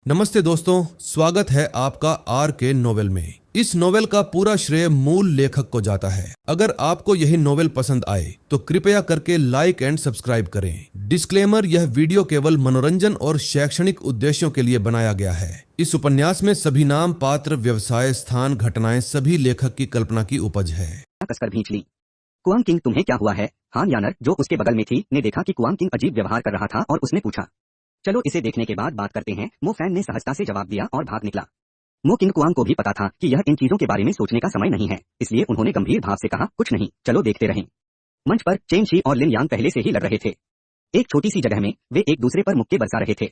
नमस्ते दोस्तों, स्वागत है आपका आर के नोवेल में। इस नोवेल का पूरा श्रेय मूल लेखक को जाता है। अगर आपको यही नोवेल पसंद आए तो कृपया करके लाइक एंड सब्सक्राइब करें। डिस्क्लेमर, यह वीडियो केवल मनोरंजन और शैक्षणिक उद्देश्यों के लिए बनाया गया है। इस उपन्यास में सभी नाम, पात्र, व्यवसाय, स्थान, घटनाएं सभी लेखक की कल्पना की उपज है। कसकर भींच ली। कुआंग किंग, तुम्हें क्या हुआ है? हान यानर, जो उसके बगल में थी, ने देखा कि कुआंग किंग अजीब व्यवहार कर रहा था और उसने पूछा, चलो इसे देखने के बाद बात करते हैं। मो फैन ने सहजता से जवाब दिया और भाग निकला। मो किंग कुआंग को भी पता था कि यह इन चीजों के बारे में सोचने का समय नहीं है, इसलिए उन्होंने गंभीर भाव से कहा, कुछ नहीं, चलो देखते रहें। मंच पर चेन शी और लिन यांग पहले से ही लड़ रहे थे। एक छोटी सी जगह में वे एक दूसरे पर मुक्के बरसा रहे थे,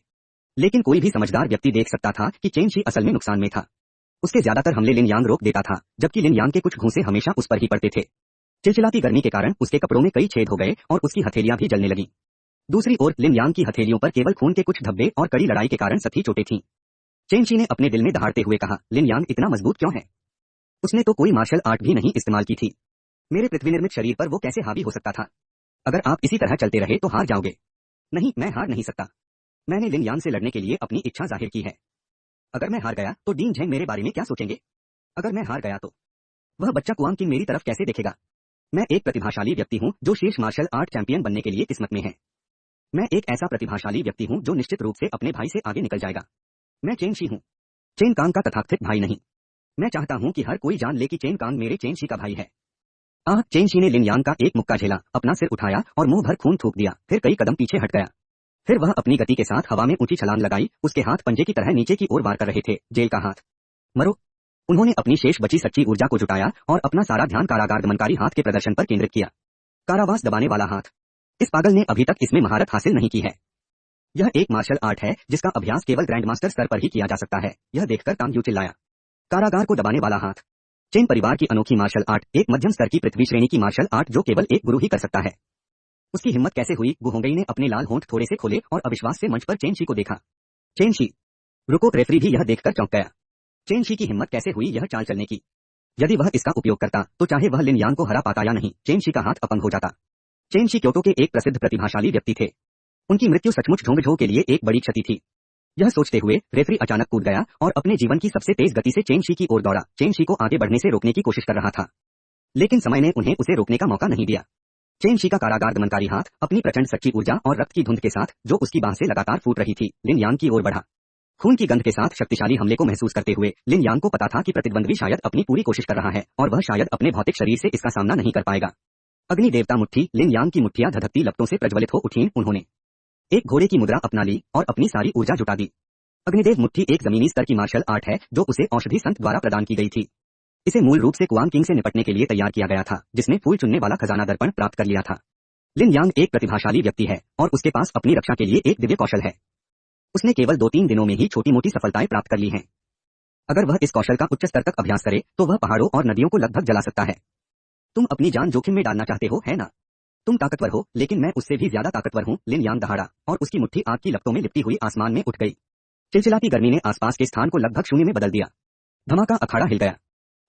लेकिन कोई भी समझदार व्यक्ति देख सकता था कि चेन शी असल में नुकसान में था। उसके ज्यादातर हमले लिन यांग रोक देता था, जबकि लिन यांग के कुछ घूंसे हमेशा उस पर ही पड़ते थे। चिलचिलाती गर्मी के कारण उसके कपड़ों में कई छेद हो गए और उसकी हथेलियां भी जलने लगीं। दूसरी ओर लिन यांग की हथेलियों पर केवल खून के कुछ धब्बे और कड़ी लड़ाई के कारण सभी चोटें थीं। चेन शी ने अपने दिल में दहाड़ते हुए कहा, लिन यांग इतना मजबूत क्यों है? उसने तो कोई मार्शल आर्ट भी नहीं इस्तेमाल की थी। मेरे पृथ्वी निर्मित शरीर पर वो कैसे हावी हो सकता था? अगर आप इसी तरह चलते रहे तो हार जाओगे। नहीं, मैं हार नहीं सकता। मैंने लिन यांग से लड़ने के लिए अपनी इच्छा जाहिर की है। अगर मैं हार गया तो डीन झेंग मेरे बारे में क्या सोचेंगे? अगर मैं हार गया तो वह बच्चा कुआंग किंग मेरी तरफ कैसे देखेगा? मैं एक प्रतिभाशाली व्यक्ति हूँ जो शीर्ष मार्शल आर्ट चैंपियन बनने के लिए किस्मत में है। मैं एक ऐसा प्रतिभाशाली व्यक्ति हूँ जो निश्चित रूप से अपने भाई से आगे निकल जाएगा। मैं चेन शी हूँ, चेन कांग का तथाकथित भाई नहीं। मैं चाहता हूँ कि हर कोई जान ले कि चेन कांग मेरे चेन शी का भाई है। चेन शी ने लिन यांग का एक मुक्का झेला, अपना सिर उठाया और मुंह भर खून थूक दिया, फिर कई कदम पीछे हट गया। फिर वह अपनी गति के साथ हवा में ऊंची छलांग लगाई। उसके हाथ पंजे की तरह नीचे की ओर वार कर रहे थे। जेल का हाथ, मरो। उन्होंने अपनी शेष बची सच्ची ऊर्जा को जुटाया और अपना सारा ध्यान कारागार दमनकारी हाथ के प्रदर्शन पर केंद्रित किया। कारावास दबाने वाला हाथ। इस पागल ने अभी तक इसमें महारत हासिल नहीं की है। यह एक मार्शल आर्ट है जिसका अभ्यास केवल ग्रैंड मास्टर स्तर पर ही किया जा सकता है। यह देखकर कांग यू चिल्लाया, कारागार को दबाने वाला हाथ। चेन परिवार की अनोखी मार्शल आर्ट, एक मध्यम स्तर की पृथ्वी श्रेणी की मार्शल आर्ट जो केवल एक गुरु ही कर सकता है। उसकी हिम्मत कैसे हुई? गुहोंगई ने अपने लाल होंठ थोड़े से खोले और अविश्वास से मंच पर चेन शी को देखा। चेन शी, रुको। रेफरी भी यह देखकर चौंक गया। चेन शी की हिम्मत कैसे हुई यह चाल चलने की? यदि वह इसका उपयोग करता तो चाहे वह लिन यांग को हरा पाता या नहीं, चेन शी का हाथ अपंग हो जाता। चेन शी क्योटो के एक प्रसिद्ध प्रतिभाशाली व्यक्ति थे। उनकी मृत्यु सचमुच झोंगझो के लिए एक बड़ी क्षति थी। यह सोचते हुए रेफरी अचानक कूद गया और अपने जीवन की सबसे तेज गति से चेन शी की ओर दौड़ा। चेन शी को आगे बढ़ने से रोकने की कोशिश कर रहा था, लेकिन समय ने उन्हें उसे रोकने का मौका नहीं दिया। चेन शी का कारागार दमनकारी हाथ अपनी प्रचंड सच्ची ऊर्जा और रक्त की धुंध के साथ जो उसकी बाह से लगातार फूट रही थी, लिन यांग की ओर बढ़ा। खून की गंध के साथ शक्तिशाली हमले को महसूस करते हुए लिन यांग को पता था कि प्रतिद्वंद्वी शायद अपनी पूरी कोशिश कर रहा है और वह शायद अपने भौतिक शरीर से इसका सामना नहीं कर पाएगा। अग्नि देवता मुट्ठी। लिन यांग की मुट्ठियां धधकती लपटों से प्रज्वलित हो उठीं। उन्होंने एक घोड़े की मुद्रा अपना ली और अपनी सारी ऊर्जा जुटा दी। अग्निदेव मुट्ठी एक जमीनी स्तर की मार्शल आर्ट है जो उसे औषधि संत द्वारा प्रदान की गई थी। इसे मूल रूप से कुआंग किंग से निपटने के लिए तैयार किया गया था, जिसने फूल चुनने वाला खजाना दर्पण प्राप्त कर लिया था। लिन यांग एक प्रतिभाशाली व्यक्ति है और उसके पास अपनी रक्षा के लिए एक दिव्य कौशल है। उसने केवल 2-3 दिनों में ही छोटी मोटी सफलताएं प्राप्त कर ली हैं। अगर वह इस कौशल का उच्च स्तर तक अभ्यास करे तो वह पहाड़ों और नदियों को लगभग जला सकता है। तुम अपनी जान जोखिम में डालना चाहते हो, है ना? तुम ताकतवर हो, लेकिन मैं उससे भी ज्यादा ताकतवर हूँ। लिन यांग दहाड़ा और उसकी मुट्ठी आग की लपटों में लिपटी हुई आसमान में उठ गई। चिलचिलाती गर्मी ने आसपास के स्थान को लगभग शून्य में बदल दिया। धमाका, अखाड़ा हिल गया।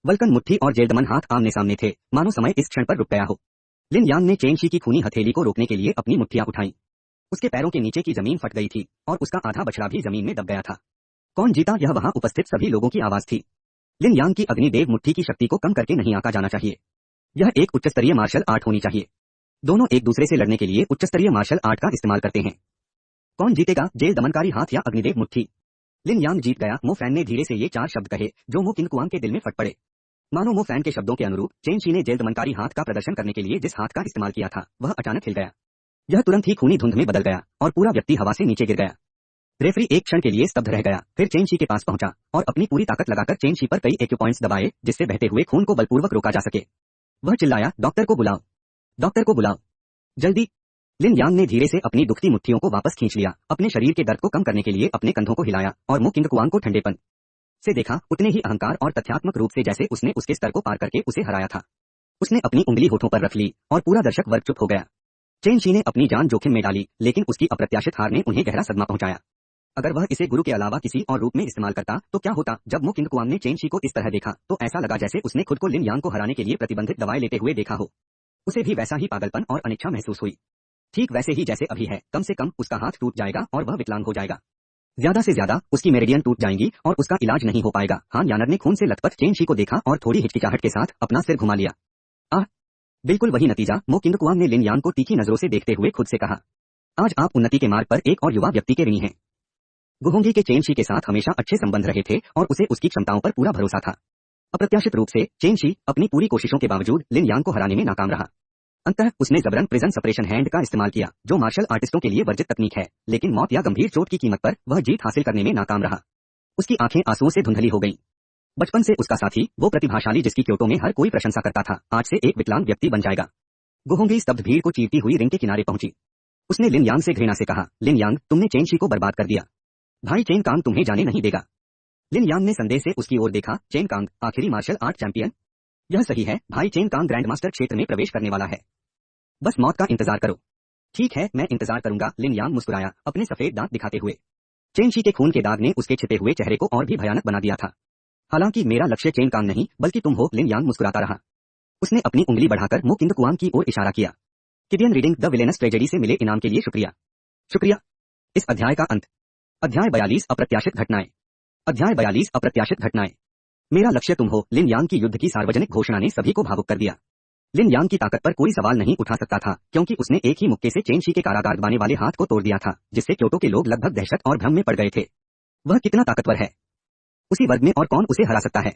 वल्कन मुट्ठी और जेलदमन हाथ आमने सामने थे, मानो समय इस क्षण पर रुक गया हो। लिन यांग ने चेन शी की खूनी हथेली को रोकने के लिए अपनी मुट्ठियां उठाई। उसके पैरों के नीचे की जमीन फट गई थी और उसका आधा बछड़ा भी जमीन में दब गया था। कौन जीता? यह वहां उपस्थित सभी लोगों की आवाज थी। लिन यांग की अग्निदेव मुट्ठी की शक्ति को कम करके नहीं आंका जाना चाहिए। यह एक उच्च स्तरीय मार्शल आर्ट होनी चाहिए। दोनों एक दूसरे से लड़ने के लिए उच्च स्तरीय मार्शल आर्ट का इस्तेमाल करते हैं। कौन जीतेगा? जेल दमनकारी हाथ या अग्निदेव मुट्ठी? लिन यांग जीत गया। मो फैन ने धीरे से ये 4 शब्द कहे जो मो किंग कुआंग के दिल में फट पड़े। मानो मो फैन के शब्दों के अनुरूप चेन शी ने जेल दमनकारी हाथ का प्रदर्शन करने के लिए जिस हाथ का इस्तेमाल किया था वह अचानक हिल गया। यह तुरंत ही खूनी धुंध में बदल गया और पूरा व्यक्ति हवा से नीचे गिर गया। रेफरी एक क्षण के लिए स्तब्ध रह गया, फिर चेन शी के पास पहुंचा और अपनी पूरी ताकत लगाकर चेन शी पर कई एक्यूपॉइंट्स दबाए जिससे बहते हुए खून को बलपूर्वक रोका जा सके। वह चिल्लाया, डॉक्टर को बुलाओ, डॉक्टर को बुलाओ, जल्दी। लिन यांग ने धीरे से अपनी दुखती मुट्ठियों को वापस खींच लिया, अपने शरीर के दर्द को कम करने के लिए अपने कंधों को हिलाया और मो किंग कुआंग को ठंडेपन से देखा, उतने ही अहंकार और तथ्यात्मक रूप से जैसे उसने उसके स्तर को पार करके उसे हराया था। उसने अपनी उंगली होठों पर रख ली और पूरा दर्शक वर्ग चुप हो गया। चेन शी ने अपनी जान जोखिम में डाली, लेकिन उसकी अप्रत्याशित हार ने उन्हें गहरा सदमा पहुंचाया। अगर वह इसे गुरु के अलावा किसी और रूप में इस्तेमाल करता तो क्या होता? जब मो किंग कुआंग ने चेन शी को इस तरह देखा तो ऐसा लगा जैसे उसने खुद को लिन यांग को हराने के लिए प्रतिबंधित दवाएं लेते हुए देखा हो। उसे भी वैसा ही पागलपन और अनिच्छा महसूस हुई, ठीक वैसे ही जैसे अभी है। कम से कम उसका हाथ टूट जाएगा और वह विकलांग हो जाएगा। ज्यादा से ज्यादा उसकी मेरिडियन टूट जाएंगी और उसका इलाज नहीं हो पाएगा। हान यानर ने खून से लथपथ चेन शी को देखा और थोड़ी हिचकिचाहट के साथ अपना सिर घुमा लिया। आह, बिल्कुल वही नतीजा। मो किंग कुआंग ने लिन यांग को तीखी नजरों से देखते हुए खुद से कहा, आज आप उन्नति के मार्ग पर एक और युवा व्यक्ति के ऋणी हैं। गुहोंगी के चेन शी के साथ हमेशा अच्छे संबंध रहे थे और उसे उसकी क्षमताओं पर पूरा भरोसा था। अप्रत्याशित रूप से चेन शी अपनी पूरी कोशिशों के बावजूद लिन यांग को हराने में नाकाम रहा। अंततः उसने जबरन प्रिजन सेपरेशन हैंड का इस्तेमाल किया, जो मार्शल आर्टिस्टों के लिए वर्जित तकनीक है, लेकिन मौत या गंभीर चोट की कीमत पर वह जीत हासिल करने में नाकाम रहा। उसकी आंखें आंसुओं से धुंधली हो गईं। बचपन से उसका साथी, वो प्रतिभाशाली जिसकी क्योटो में हर कोई प्रशंसा करता था, आज से एक विकलांग व्यक्ति बन जाएगा। गुहोंगी स्तब्ध भीड़ को चीरती हुई रिंग के किनारे पहुंची। उसने लिन यांग से घृणा से कहा, लिन यांग, तुमने चेन शी को बर्बाद कर दिया। भाई चेन कांग तुम्हें जाने नहीं देगा। लिन यांग ने संदेह से उसकी ओर देखा। चेन कांग, आखिरी मार्शल आर्ट चैंपियन? यह सही है, भाई चेन कांग ग्रैंडमास्टर क्षेत्र में प्रवेश करने वाला है। बस मौत का इंतजार करो। ठीक है, मैं इंतजार करूंगा, लिन यांग मुस्कुराया, अपने सफेद दांत दिखाते हुए। चेन शी के खून के दाग ने उसके छिपे हुए चेहरे को और भी भयानक बना दिया था। हालांकि मेरा लक्ष्य चेन कांग नहीं, बल्कि तुम हो, लिन यांग मुस्कुराता रहा। उसने अपनी उंगली बढ़ाकर मो किंग कुआंग की ओर इशारा किया। किडियन रीडिंग द विलेनस ट्रेजेडी से मिले इनाम के लिए शुक्रिया। शुक्रिया। इस अध्याय का अंत। अध्याय 42 अप्रत्याशित घटनाएं। अध्याय 42 अप्रत्याशित घटनाएं। मेरा लक्ष्य तुम हो, लिन यांग की युद्ध की सार्वजनिक घोषणा ने सभी को भावुक कर दिया। लिन यांग की ताकत पर कोई सवाल नहीं उठा सकता था, क्योंकि उसने एक ही मुक्के से चेन शी के कारागार दबाने वाले हाथ को तोड़ दिया था, जिससे क्योटो के लोग लगभग दहशत और भ्रम में पड़ गए थे। वह कितना ताकतवर है, उसी वर्ग में और कौन उसे हरा सकता है।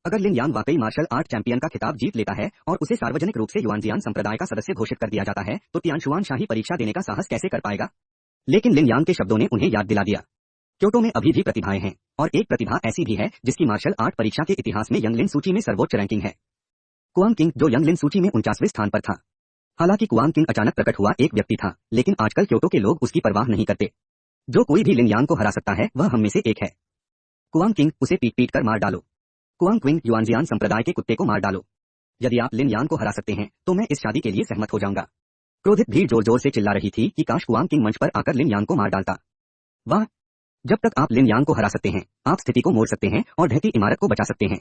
अगर लिन यांग वाकई मार्शल आर्ट चैंपियन का खिताब जीत लेता है और उसे सार्वजनिक रूप से युआनजियान संप्रदाय का सदस्य घोषित कर दिया जाता है, तो तियानशुआन शाही परीक्षा देने का साहस कैसे कर पाएगा। लेकिन लिन यांग के शब्दों ने उन्हें याद दिला दिया, क्योटो में अभी भी प्रतिभाएं हैं, और एक प्रतिभा ऐसी भी है जिसकी मार्शल आर्ट परीक्षा के इतिहास में यंगलिन सूची में सर्वोच्च रैंकिंग है। कुआंग किंग, जो यंगलिन सूची में 49वें स्थान पर था। हालांकि कुआंग किंग अचानक प्रकट हुआ एक व्यक्ति था, लेकिन आजकल क्योटो के लोग उसकी परवाह नहीं करते। जो कोई भी लिन यांग को हरा सकता है, वह हम में से एक है। कुआंग किंग, उसे पीट पीट कर मार डालो। कुआंग क्विंग, युआनजियान संप्रदाय के कुत्ते को मार डालो। यदि आप लिन यांग को हरा सकते हैं, तो मैं इस शादी के लिए सहमत हो जाऊंगा। क्रोधित भीड़ जोर जोर से चिल्ला रही थी कि काश कुआंग किंग मंच पर आकर लिन यांग को मार डालता। वाह, जब तक आप लिन यांग को हरा सकते हैं, आप स्थिति को मोड़ सकते हैं और ढहती इमारत को बचा सकते हैं।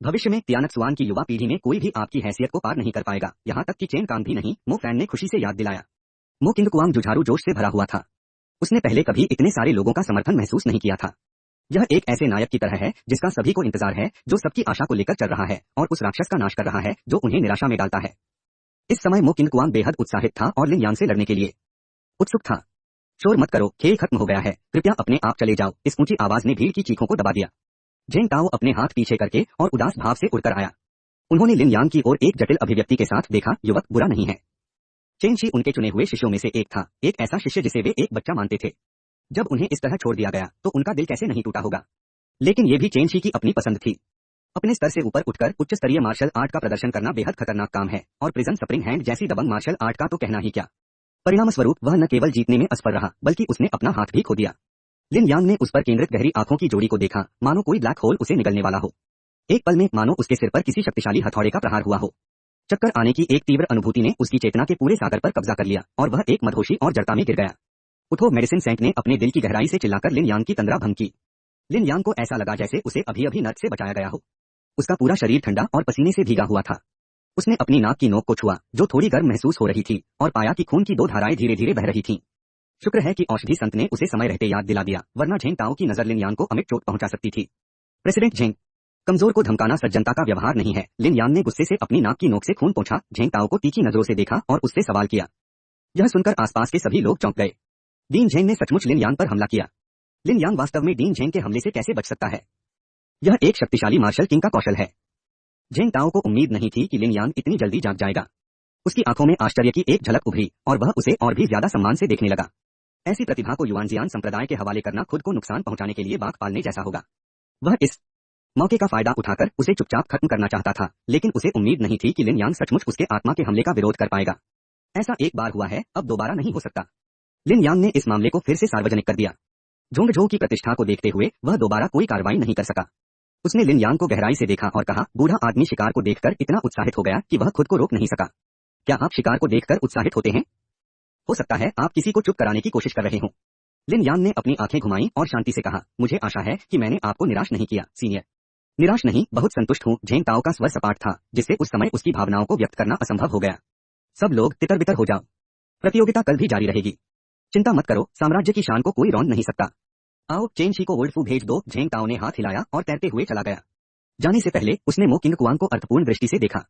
भविष्य में तियानक्सुआन की युवा पीढ़ी में कोई भी आपकी हैसियत को पार नहीं कर पाएगा, यहाँ तक कि चेन कांग भी नहीं, मो फैन ने खुशी से याद दिलाया। मो किंग कुआंग जुझारू जोश से भरा हुआ था। उसने पहले कभी इतने सारे लोगों का समर्थन महसूस नहीं किया था। यह एक ऐसे नायक की तरह है जिसका सभी को इंतजार है, जो सबकी आशा को लेकर चल रहा है और उस राक्षस का नाश कर रहा है जो उन्हें निराशा में डालता है। इस समय मो किंग कुआंग बेहद उत्साहित था और लिन यांग से लड़ने के लिए उत्सुक था। शोर मत करो, खेल खत्म हो गया है, कृपया अपने आप चले जाओ, इस ऊंची आवाज ने भीड़ की चीखों को दबा दिया। झेंग ताओ अपने हाथ पीछे करके और उदास भाव से उड़कर आया। उन्होंने लिन यांग की ओर एक जटिल अभिव्यक्ति के साथ देखा। युवक बुरा नहीं है। चेन शी उनके चुने हुए शिष्यों में से एक था, एक ऐसा शिष्य जिसे वे एक बच्चा मानते थे। जब उन्हें इस तरह छोड़ दिया गया तो उनका दिल कैसे नहीं टूटा होगा। लेकिन ये भी चेन शी की अपनी पसंद थी। अपने स्तर से ऊपर उठकर उच्च स्तरीय मार्शल आर्ट का प्रदर्शन करना बेहद खतरनाक काम है, और प्रिजन स्प्रिंग हैंड जैसी दबंग मार्शल आर्ट का तो कहना ही क्या। परिणाम स्वरूप वह न केवल जीतने में असफल रहा, बल्कि उसने अपना हाथ भी खो दिया। लिन यांग ने उस पर केंद्रित गहरी आंखों की जोड़ी को देखा, मानो कोई ब्लैक होल उसे निगलने वाला हो। एक पल में मानो उसके सिर पर किसी शक्तिशाली हथौड़े का प्रहार हुआ हो। चक्कर आने की एक तीव्र अनुभूति ने उसकी चेतना के पूरे सागर पर कब्जा कर लिया और वह एक मदहोशी और जड़ता में गिर गया। उठो, मेडिसिन सैंक ने अपने दिल की गहराई से चिल्लाकर लिन यांग की तंद्रा भंग की। लिन यांग को ऐसा लगा जैसे उसे अभी अभी नर्क से बचाया गया हो। उसका पूरा शरीर ठंडा और पसीने से भीगा हुआ था। उसने अपनी नाक की नोक को छुआ, जो थोड़ी गर्म महसूस हो रही थी, और पाया कि खून की 2 धाराएं धीरे धीरे बह रही थीं। शुक्र है कि औषधि संत ने उसे समय रहते याद दिला दिया, वरना झेंग ताओ की नजर लिन यांग को अमिट चोट पहुंचा सकती थी। प्रेसिडेंट झेंग, कमजोर को धमकाना सज्जनता का व्यवहार नहीं है। लिन यांग ने गुस्से से अपनी नाक की नोक से खून पोंछा, झेंग ताओ को तीखी नजरों से देखा और उससे सवाल किया। यह सुनकर आसपास के सभी लोग चौंक गए। डीन झेंग ने सचमुच लिन यांग पर हमला किया। लिन यांग वास्तव में डीन झेंग के हमले से कैसे बच सकता है? यह एक शक्तिशाली मार्शल किंग का कौशल है। झेंग ताओ को उम्मीद नहीं थी कि लिन यांग इतनी जल्दी जाग जाएगा। उसकी आंखों में आश्चर्य की एक झलक उभरी और वह उसे और भी ज्यादा सम्मान से देखने लगा। ऐसी प्रतिभा को युआनजियान संप्रदाय के हवाले करना खुद को नुकसान पहुंचाने के लिए बाघ पालने जैसा होगा। वह इस मौके का फायदा उठाकर उसे चुपचाप खत्म करना चाहता था, लेकिन उसे उम्मीद नहीं थी कि लिन यांग सचमुच उसके आत्मा के हमले का विरोध कर पाएगा। ऐसा एक बार हुआ है, अब दोबारा नहीं हो सकता। लिन यांग ने इस मामले को फिर से सार्वजनिक कर दिया। झोंगझो की प्रतिष्ठा को देखते हुए वह दोबारा कोई कार्रवाई नहीं कर सका। उसने लिन यांग को गहराई से देखा और कहा, बूढ़ा आदमी शिकार को देखकर इतना उत्साहित हो गया कि वह खुद को रोक नहीं सका। क्या आप शिकार को देखकर उत्साहित होते हैं? हो सकता है आप किसी को चुप कराने की कोशिश कर रहे हों। लिन यांग ने अपनी आंखें घुमाई और शांति से कहा, मुझे आशा है कि मैंने आपको निराश नहीं किया सीनियर। निराश नहीं, बहुत संतुष्ट हूँ। झेंग ताओ का स्वर सपाट था, जिससे उस समय उसकी भावनाओं को व्यक्त करना असंभव हो गया। सब लोग तितर बितर हो जाओ, प्रतियोगिता कल भी जारी रहेगी। चिंता मत करो, साम्राज्य की शान को कोई रौंद नहीं सकता। आओ चेन शी को वुल्फू भेज दो। झेंग ताओ ने हाथ हिलाया और तैरते हुए चला गया। जाने से पहले उसने मो किंग कुआंग को अर्थपूर्ण दृष्टि से देखा।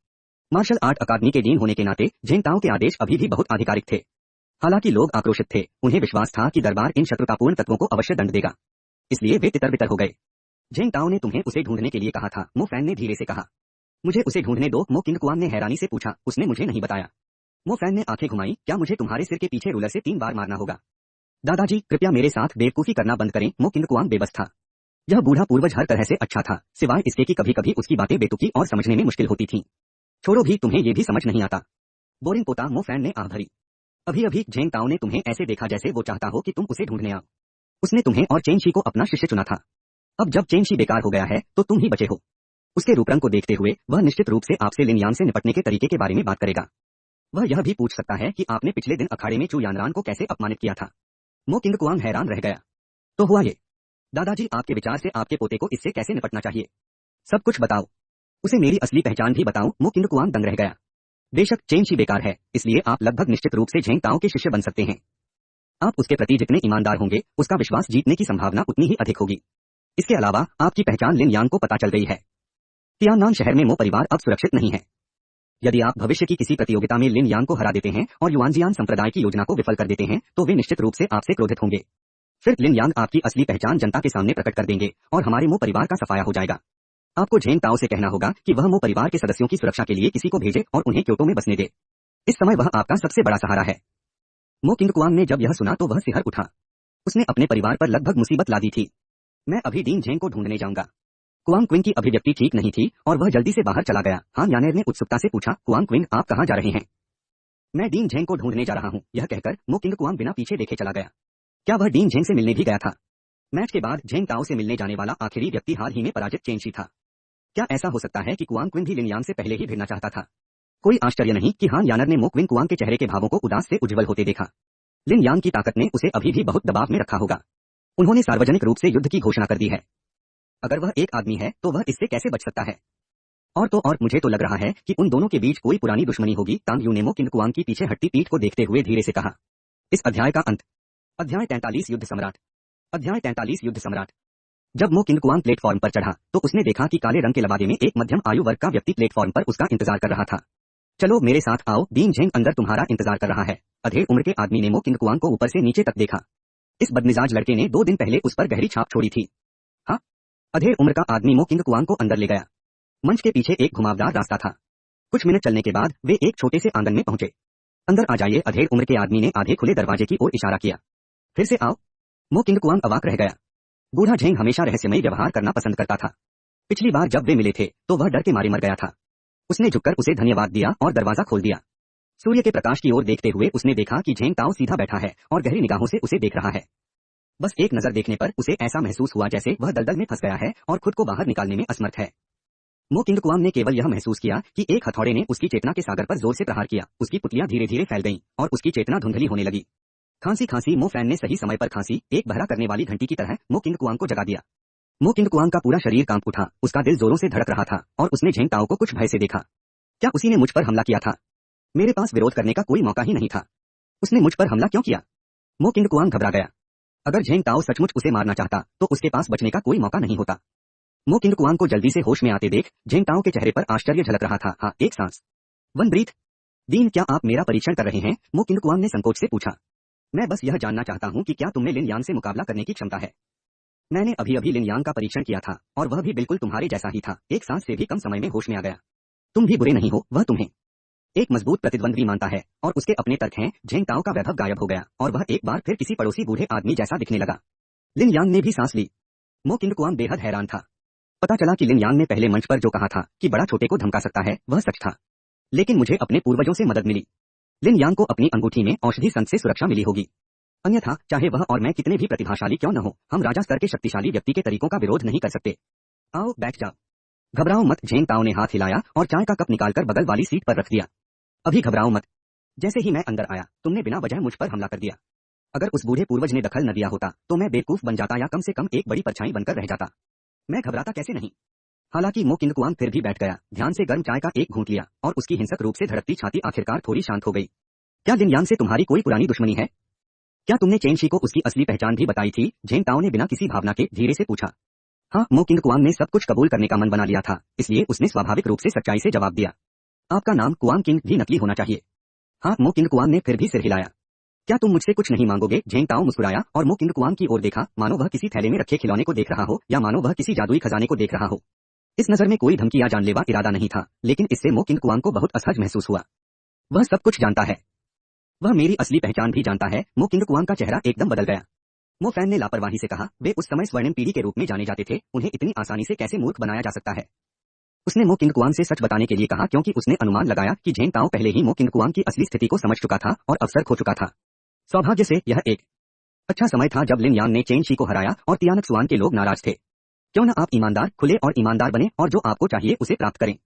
मार्शल आर्ट अकादमी के डीन होने के नाते झेंग ताओ के आदेश अभी भी बहुत आधिकारिक थे। हालांकि लोग आक्रोशित थे, उन्हें विश्वास था कि दरबार इन शत्रुतापूर्ण तत्वों को अवश्य दंड देगा, इसलिए वे तितर बितर हो गए। झेंग ताओ ने तुम्हें उसे ढूंढने के लिए कहा था, मो फैन ने धीरे से कहा। मुझे उसे ढूंढने दो, मो किंग कुआंग ने हैरानी से पूछा। उसने मुझे नहीं बताया। मो फैन ने आंखें घुमाई। क्या मुझे तुम्हारे सिर के पीछे रूलर से 3 बार मारना होगा? दादाजी कृपया मेरे साथ बेवकूफी करना बंद करें। मो किंग कुआंग बेबस था। यह बूढ़ा पूर्वज हर तरह से अच्छा था, सिवाय इसके कि कभी कभी उसकी बातें बेतुकी और समझने में मुश्किल होती थीं। छोड़ो भी, तुम्हें ये भी समझ नहीं आता। बोरिंग पोता, मो फैन ने आह भरी। अभी अभी झेंग ताओ ने तुम्हें ऐसे देखा जैसे वो चाहता हो कि तुम उसे ढूंढने आओ। उसने तुम्हें और चेन शी को अपना शिष्य चुना था। अब जब चेन शी बेकार हो गया है तो तुम ही बचे हो। उसके रूपरंग को देखते हुए वह निश्चित रूप से आपसे लिन यान से निपटने के तरीके के बारे में बात करेगा। वह यह भी पूछ सकता है कि आपने पिछले दिन अखाड़े में चू यानरान को कैसे अपमानित किया था। मो किंग कुआंग हैरान रह गया। तो हुआ ये। दादाजी आपके विचार से आपके पोते को इससे कैसे निपटना चाहिए? सब कुछ बताओ। उसे मेरी असली पहचान भी बताओ। मो किंग कुआंग दंग रह गया। बेशक चेन शी बेकार है, इसलिए आप लगभग निश्चित रूप से झेंग ताओ के शिष्य बन सकते हैं। आप उसके प्रति जितने ईमानदार होंगे, उसका विश्वास जीतने की संभावना उतनी ही अधिक होगी। इसके अलावा आपकी पहचान लिन यान को पता चल गई है। तियाननान शहर में मो परिवार अब सुरक्षित नहीं है। यदि आप भविष्य की किसी प्रतियोगिता में लिन यान को हरा देते हैं और युआनजियान संप्रदाय की योजना को विफल कर देते हैं, तो वे निश्चित रूप से आपसे क्रोधित होंगे। फिर लिन यांग आपकी असली पहचान जनता के सामने प्रकट कर देंगे और हमारे मो परिवार का सफाया हो जाएगा। आपको झेंग ताओ से कहना होगा कि वह मो परिवार के सदस्यों की सुरक्षा के लिए किसी को भेजे और उन्हें क्योटो में बसने दे। इस समय वह आपका सबसे बड़ा सहारा है। मो किंग कुआंग ने जब यह सुना तो वह सिहर उठा। उसने अपने परिवार पर लगभग मुसीबत ला दी थी। मैं अभी डीन झेंग को ढूंढने जाऊंगा। कुआंग क्विंग की अभिव्यक्ति ठीक नहीं थी और वह जल्दी से बाहर चला गया। हान यानेर ने उत्सुकता से पूछा, कुआंग क्विंग आप कहाँ जा रहे हैं? मैं डीन झेंग को ढूंढने जा रहा हूँ। यह कहकर मो किंग कुआंग बिना पीछे देखे चला गया। क्या वह डीन झेंग से मिलने भी गया था? मैच के बाद झेंग ताओ से मिलने जाने वाला आखिरी व्यक्ति हाल ही में पराजित चेन शी था। क्या ऐसा हो सकता है कि कुआंग क्विंग भी लिन यान से पहले ही भिड़ना चाहता था? कोई आश्चर्य नहीं कि हान यानर ने मो क्विंग कुआंग के चेहरे के भावों को उदास से उज्जवल होते देखा। लिन यान की ताकत ने उसे अभी भी बहुत दबाव में रखा होगा। उन्होंने सार्वजनिक रूप से युद्ध की घोषणा कर दी है। अगर वह एक आदमी है तो वह इससे कैसे बच सकता है? और तो और मुझे तो लग रहा है कि उन दोनों के बीच कोई पुरानी दुश्मनी होगी। तांग यू ने मो किंग कुआंग की पीछे हटती पीठ को देखते हुए धीरे से कहा। इस अध्याय का अंत। अध्याय 43 युद्ध सम्राट। अध्याय 43 युद्ध सम्राट। जब मो किंग कुआंग प्लेटफॉर्म पर चढ़ा तो उसने देखा कि काले रंग के लबादे में एक मध्यम आयु वर्ग का व्यक्ति प्लेटफॉर्म पर उसका इंतजार कर रहा था। चलो मेरे साथ आओ, डीन झेंग अंदर तुम्हारा इंतजार कर रहा है। अधेड़ उम्र के आदमी ने मो किंग कुआंग को ऊपर से नीचे तक देखा। इस बदमिजाज लड़के ने 2 दिन पहले उस पर गहरी छाप छोड़ी थी। हाँ, अधेड़ उम्र का आदमी मो किंग कुआंग को अंदर ले गया। मंच के पीछे एक घुमावदार रास्ता था। कुछ मिनट चलने के बाद वे एक छोटे से आंगन में पहुंचे। अंदर आ जाइए, अधेड़ उम्र के आदमी ने आधे खुले दरवाजे की ओर इशारा किया। फिर से आओ। मो किंग कुआंग अवाक रह गया। बूढ़ा झेंग हमेशा रहस्यमयी व्यवहार करना पसंद करता था। पिछली बार जब वे मिले थे तो वह डर के मारे मर गया था। उसने झुककर उसे धन्यवाद दिया और दरवाजा खोल दिया। सूर्य के प्रकाश की ओर देखते हुए उसने देखा कि झेंग ताओ सीधा बैठा है और गहरी निगाहों से उसे देख रहा है। बस एक नजर देखने पर उसे ऐसा महसूस हुआ जैसे वह दलदल में फंस गया है और खुद को बाहर निकालने में असमर्थ है। मो किंग कुआंग ने केवल यह महसूस किया कि एक हथौड़े ने उसकी चेतना के सागर पर जोर से प्रहार किया। उसकी पुतलियां धीरे धीरे फैल गईं और उसकी चेतना धुंधली होने लगी। खांसी खांसी। मो फैन ने सही समय पर खांसी एक बहरा करने वाली घंटी की तरह मो किंग कुआंग को जगा दिया। मो किंग कुआंग का पूरा शरीर कांप उठा। उसका दिल जोरों से धड़क रहा था और उसने झेंग ताओ को कुछ भय से देखा। क्या उसी ने मुझ पर हमला किया था? मेरे पास विरोध करने का कोई मौका ही नहीं था। उसने मुझ पर हमला क्यों किया? मो किंग कुआंग घबरा गया। अगर झेंग ताओ सचमुच उसे मारना चाहता तो उसके पास बचने का कोई मौका नहीं होता। मो किंग कुआंग को जल्दी से होश में आते देख झेंग ताओ के चेहरे पर आश्चर्य झलक रहा था। हाँ, एक सांस। One breath. दीन, क्या आप मेरा परीक्षण कर रहे हैं? मो किंग कुआंग ने संकोच से पूछा। मैं बस यह जानना चाहता हूँ कि क्या तुमने लिन यान से मुकाबला करने की क्षमता है? मैंने अभी अभी लिन यान का परीक्षण किया था और वह भी बिल्कुल तुम्हारे जैसा ही था। एक सांस से भी कम समय में होश में आ गया। तुम भी बुरे नहीं हो, वह तुम्हें एक मजबूत प्रतिद्वंद्वी मानता है और उसके अपने तर्क हैं। झेंग ताओ का वैभव गायब हो गया और वह एक बार फिर किसी पड़ोसी बूढ़े आदमी जैसा दिखने लगा। लिन यान ने भी सांस ली। मो किंग कुआंग बेहद हैरान था। पता चला कि लिन यान ने पहले मंच पर जो कहा था कि बड़ा छोटे को धमका सकता है, वह सच था। लेकिन मुझे अपने पूर्वजों से मदद मिली। लिन यान को अपनी अंगूठी में औषधि संत से सुरक्षा मिली होगी। अन्यथा चाहे वह और मैं कितने भी प्रतिभाशाली क्यों न हो, हम राजा स्तर के शक्तिशाली व्यक्ति के तरीकों का विरोध नहीं कर सकते। आओ बैठ जाओ। घबराओ मत। झेंग ताओ ने हाथ हिलाया और चाय का कप निकालकर बगल वाली सीट पर रख दिया। अभी घबराओ मत। जैसे ही मैं अंदर आया तुमने बिना वजह मुझ पर हमला कर दिया। अगर उस बूढ़े पूर्वज ने दखल न दिया होता तो मैं बेवकूफ बन जाता या कम से कम एक बड़ी परछाई बनकर रह जाता। मैं घबराता कैसे नहीं। हालांकि मो किंग कुआंग फिर भी बैठ गया, ध्यान से गर्म चाय का एक घूंट लिया और उसकी हिंसक रूप से धड़कती छाती आखिरकार थोड़ी शांत हो गई। क्या लिन यान से तुम्हारी कोई पुरानी दुश्मनी है? क्या तुमने चेन शी को उसकी असली पहचान भी बताई थी? झेंग ताओ ने बिना किसी भावना के धीरे से पूछा। हाँ, मो किंग कुआंग ने सब कुछ कबूल करने का मन बना लिया था, इसलिए उसने स्वाभाविक रूप से सच्चाई से जवाब दिया। आपका नाम कुआंग किंग भी नकली होना चाहिए। हाँ, मो किंग कुआंग ने फिर भी सिर हिलाया। क्या तुम मुझसे कुछ नहीं मांगोगे? झेंग ताओ मुस्कुराया और मो किंग कुआंग की ओर देखा, मानो वह किसी थैले में रखे खिलौने को देख रहा हो या मानो वह किसी जादुई खजाने को देख रहा हो। इस नजर में कोई धमकी या जानलेवा इरादा नहीं था, लेकिन इससे मो किंग कुआंग को बहुत असहज महसूस हुआ। वह सब कुछ जानता है। वह मेरी असली पहचान भी जानता है। मो किंग कुआंग का चेहरा एकदम बदल गया। मो फैन ने लापरवाही से कहा, वे उस समय स्वर्णिम पीढ़ी के रूप में जाने जाते थे, उन्हें इतनी आसानी से कैसे मूर्ख बनाया जा सकता है? उसने मो किंग कुआंग से सच बताने के लिए कहा, क्योंकि उसने अनुमान लगाया कि झेंग ताओ पहले ही मो किंग कुआंग की असली स्थिति को समझ चुका था और अवसर खो चुका था। सौभाग्य से यह एक अच्छा समय था जब लिन यांग ने चेन शी को हराया और तियानक सुआन के लोग नाराज थे। क्यों न आप ईमानदार, खुले और ईमानदार बने और जो आपको चाहिए उसे प्राप्त करें।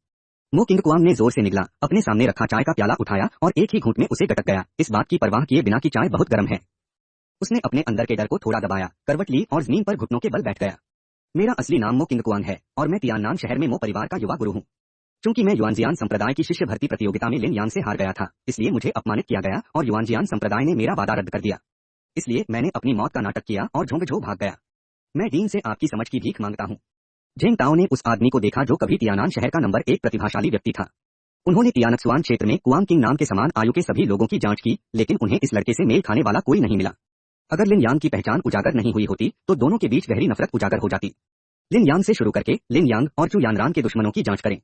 मो किंग कुआंग ने जोर से निगला, अपने सामने रखा चाय का प्याला उठाया और एक ही घूंट में उसे गटक गया, इस बात की परवाह किए बिना कि चाय बहुत गर्म है। उसने अपने अंदर के डर को थोड़ा दबाया, करवट ली और जमीन पर घुटनों के बल बैठ गया। मेरा असली नाम मो किंग कुआंग है और मैं तियाननान शहर में मो परिवार का युवा गुरु हूँ। चूंकि मैं युआनजियान संप्रदाय की शिष्य भर्ती प्रतियोगिता में लिन यांग से हार गया था, इसलिए मुझे अपमानित किया गया और युआनजियान संप्रदाय ने मेरा वादा रद्द कर दिया। इसलिए मैंने अपनी मौत का नाटक किया और झोंक-झोंक भाग गया। मैं डीन से आपकी समझ की भीख मांगता हूँ। झेंग ताओ ने उस आदमी को देखा जो कभी तियानान शहर का नंबर 1 प्रतिभाशाली व्यक्ति था। उन्होंने तियानक सुआन क्षेत्र में कुआंग किंग नाम के समान आयु के सभी लोगों की जांच की, लेकिन उन्हें इस लड़के से मेल खाने वाला कोई नहीं मिला। अगर लिन यांग की पहचान उजागर नहीं हुई होती तो दोनों के बीच गहरी नफरत उजागर हो जाती। लिन यांग से शुरू करके लिन यांग और चू यानरान के दुश्मनों की जांच करें।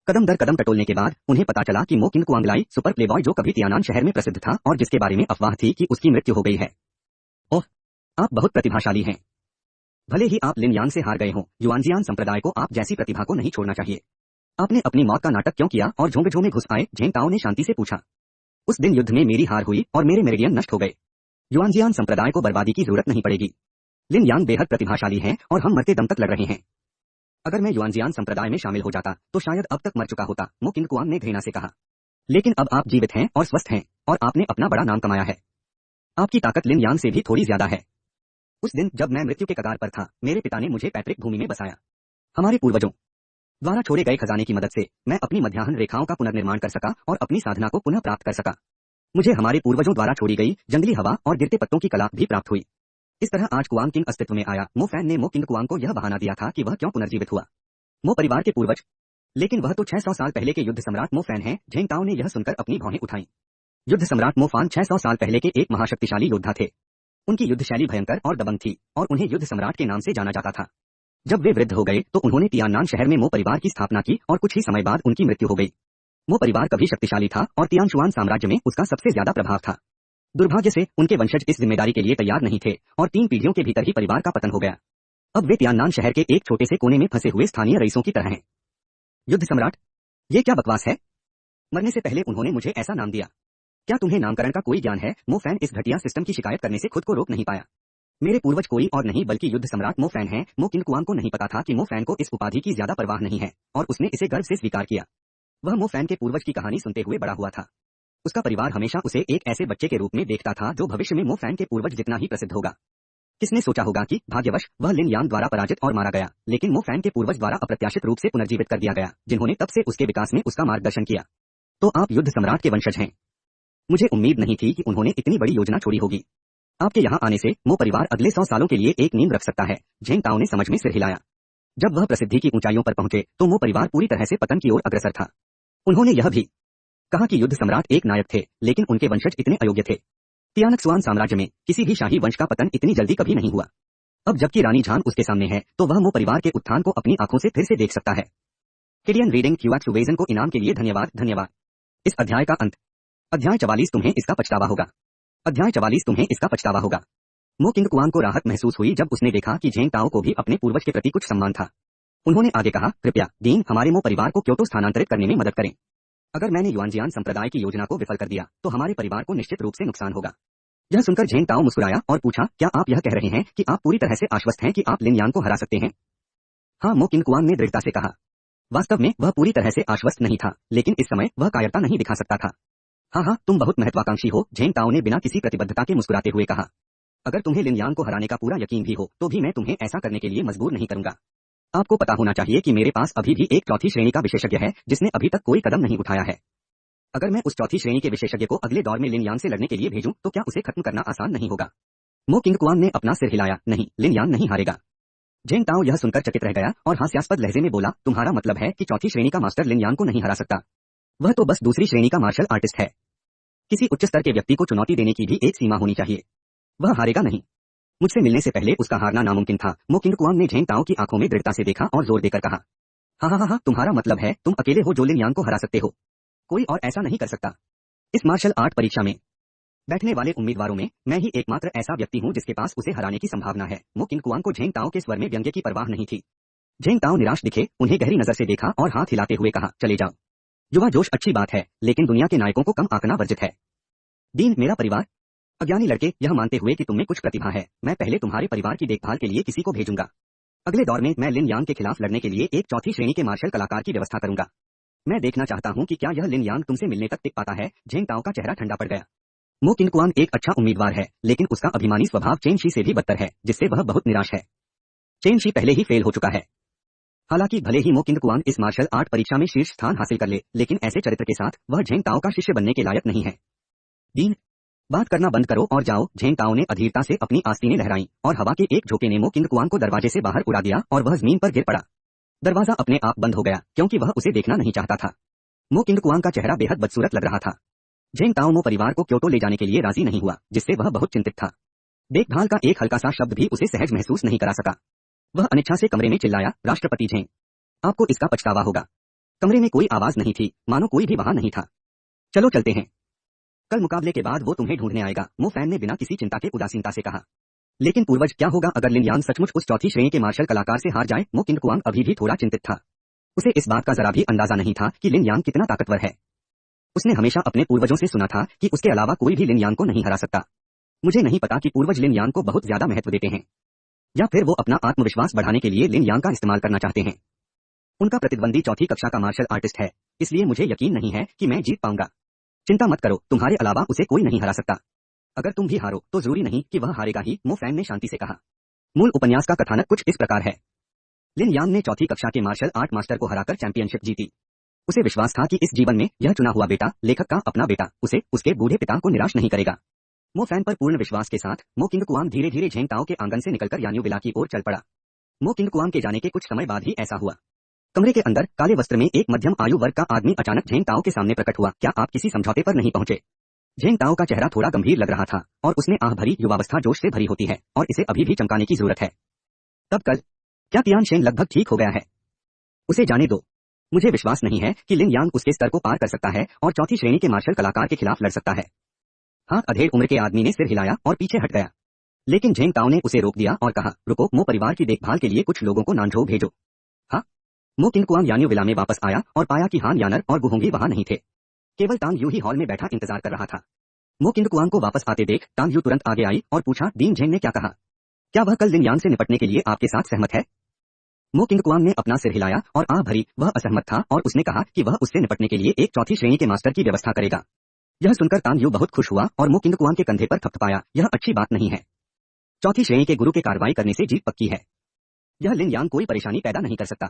कदम दर कदम टटोलने के बाद उन्हें पता चला कि मो किंग कुआंगलाई सुपर प्लेबॉय जो कभी तियानान शहर में प्रसिद्ध था और जिसके बारे में अफवाह थी कि उसकी मृत्यु हो गई है। ओह, आप बहुत प्रतिभाशाली हैं। भले ही आप लिन यांग से हार गए हों, युआनजियान संप्रदाय को आप जैसी प्रतिभा को नहीं छोड़ना चाहिए। आपने अपनी मौत का नाटक क्यों किया और झोंगे में घुस आए? झेंग ताओ ने शांति से पूछा। उस दिन युद्ध में मेरी हार हुई और मेरे मेरिडियन नष्ट हो गए। युआनजियान संप्रदाय को बर्बादी की जरूरत नहीं पड़ेगी। लिन यांग बेहद प्रतिभाशाली हैं और हम मरते दम तक लड़ रहे हैं। अगर मैं युआनजियान संप्रदाय में शामिल हो जाता तो शायद अब तक मर चुका होता, मो किंग कुआंग ने घृणा से कहा। लेकिन अब आप जीवित हैं और स्वस्थ हैं और आपने अपना बड़ा नाम कमाया है। आपकी ताकत लिन यांग से भी थोड़ी ज्यादा है। उस दिन जब मैं मृत्यु के कगार पर था, मेरे पिता ने मुझे पैतृक भूमि में बसाया। हमारे पूर्वजों द्वारा छोड़े गए खजाने की मदद से मैं अपनी मध्याह्न रेखाओं का पुनर्निर्माण कर सका और अपनी साधना को पुनः प्राप्त कर सका। मुझे हमारे पूर्वजों द्वारा छोड़ी गई जंगली हवा और गिरते पत्तों की कला भी प्राप्त हुई। इस तरह आज कुआंग किंग अस्तित्व में आया। मो फैन ने मो किंग कुआंग को यह बहाना दिया था कि वह क्यों पुनर्जीवित हुआ। मो परिवार के पूर्वज, लेकिन वह तो 600 साल पहले के युद्ध सम्राट मो फैन है। झेंग ताओ ने यह सुनकर अपनी भौहें उठाईं। युद्ध सम्राट मो फान 600 साल पहले के एक महाशक्तिशाली योद्धा थे। उनकी युद्ध शैली भयंकर और दबंग थी और उन्हें युद्ध सम्राट के नाम से जाना जाता था। जब वे वृद्ध हो गए तो उन्होंने तियाननान शहर में मो परिवार की स्थापना की और कुछ ही समय बाद उनकी मृत्यु हो गई। मो परिवार कभी शक्तिशाली था और तियानशुआन साम्राज्य में उसका सबसे ज्यादा प्रभाव था। दुर्भाग्य से उनके वंशज इस जिम्मेदारी के लिए तैयार नहीं थे और 3 पीढ़ियों के भीतर ही परिवार का पतन हो गया। अब वे तियाननान शहर के एक छोटे से कोने में फंसे हुए स्थानीय रईसों की तरह हैं। युद्ध सम्राट, ये क्या बकवास है? मरने से पहले उन्होंने मुझे ऐसा नाम दिया। क्या तुम्हें नामकरण का कोई ज्ञान है? मो फैन इस घटिया सिस्टम की शिकायत करने से खुद को रोक नहीं पाया। मेरे पूर्वज कोई और नहीं बल्कि युद्ध सम्राट मो फैन हैं। मो किंग कुआंग को नहीं पता था कि मो फैन को इस उपाधि की ज्यादा परवाह नहीं है और उसने इसे गर्व से स्वीकार किया। वह मो फैन के पूर्वज की कहानी सुनते हुए बड़ा हुआ था। उसका परिवार हमेशा उसे एक ऐसे बच्चे के रूप में देखता था जो भविष्य में मो फैन के पूर्वज जितना ही प्रसिद्ध होगा। किसने सोचा होगा कि भाग्यवश वह लिन यांग द्वारा पराजित और मारा गया, लेकिन मो फैन के पूर्वज द्वारा अप्रत्याशित रूप से पुनर्जीवित कर दिया गया, जिन्होंने तब से उसके विकास में उसका मार्गदर्शन किया। तो आप युद्ध सम्राट के वंशज हैं। मुझे उम्मीद नहीं थी कि उन्होंने इतनी बड़ी योजना छोड़ी होगी। आपके यहाँ आने से मो परिवार अगले 100 सालों के लिए एक नींव रख सकता है। झेंग ताओ ने समझ में सिर हिलाया। जब वह प्रसिद्धि की ऊंचाइयों पर पहुंचे तो मो परिवार पूरी तरह से पतन की ओर अग्रसर था। उन्होंने यह भी कहा कि युद्ध सम्राट एक नायक थे, लेकिन उनके वंशज इतने अयोग्य थे। तियानक सुआन साम्राज्य में किसी भी शाही वंश का पतन इतनी जल्दी कभी नहीं हुआ। अब जबकि रानी झान उसके सामने है तो वह मो परिवार के उत्थान को अपनी आंखों से फिर से देख सकता है। किडियन रीडिंग क्यूआक सुवेजन को इनाम के लिए धन्यवाद। इस अध्याय का अंत। अध्याय 44 तुम्हें इसका पछतावा होगा। अध्याय 44 तुम्हें इसका पछतावा होगा। मो किंग कुआंग को राहत महसूस हुई जब उसने देखा कि झेंग ताओ को भी अपने पूर्वज के प्रति कुछ सम्मान था। उन्होंने आगे कहा, कृपया डीन हमारे मो परिवार को क्योटो स्थानांतरित करने में मदद करें। अगर मैंने युआनजियान संप्रदाय की योजना को विफल कर दिया तो हमारे परिवार को निश्चित रूप से नुकसान होगा। यह सुनकर झेंग ताओ मुस्कुराया और पूछा, क्या आप यह कह रहे हैं कि आप पूरी तरह से आश्वस्त हैं कि आप लिन यांग को हरा सकते हैं? हाँ, मो किंग कुआंग ने दृढ़ता से कहा। वास्तव में वह पूरी तरह से आश्वस्त नहीं था, लेकिन इस समय वह कायरता नहीं दिखा सकता था। हाँ, तुम बहुत महत्वाकांक्षी हो, झेंग ताओ ने बिना किसी प्रतिबद्धता के मुस्कुराते हुए कहा। अगर तुम्हें लिन यांग को हराने का पूरा यकीन भी हो तो भी मैं तुम्हें ऐसा करने के लिए मजबूर नहीं करूंगा। आपको पता होना चाहिए कि मेरे पास अभी भी एक चौथी श्रेणी का विशेषज्ञ है जिसने अभी तक कोई कदम नहीं उठाया है। अगर मैं उस चौथी श्रेणी के विशेषज्ञ को अगले दौर में लिन यांग से लड़ने के लिए भेजूं तो क्या उसे खत्म करना आसान नहीं होगा? मो किंग कुआंग ने अपना सिर हिलाया। नहीं, लिन यांग नहीं हारेगा। जेंग ताओ यह सुनकर चकित रह गया और हास्यास्पद लहजे में बोला, तुम्हारा मतलब है कि चौथी श्रेणी का मास्टर लिन यांग को नहीं हरा सकता? वह तो बस दूसरी श्रेणी का मार्शल आर्टिस्ट है। किसी उच्च स्तर के व्यक्ति को चुनौती देने की भी एक सीमा होनी चाहिए। वह हारेगा नहीं। मुझसे मिलने से पहले उसका हारना नामुमकिन था। मो किंग कुआंग ने जेंग ताओ की आंखों में दृढ़ता से देखा और जोर देकर कहा, हाँ, तुम्हारा मतलब है तुम अकेले हो जो लिन यांग को हरा सकते हो? कोई और ऐसा नहीं कर सकता। इस मार्शल आर्ट परीक्षा में बैठने वाले उम्मीदवारों में मैं ही एकमात्र ऐसा व्यक्ति हूं जिसके पास उसे हराने की संभावना है। मो किंग कुआंग को जेंग ताओ के स्वर में व्यंग्य की परवाह नहीं थी। जेंग ताओ निराश दिखे, उन्हें गहरी नजर से देखा और हाथ हिलाते हुए कहा, चले जाओ। युवा जोश अच्छी बात है, लेकिन दुनिया के नायकों को कम आंकना वर्जित है। डीन, मेरा परिवार? अज्ञानी लड़के, यह मानते हुए कि तुम में कुछ प्रतिभा है, मैं पहले तुम्हारे परिवार की देखभाल के लिए किसी को भेजूंगा। अगले दौर में मैं लिन यांग के खिलाफ लड़ने के लिए एक चौथी श्रेणी के मार्शल कलाकार की व्यवस्था करूंगा। मैं देखना चाहता हूं कि क्या यह लिन यांग तुमसे मिलने तक टिक पाता है। जेंग ताओ का चेहरा ठंडा पड़ गया। मो किंग कुआंग एक अच्छा उम्मीदवार है, लेकिन उसका अभिमानी स्वभाव चेन शी से भी बदतर है, जिससे वह बहुत निराश है। चेन शी पहले ही फेल हो चुका है। हालांकि भले ही मो किंग कुआंग इस मार्शल आर्ट परीक्षा में शीर्ष स्थान हासिल कर ले, लेकिन ऐसे चरित्र के साथ वह जेंग ताओ का शिष्य बनने के लायक नहीं है। डीन, बात करना बंद करो और जाओ। जेंग ताओ ने अधीरता से अपनी आस्तीनें लहराई और हवा के एक झोंके ने मो किंग कुआंग को दरवाजे से बाहर उड़ा दिया और वह जमीन पर गिर पड़ा। दरवाजा अपने आप बंद हो गया क्योंकि वह उसे देखना नहीं चाहता था। मो किंग कुआंग का चेहरा बेहद बदसूरत लग रहा था। जेंग ताओ मो परिवार को क्योटो ले जाने के लिए राजी नहीं हुआ, जिससे वह बहुत चिंतित था। देखभाल का एक हल्का सा शब्द भी उसे सहज महसूस नहीं करा सका। वह अनिच्छा से कमरे में चिल्लाया, राष्ट्रपति जेंग, आपको इसका पछतावा होगा। कमरे में कोई आवाज नहीं थी, मानो कोई भी वहां नहीं था। चलो चलते हैं, कल मुकाबले के बाद वो तुम्हें ढूंढने आएगा। मो फैन ने बिना किसी चिंता के उदासीनता से कहा। लेकिन पूर्वज, क्या होगा अगर लिन यांग सचमुच उस चौथी श्रेणी के मार्शल कलाकार से हार जाए? मो किंग कुआंग अभी भी थोड़ा चिंतित था। उसे इस बात का जरा भी अंदाजा नहीं था कि लिन यांग कितना ताकतवर है। उसने हमेशा अपने पूर्वजों से सुना था कि उसके अलावा कोई भी लिन यांग को नहीं हरा सकता। मुझे नहीं पता कि पूर्वज लिन यांग को बहुत ज्यादा महत्व देते हैं, या फिर वो अपना आत्मविश्वास बढ़ाने के लिए लिन यांग का इस्तेमाल करना चाहते हैं। उनका प्रतिद्वंदी चौथी कक्षा का मार्शल आर्टिस्ट है, इसलिए मुझे यकीन नहीं है कि मैं जीत पाऊंगा। चिंता मत करो, तुम्हारे अलावा उसे कोई नहीं हरा सकता। अगर तुम भी हारो तो जरूरी नहीं कि वह हारेगा ही। मो फैन ने शांति से कहा। मूल उपन्यास का कथानक कुछ इस प्रकार है। लिन यांग ने चौथी कक्षा के मार्शल आर्ट मास्टर को हराकर चैंपियनशिप जीती। उसे विश्वास था कि इस जीवन में यह चुना हुआ बेटा, लेखक का अपना बेटा, उसे उसके बूढ़े पिता को निराश नहीं करेगा। मो फैन पर पूर्ण विश्वास के साथ मो किंग कुआंग धीरे धीरे झेंग ताओ के आंगन से निकलकर यान्यू विला की ओर चल पड़ा। मो किंग कुआंग के जाने के कुछ समय बाद ही ऐसा हुआ। कमरे के अंदर काले वस्त्र में एक मध्यम आयु वर्ग का आदमी अचानक झेंग ताओ के सामने प्रकट हुआ। क्या आप किसी समझौते पर नहीं पहुंचे? झेंग ताओ का चेहरा थोड़ा गंभीर लग रहा था और उसने आह भरी युवावस्था जोश से भरी होती है और इसे अभी भी चमकाने की जरूरत है। तब कल क्या तियानशेन लगभग ठीक हो गया है? उसे जाने दो। मुझे विश्वास नहीं है कि लिन यांग उसके स्तर को पार कर सकता है और चौथी श्रेणी के मार्शल कलाकार के खिलाफ लड़ सकता है। हाथ अधेड़ उम्र के आदमी ने सिर हिलाया और पीछे हट गया, लेकिन झेंग ताओ ने उसे रोक दिया और कहा, रुको, मो परिवार की देखभाल के लिए कुछ लोगों को नानझो भेजो। हाँ। मो किंग कुआंग यान्यू विला में वापस आया और पाया कि हान यानर और गुहोंगी वहां नहीं थे। केवल तांग यू ही हॉल में बैठा इंतजार कर रहा था। मो किंग कुआंग को वापस आते देख तांग यू तुरंत आगे आई और पूछा, डीन झेंग ने क्या कहा? क्या वह कल लिन यांग से निपटने के लिए आपके साथ सहमत है? मो किंग कुआंग ने अपना सिर हिलाया और आह भरी। वह असहमत था और उसने कहा कि वह उससे निपटने के लिए एक चौथी श्रेणी के मास्टर की व्यवस्था करेगा। यह सुनकर तांग यू बहुत खुश हुआ और मो किंग कुआंग के कंधे पर थपथपाया। यह अच्छी बात नहीं है। चौथी श्रेणी के गुरु के कार्रवाई करने से जीत पक्की है। यह लिन यांग कोई परेशानी पैदा नहीं कर सकता।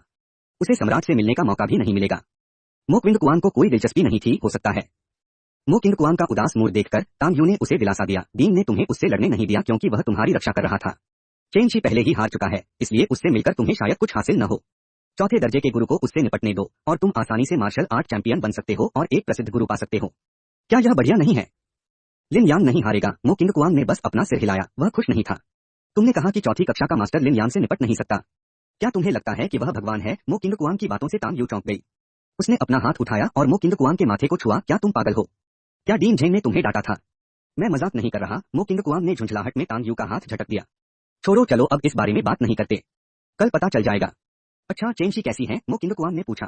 उसे सम्राट से मिलने का मौका भी नहीं मिलेगा। मो किंग कुआंग को कोई दिलचस्पी नहीं थी, हो सकता है। मो किंग कुआंग का उदास मूड देखकर तांग यू ने उसे दिलासा दिया, डीन ने तुम्हें उससे लड़ने नहीं दिया क्योंकि वह तुम्हारी रक्षा कर रहा था। चेन शी पहले ही हार चुका है, इसलिए उससे मिलकर तुम्हें शायद कुछ हासिल न हो। चौथे दर्जे के गुरु को उससे निपटने दो और तुम आसानी से मार्शल आर्ट चैंपियन बन सकते हो और एक प्रसिद्ध गुरु पा सकते हो। क्या यह बढ़िया नहीं है? लिन यांग नहीं हारेगा। मो किंग कुआंग ने बस अपना सिर हिलाया, वह खुश नहीं था। तुमने कहा कि चौथी कक्षा का मास्टर लिन यांग से निपट नहीं सकता। क्या तुम्हें लगता है कि वह भगवान है? मो किंग कुआंग की बातों से तांग यू चौंक गई। उसने अपना हाथ उठाया और मो किंग कुआंग के माथे को छुआ। क्या तुम पागल हो? क्या डीन झेंग ने तुम्हें डांटा था? मैं मजाक नहीं कर रहा। मो किंग कुआंग ने झुंझलाहट में तांग यू का हाथ झटक दिया। छोड़ो, चलो अब इस बारे में बात नहीं करते, कल पता चल जाएगा। अच्छा, चेन शी कैसी है? मो किंग कुआंग ने पूछा।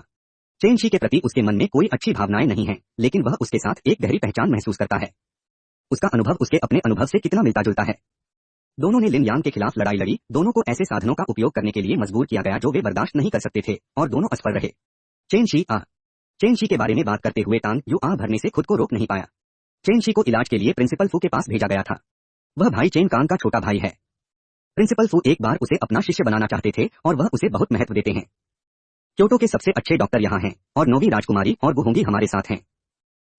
चेन शी के प्रति उसके मन में कोई अच्छी भावनाएं नहीं है, लेकिन वह उसके साथ एक गहरी पहचान महसूस करता है। उसका अनुभव उसके अपने अनुभव से कितना मिलता जुलता है। दोनों ने लिन यांग के खिलाफ लड़ाई लड़ी। दोनों को ऐसे साधनों का उपयोग करने के लिए मजबूर किया गया जो वे बर्दाश्त नहीं कर सकते थे और दोनों असफल रहे। चेन शी के बारे में बात करते हुए तांग यू आह भरने से खुद को रोक नहीं पाया। चेन शी को इलाज के लिए प्रिंसिपल फू के पास भेजा गया था। वह भाई चेन कांग का छोटा भाई है। प्रिंसिपल फू एक बार उसे अपना शिष्य बनाना चाहते थे और वह उसे बहुत महत्व देते हैं। क्योटो के सबसे अच्छे डॉक्टर यहाँ हैं और नौवीं राजकुमारी और गुहोंगी हमारे साथ हैं।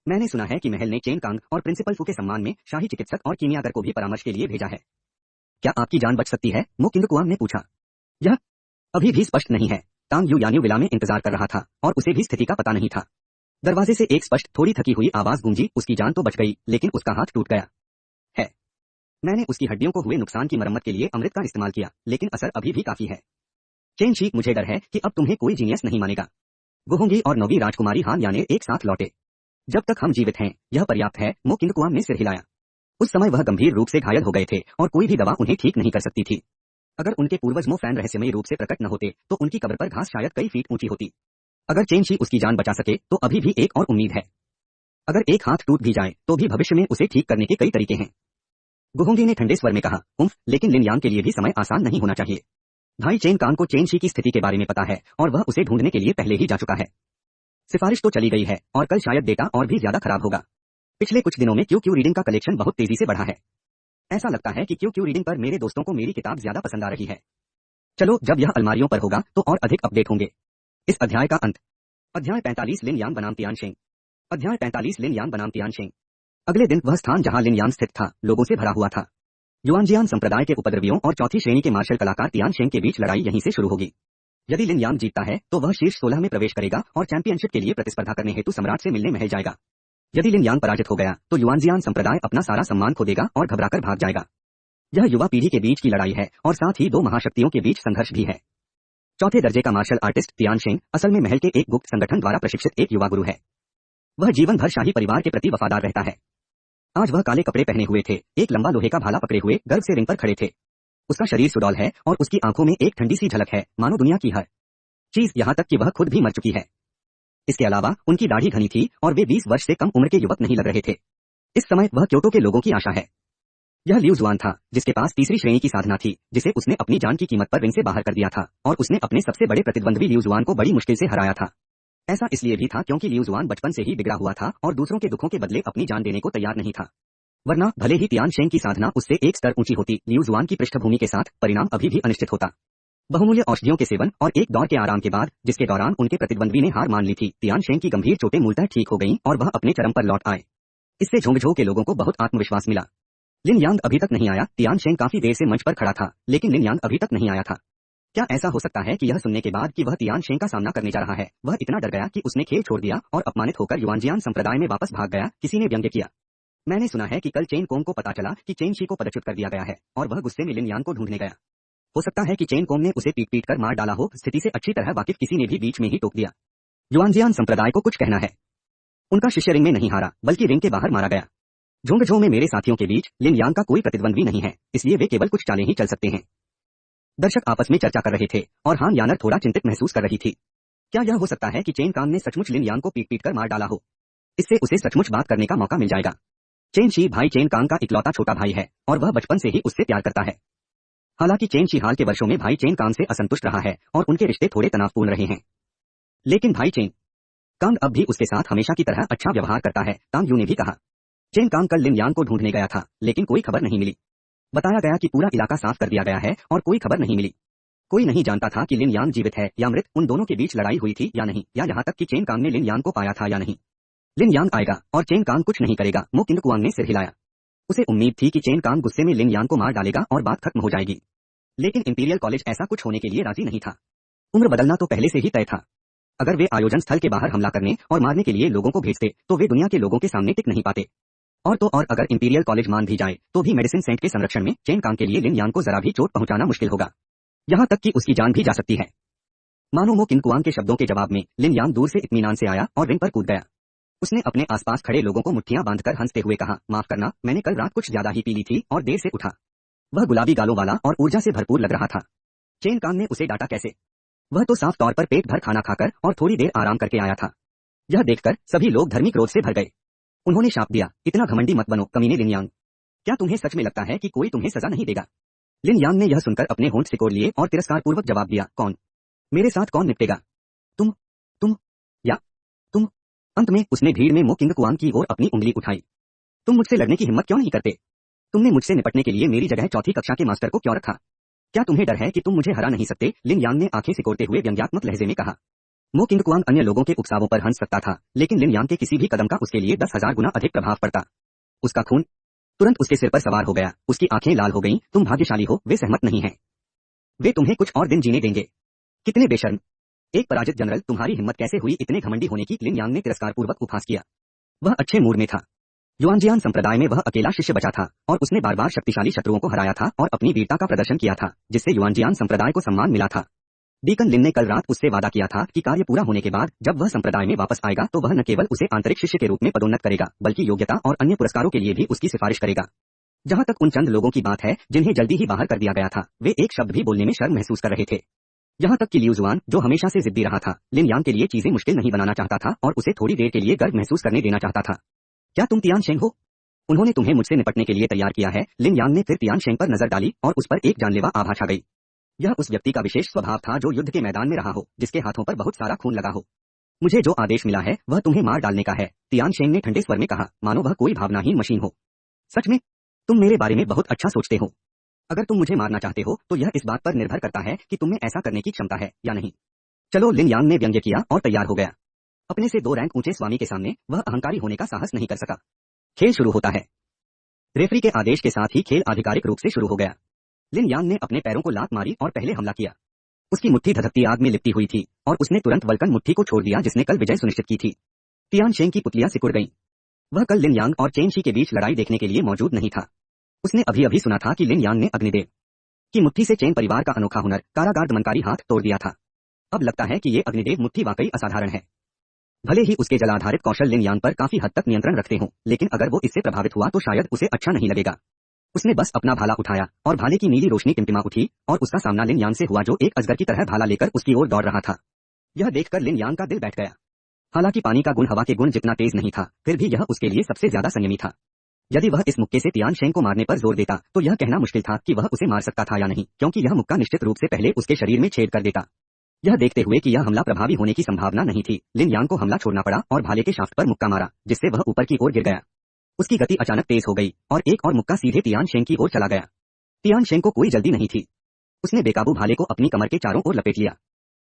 मैंने सुना है कि महल ने चेन कांग और प्रिंसिपल फू के सम्मान में शाही चिकित्सक और कीमियागर को भी परामर्श के लिए भेजा है। क्या आपकी जान बच सकती है? मो किंग कुआंग ने पूछा। यह अभी भी स्पष्ट नहीं है। तांग यू यान्यू विला में इंतजार कर रहा था और उसे भी स्थिति का पता नहीं था। दरवाजे से एक स्पष्ट थोड़ी थकी हुई आवाज गूंजी, उसकी जान तो बच गई लेकिन उसका हाथ टूट गया है। मैंने उसकी हड्डियों को हुए नुकसान की मरम्मत के लिए अमृत का इस्तेमाल किया लेकिन असर अभी भी काफी है। चेन शी, मुझे डर है कि अब तुम्हें कोई जीनियस नहीं मानेगा। गुहोंगी और नौवीं राजकुमारी हान याने एक साथ लौटे। जब तक हम जीवित हैं यह पर्याप्त है। मो किंग कुआंग ने सिर हिलाया। उस समय वह गंभीर रूप से घायल हो गए थे और कोई भी दवा उन्हें ठीक नहीं कर सकती थी। अगर उनके पूर्वज मो फैन रहस्यमयी रूप से प्रकट न होते तो उनकी कब्र पर घास शायद कई फीट ऊंची होती। अगर चेन शी उसकी जान बचा सके तो अभी भी एक और उम्मीद है। अगर एक हाथ टूट भी जाए तो भी भविष्य में उसे ठीक करने के कई तरीके हैं। गुहोंगी ने ठंडे स्वर में कहा। लेकिन लिन यांग के लिए भी समय आसान नहीं होना चाहिए। भाई चेन कांग को चेन शी की स्थिति के बारे में पता है और वह उसे ढूंढने के लिए पहले ही जा चुका है। सिफारिश तो चली गई है और कल शायद डेटा और भी ज्यादा खराब होगा। पिछले कुछ दिनों में क्यू रीडिंग का कलेक्शन बहुत तेजी से बढ़ा है। ऐसा लगता है कि क्यू रीडिंग पर मेरे दोस्तों को मेरी किताब ज्यादा पसंद आ रही है। चलो, जब यह अलमारियों पर होगा तो और अधिक अपडेट होंगे। इस अध्याय का अंत। अध्याय 45 लिन यांग बनाम तियानशेंग। अध्याय 45 लिन यांग बनाम तियानशेंग। अगले दिन वह स्थान जहां लिन यांग स्थित था लोगों से भरा हुआ था। युआनजियान संप्रदाय के उपद्रवियों और चौथी श्रेणी के मार्शल कलाकार तियानशेंग के बीच लड़ाई यहीं से शुरू होगी। यदि लिन यांग जीतता है तो वह शीर्ष 16 में प्रवेश करेगा और चैंपियनशिप के लिए प्रतिस्पर्धा करने हेतु सम्राट से मिलने महल जाएगा। यदि लिन यांग पराजित हो गया तो युआनजियान संप्रदाय अपना सारा सम्मान खो देगा और घबराकर भाग जाएगा। यह युवा पीढ़ी के बीच की लड़ाई है और साथ ही दो महाशक्तियों के बीच संघर्ष भी है। चौथे दर्जे का मार्शल आर्टिस्ट तियानशेंग असल में महल के एक गुप्त संगठन द्वारा प्रशिक्षित एक युवा गुरु है। वह जीवन भर शाही परिवार के प्रति वफादार रहता है। आज वह काले कपड़े पहने हुए थे, एक लंबा लोहे का भाला पकड़े हुए गर्व से रिंग पर खड़े थे। उसका शरीर सुडौल है और उसकी आंखों में एक ठंडी सी झलक है, मानो दुनिया की हर चीज, यहाँ तक कि वह खुद भी मर चुकी है। इसके अलावा उनकी दाढ़ी घनी थी और वे 20 वर्ष से कम उम्र के युवक नहीं लग रहे थे। इस समय वह क्योटो के लोगों की आशा है। यह लिu जुआन था जिसके पास तीसरी श्रेणी की साधना थी, जिसे उसने अपनी जान की कीमत पर रिंग से बाहर कर दिया था और उसने अपने सबसे बड़े प्रतिद्वंद्वी लिu जुआन को बड़ी मुश्किल से हराया था। ऐसा इसलिए भी था क्योंकि लिu जुआन बचपन से ही बिगड़ा हुआ था और दूसरों के दुखों के बदले अपनी जान देने को तैयार नहीं था। वरना भले ही तियानशेंग की साधना उससे एक स्तर ऊंची होती, लिu जुआन की पृष्ठभूमि के साथ परिणाम अभी भी अनिश्चित होता। बहुमूल्य औषधियों के सेवन और एक दौर के आराम के बाद, जिसके दौरान उनके प्रतिद्वंद्वी ने हार मान ली थी, तियानशेंग की गंभीर चोटें मूलतः ठीक हो गईं और वह अपने चरम पर लौट आए। इससे झोंगझो के लोगों को बहुत आत्मविश्वास मिला। लिन यांग अभी तक नहीं आया। तियानशेंग काफी देर से मंच पर खड़ा था लेकिन लिन यांग अभी तक नहीं आया था। क्या ऐसा हो सकता है कि यह सुनने के बाद कि वह तियानशेंग का सामना करने जा रहा है, वह इतना डर गया कि उसने खेल छोड़ दिया और अपमानित होकर युआनजियान संप्रदाय में वापस भाग गया? किसी ने व्यंग्य किया। मैंने सुना है कि कल चेन कोंग को पता चला कि चेन शी को पदच्युत कर दिया गया है और वह गुस्से में लिन यांग को ढूंढने गया। हो सकता है कि चेन कोंग ने उसे पीट कर मार डाला हो। स्थिति से अच्छी तरह वाकिफ किसी ने भी बीच में ही टोक दिया। युआनजियान संप्रदाय को कुछ कहना है। उनका शिष्य रिंग में नहीं हारा बल्कि रिंग के बाहर मारा गया। झुंगझो में मेरे साथियों के बीच लिन यांग का कोई प्रतिद्वंद्वी नहीं है, इसलिए वे केवल कुछ चालें ही चल सकते हैं। दर्शक आपस में चर्चा कर रहे थे और हान यानर थोड़ा चिंतित महसूस कर रही थी। क्या यह हो सकता है कि चेन कांग ने सचमुच लिन यांग को पीट कर मार डाला हो? इससे उसे सचमुच बात करने का मौका मिल जाएगा। चेन शी भाई चेन कांग का इकलौता छोटा भाई है और वह बचपन से ही उससे प्यार करता है। हालांकि चेन शी हाल के वर्षों में भाई चेन कांग से असंतुष्ट रहा है और उनके रिश्ते थोड़े तनावपूर्ण रहे हैं, लेकिन भाई चेन कांग अब भी उसके साथ हमेशा की तरह अच्छा व्यवहार करता है। तांग यू ने भी कहा। चेन कांग कल लिन यांग को ढूंढने गया था लेकिन कोई खबर नहीं मिली। बताया गया कि पूरा इलाका साफ कर दिया गया है और कोई खबर नहीं मिली। कोई नहीं जानता था कि लिन यांग जीवित है या मृत, उन दोनों के बीच लड़ाई हुई थी या नहीं, या यहाँ तक कि चेन कांग ने लिन यांग को पाया था या नहीं। लिन यांग आएगा और चेन कांग कुछ नहीं करेगा। मो किंग कुआंग ने सिर हिलाया। उसे उम्मीद थी कि चेन कांग गुस्से में लिन यांग को मार डालेगा और बात खत्म हो जाएगी, लेकिन इंपीरियल कॉलेज ऐसा कुछ होने के लिए राजी नहीं था। उम्र बदलना तो पहले से ही तय था। अगर वे आयोजन स्थल के बाहर हमला करने और मारने के लिए लोगों को भेजते तो वे दुनिया के लोगों के सामने टिक नहीं पाते। और तो और अगर इंपीरियल कॉलेज मान भी जाए तो भी मेडिसिन सेंट के संरक्षण में चेन कांग के लिए लिन यांग को जरा भी चोट पहुंचाना मुश्किल होगा, यहाँ तक कि उसकी जान भी जा सकती है। मानो मो किंग कुआंग के शब्दों के जवाब में लिन यांग दूर से इत्मीनान से आया और रिंग पर कूद गया। उसने अपने आसपास खड़े लोगों को मुट्ठियां बांधकर हंसते हुए कहा, माफ करना, मैंने कल रात कुछ ज्यादा ही पी ली थी और देर से उठा। वह गुलाबी गालों वाला और ऊर्जा से भरपूर लग रहा था। चेन कांग ने उसे डांटा कैसे? वह तो साफ तौर पर पेट भर खाना खाकर और थोड़ी देर आराम करके आया था। यह देखकर सभी लोग धर्मी क्रोध से भर गए। उन्होंने शाप दिया, इतना घमंडी मत बनो कमीने लिन यांग। क्या तुम्हें सच में लगता है कि कोई तुम्हें सजा नहीं देगा? लिन यांग ने यह सुनकर अपने होंठ सिकोड़ लिए और तिरस्कार पूर्वक जवाब दिया, कौन? मेरे साथ कौन निपटेगा? तुम या तुम? अंत में उसने भीड़ में मो किंग कुआंग की ओर अपनी उंगली उठाई। तुम मुझसे लड़ने की हिम्मत क्यों नहीं करते? तुमने मुझसे निपटने के लिए मेरी जगह चौथी कक्षा के मास्टर को क्यों रखा? क्या तुम्हें डर है कि तुम मुझे हरा नहीं सकते? लिन यांग ने आंखें सिकोड़ते हुए व्यंग्यात्मक लहजे में कहा। मो किंग कुआंग अन्य लोगों के उपसावों पर हंस सकता था, लेकिन लिन यांग के किसी भी कदम का उसके लिए 10,000 गुना अधिक प्रभाव पड़ता। उसका खून तुरंत उसके सिर पर सवार हो गया, उसकी आंखें लाल हो गईं। तुम भाग्यशाली हो, वे सहमत नहीं हैं। वे तुम्हें कुछ और दिन जीने देंगे। कितने बेशर्म! एक पराजित जनरल, तुम्हारी हिम्मत कैसे हुई इतने घमंडी होने की? लिन यांग ने तिरस्कारपूर्वक उपहास किया। वह अच्छे मूड में था। युआनजियान संप्रदाय में वह अकेला शिष्य बचा था और उसने बार बार शक्तिशाली शत्रुओं को हराया था और अपनी वीरता का प्रदर्शन किया था, जिससे युआनजियान संप्रदाय को सम्मान मिला था। डीकन लिन ने कल रात उससे वादा किया था कि कार्य पूरा होने के बाद जब वह संप्रदाय में वापस आएगा तो वह न केवल उसे आंतरिक शिष्य के रूप में पदोन्नत करेगा, बल्कि योग्यता और अन्य पुरस्कारों के लिए भी उसकी सिफारिश करेगा। जहां तक उन चंद लोगों की बात है जिन्हें जल्दी ही बाहर कर दिया गया था, वे एक शब्द भी बोलने में शर्म महसूस कर रहे थे। यहाँ तक कि लियू जुआन, जो हमेशा से जिद्दी रहा था, लिन यांग के लिए चीजें मुश्किल नहीं बनाना चाहता था और उसे थोड़ी देर के लिए गर्व महसूस करने देना चाहता था। क्या तुम तियान शेंग हो? उन्होंने तुम्हें मुझसे निपटने के लिए तैयार किया है। लिन यांग ने फिर तियान शेंग पर नजर डाली और उस पर एक जानलेवा आभा छा गई। यह उस व्यक्ति का विशेष स्वभाव था जो युद्ध के मैदान में रहा हो, जिसके हाथों पर बहुत सारा खून लगा हो। मुझे जो आदेश मिला है वह तुम्हें मार डालने का है, तियान शेंग ने ठंडे स्वर में कहा, मानो वह कोई भावनाहीन मशीन हो। सच में? तुम मेरे बारे में बहुत अच्छा सोचते हो। अगर तुम मुझे मारना चाहते हो तो यह इस बात पर निर्भर करता है कि तुम में ऐसा करने की क्षमता है या नहीं। चलो, लिन यांग ने व्यंग्य किया और तैयार हो गया। अपने से 2 रैंक ऊंचे स्वामी के सामने वह अहंकारी होने का साहस नहीं कर सका। खेल शुरू होता है। रेफरी के आदेश के साथ ही खेल आधिकारिक रूप से शुरू हो गया। लिन यांग ने अपने पैरों को लात मारी और पहले हमला किया। उसकी मुट्ठी धधकती आग में लिपटी हुई थी और उसने तुरंत वल्कन मुट्ठी को छोड़ दिया जिसने कल विजय सुनिश्चित की थी। तियान शेंग की पुतलियां सिकुड़ गईं। वह कल लिन यांग और चेन शी के बीच लड़ाई देखने के लिए मौजूद नहीं था। उसने अभी अभी सुना था कि लिन यांग ने अग्निदेव की मुट्ठी से चेन परिवार का अनोखा हुनर, कारागार दमनकारी हाथ तोड़ दिया था। अब लगता है कि ये अग्निदेव मुट्ठी वाकई असाधारण है। भले ही उसके जल आधारित कौशल लिन यांग पर काफी हद तक नियंत्रण रखते हों, लेकिन अगर वो इससे प्रभावित हुआ तो शायद उसे अच्छा नहीं लगेगा। उसने बस अपना भाला उठाया और भाले की नीली रोशनी टिमटिमा उठी और उसका सामना लिन यांग से हुआ जो एक अजगर की तरह भाला लेकर उसकी ओर दौड़ रहा था। यह देखकर लिन यांग का दिल बैठ गया। हालांकि पानी का गुण हवा के गुण जितना तेज नहीं था, फिर भी यह उसके लिए सबसे ज्यादा संयमी था। यदि वह इस मुक्के से तियान शेंग को मारने पर जोर देता तो यह कहना मुश्किल था कि वह उसे मार सकता था या नहीं, क्योंकि यह मुक्का निश्चित रूप से पहले उसके शरीर में छेद कर देता। यह देखते हुए कि यह हमला प्रभावी होने की संभावना नहीं थी, लिन यांग को हमला छोड़ना पड़ा और भाले के शाफ्ट पर मुक्का मारा, जिससे वह ऊपर की ओर गिर गया। उसकी गति अचानक तेज हो गई और एक और मुक्का सीधे तियान शेंग की ओर चला गया। तियान शेंग को कोई जल्दी नहीं थी। उसने बेकाबू भाले को अपनी कमर के चारों ओर लपेट लिया।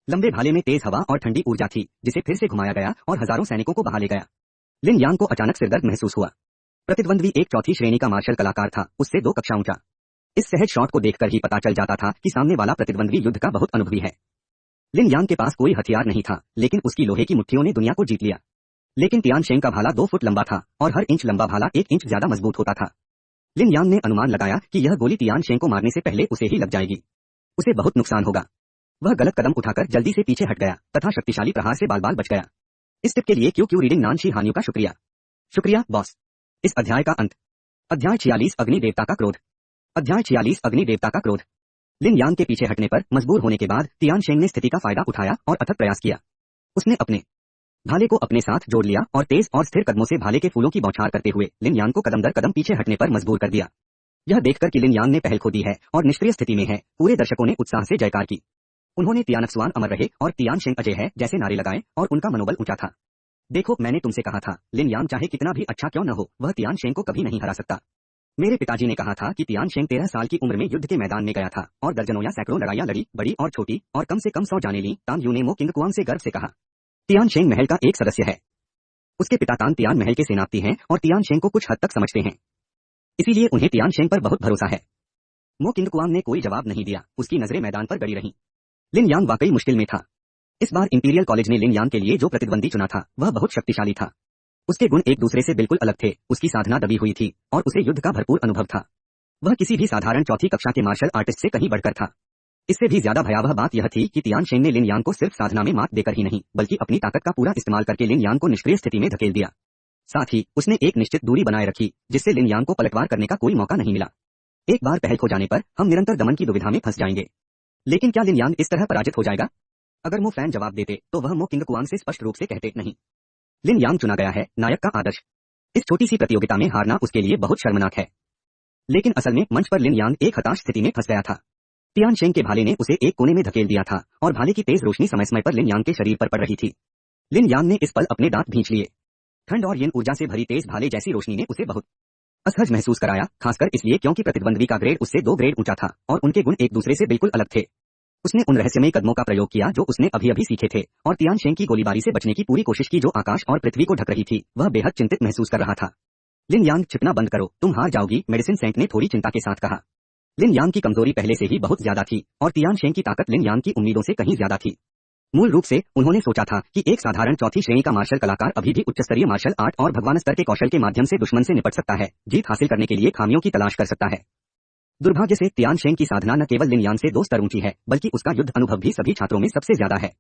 लंबे भाले में तेज हवा और ठंडी ऊर्जा थी, जिसे फिर से घुमाया गया और हजारों सैनिकों को बहा ले गया। लिन यांग को अचानक सिरदर्द महसूस हुआ। प्रतिद्वंद्वी एक चौथी श्रेणी का मार्शल कलाकार था, उससे 2 कक्षा ऊंचा। इस सहज शॉट को देखकर ही पता चल जाता था कि सामने वाला प्रतिद्वंद्वी युद्ध का बहुत अनुभवी है। लिन यांग के पास कोई हथियार नहीं था, लेकिन उसकी लोहे की मुट्ठियों ने दुनिया को जीत लिया। लेकिन तियान शेंग का भाला 2 फुट लंबा था और हर इंच लंबा भाला 1 इंच ज्यादा मजबूत होता था। लिन यांग ने अनुमान लगाया कि यह गोली तियान शेंग को मारने से पहले उसे ही लग जाएगी। उसे बहुत नुकसान होगा। वह गलत कदम उठाकर जल्दी से पीछे हट गया तथा शक्तिशाली प्रहार से बाल-बाल बच गया। इस टिप के लिए क्यू रीडिंग नानशी हानियों का शुक्रिया। शुक्रिया बॉस। इस अध्याय का अंत। अध्याय 46 अग्नि देवता का क्रोध। अध्याय 46 अग्नि देवता का क्रोध। लिन यांग के पीछे हटने पर मजबूर होने के बाद तियान शेंग ने स्थिति का फायदा उठाया और अथक प्रयास किया। उसने अपने भाले को अपने साथ जोड़ लिया और तेज और स्थिर कदमों से भाले के फूलों की बौछार करते हुए लिन यांग को कदम दर कदम पीछे हटने पर मजबूर कर दिया। यह देखकर कि लिन यांग ने पहल खो दी है और निष्क्रिय स्थिति में है, पूरे दर्शकों ने उत्साह से जयकार की। उन्होंने तियानक्सवान अमर रहे और तियान शेंग अजय है जैसे नारे लगाए और उनका मनोबल ऊंचा था। देखो, मैंने तुमसे कहा था, लिन यांग चाहे कितना भी अच्छा क्यों न हो, वह तियान शेंग को कभी नहीं हरा सकता। मेरे पिताजी ने कहा था कि तियान शेंग 13 साल की उम्र में युद्ध के मैदान में गया था और दर्जनों या सैकड़ों लड़ाइयां लड़ी, बड़ी और छोटी, और कम से कम 100 जाने ली। तांग यू ने मो किंग कुआंग से गर्व से कहा। तियान शेंग महल का एक सदस्य है। उसके पिता तांग तियान महल के सेनापति हैं और तियान शेंग को कुछ हद तक समझते हैं, इसीलिए उन्हें तियान शेंग पर बहुत भरोसा है। मो किंग कुआंग ने कोई जवाब नहीं दिया, उसकी नजरें मैदान पर गड़ी रहीं। लिन यांग वाकई मुश्किल में था। इस बार इंपीरियल कॉलेज ने लिन यांग के लिए जो प्रतिद्वंदी चुना था वह बहुत शक्तिशाली था। उसके गुण एक दूसरे से बिल्कुल अलग थे, उसकी साधना दबी हुई थी और उसे युद्ध का भरपूर अनुभव था। वह किसी भी साधारण चौथी कक्षा के मार्शल आर्टिस्ट से कहीं बढ़कर था। इससे भी ज्यादा भयावह बात यह थी कि तियान शेंग ने लिन यांग को सिर्फ साधना में मात देकर ही नहीं, बल्कि अपनी ताकत का पूरा इस्तेमाल करके लिन यांग को निष्क्रिय स्थिति में धकेल दिया। साथ ही उसने एक निश्चित दूरी बनाए रखी, जिससे लिन यांग को पलटवार करने का कोई मौका नहीं मिला। एक बार पहल खो जाने पर हम निरंतर दमन की दुविधा में फंस जाएंगे। लेकिन क्या लिन यांग इस तरह पराजित हो जाएगा? अगर मो फैन जवाब देते तो वह मो किंग कुआंग से स्पष्ट रूप से कहते, नहीं, लिन यांग चुना गया है, नायक का आदर्श। इस छोटी सी प्रतियोगिता में हारना उसके लिए बहुत शर्मनाक है। लेकिन असल में मंच पर लिन यांग एक हताश स्थिति में फंस गया था। तियान शेंग के भाले ने उसे एक कोने में धकेल दिया था और भाले की तेज रोशनी समय समय पर लिन यांग के शरीर पर पड़ रही थी। लिन यांग ने इस पल अपने दांत भींच लिए। ठंड और यिन ऊर्जा से भरी तेज भाले जैसी रोशनी ने उसे बहुत असहज महसूस कराया, खासकर इसलिए क्योंकि प्रतिद्वंद्वी का ग्रेड उससे 2 ग्रेड ऊंचा था और उनके गुण एक दूसरे से बिल्कुल अलग थे। उसने उन रहस्यमय कदमों का प्रयोग किया जो उसने अभी अभी सीखे थे और तियान शेंग की गोलीबारी से बचने की पूरी कोशिश की जो आकाश और पृथ्वी को ढक रही थी। वह बेहद चिंतित महसूस कर रहा था। लिन यांग, छिपना बंद करो, तुम हार जाओगी, मेडिसिन सेंट ने थोड़ी चिंता के साथ कहा। लिन यांग की कमजोरी पहले से ही बहुत ज्यादा थी और तियान शेंग की ताकत लिन यांग की उम्मीदों से कहीं ज्यादा थी। मूल रूप से उन्होंने सोचा था कि एक साधारण चौथी श्रेणी का मार्शल कलाकार अभी भी उच्च स्तरीय मार्शल आर्ट और भगवान स्तर के कौशल के माध्यम से दुश्मन से निपट सकता है, जीत हासिल करने के लिए खामियों की तलाश कर सकता है। दुर्भाग्य से तियान शेंग की साधना न केवल लिन यांग से 2 स्तर ऊंची है, बल्कि उसका युद्ध अनुभव भी सभी छात्रों में सबसे ज्यादा है।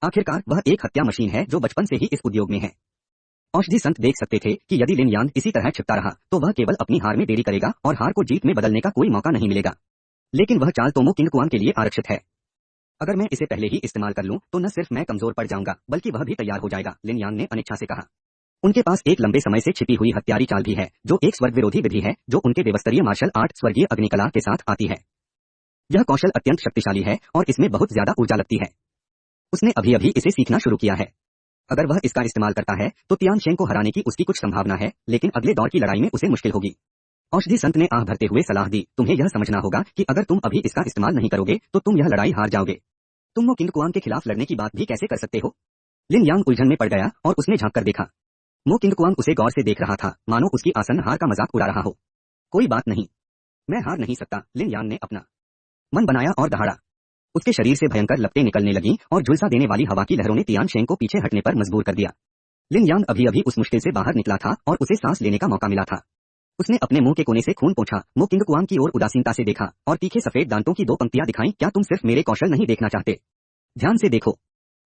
आखिरकार वह एक हत्या मशीन है जो बचपन से ही इस उद्योग में है। औषधि संत देख सकते थे कि यदि लिन यांग इसी तरह छिपता रहा तो वह केवल अपनी हार में देरी करेगा और हार को जीत में बदलने का कोई मौका नहीं मिलेगा। लेकिन वह चाल तोमो किंग कुआन के लिए आरक्षित है। अगर मैं इसे पहले ही इस्तेमाल कर लूं तो न सिर्फ मैं कमजोर पड़ जाऊंगा बल्कि वह भी तैयार हो जाएगा, लिन यांग ने अनिच्छा से कहा। उनके पास एक लंबे समय से छिपी हुई हत्यारी चाल भी है जो एक स्वर्ग विरोधी विधि है जो उनके देवस्तरीय मार्शल आर्ट स्वर्गीय अग्निकला के साथ आती है। यह कौशल अत्यंत शक्तिशाली है और इसमें बहुत ज्यादा ऊर्जा लगती है। उसने अभी अभी इसे सीखना शुरू किया है। अगर वह इसका इस्तेमाल करता है तो तियान शेंग को हराने की उसकी कुछ संभावना है, लेकिन अगले दौर की लड़ाई में उसे मुश्किल होगी। औषधि संत ने आह भरते हुए सलाह दी, तुम्हें यह समझना होगा कि अगर तुम अभी इसका इस्तेमाल नहीं करोगे तो तुम यह लड़ाई हार जाओगे। तुम वो किंग कुआन के खिलाफ लड़ने की बात भी कैसे कर सकते हो? लिन यांग उलझन में पड़ गया और उसने झांक कर देखा। मो किंग कुआन उसे गौर से देख रहा था, मानो उसकी आसन हार का मजाक उड़ा रहा हो। कोई बात नहीं, मैं हार नहीं सकता, लिन यांग ने अपना मन बनाया और दहाड़ा। उसके शरीर से भयंकर लपटें निकलने लगीं और झुलसा देने वाली हवा की लहरों ने तियान शेंग को पीछे हटने पर मजबूर कर दिया। लिन यांग अभी अभी उस मुश्किल से बाहर निकला था और उसे सांस लेने का मौका मिला था। उसने अपने मुंह के कोने से खून पोंछा, मो किंग कुआन की ओर उदासीनता से देखा और तीखे सफेद दांतों की 2 पंक्तियां दिखाईं, क्या तुम सिर्फ मेरे कौशल नहीं देखना चाहते? ध्यान से देखो,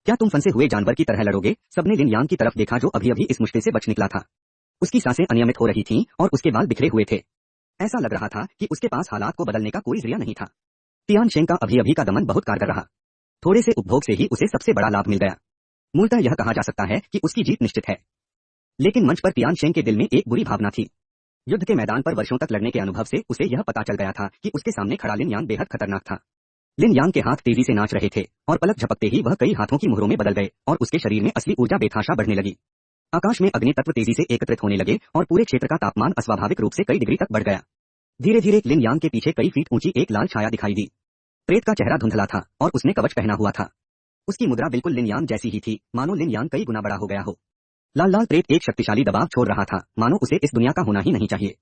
क्या तुम फंसे हुए जानवर की तरह लड़ोगे? सबने लिन यांग की तरफ देखा जो अभी अभी इस मुश्किल से बच निकला था। उसकी सांसें अनियमित हो रही थीं और उसके बाल बिखरे हुए थे। ऐसा लग रहा था कि उसके पास हालात को बदलने का कोई जरिया नहीं था। तियान शेंग का अभी अभी का दमन बहुत कारगर रहा। थोड़े से उपभोग से ही उसे सबसे बड़ा लाभ मिल गया। मूलतः यह कहा जा सकता है कि उसकी जीत निश्चित है। लेकिन मंच पर तियान शेंग के दिल में एक बुरी भावना थी। युद्ध के मैदान पर वर्षों तक लड़ने के अनुभव से उसे यह पता चल गया था कि उसके सामने खड़ा लिन यांग बेहद खतरनाक था। लिन यांग के हाथ तेजी से नाच रहे थे और पलक झपकते ही वह कई हाथों की मुहरों में बदल गए और उसके शरीर में असली ऊर्जा बेतहाशा बढ़ने लगी। आकाश में अग्नि तत्व तेजी से एकत्रित होने लगे और पूरे क्षेत्र का तापमान अस्वाभाविक रूप से कई डिग्री तक बढ़ गया। धीरे धीरे लिन यांग के पीछे कई फीट ऊंची एक लाल छाया दिखाई दी। प्रेत का चेहरा धुंधला था और उसने कवच पहना हुआ था। उसकी मुद्रा बिल्कुल लिन यांग जैसी ही थी, मानो लिन यांग कई गुना बड़ा हो गया हो। लाल लाल प्रेत एक शक्तिशाली दबाव छोड़ रहा था, मानो उसे इस दुनिया का होना ही नहीं चाहिए।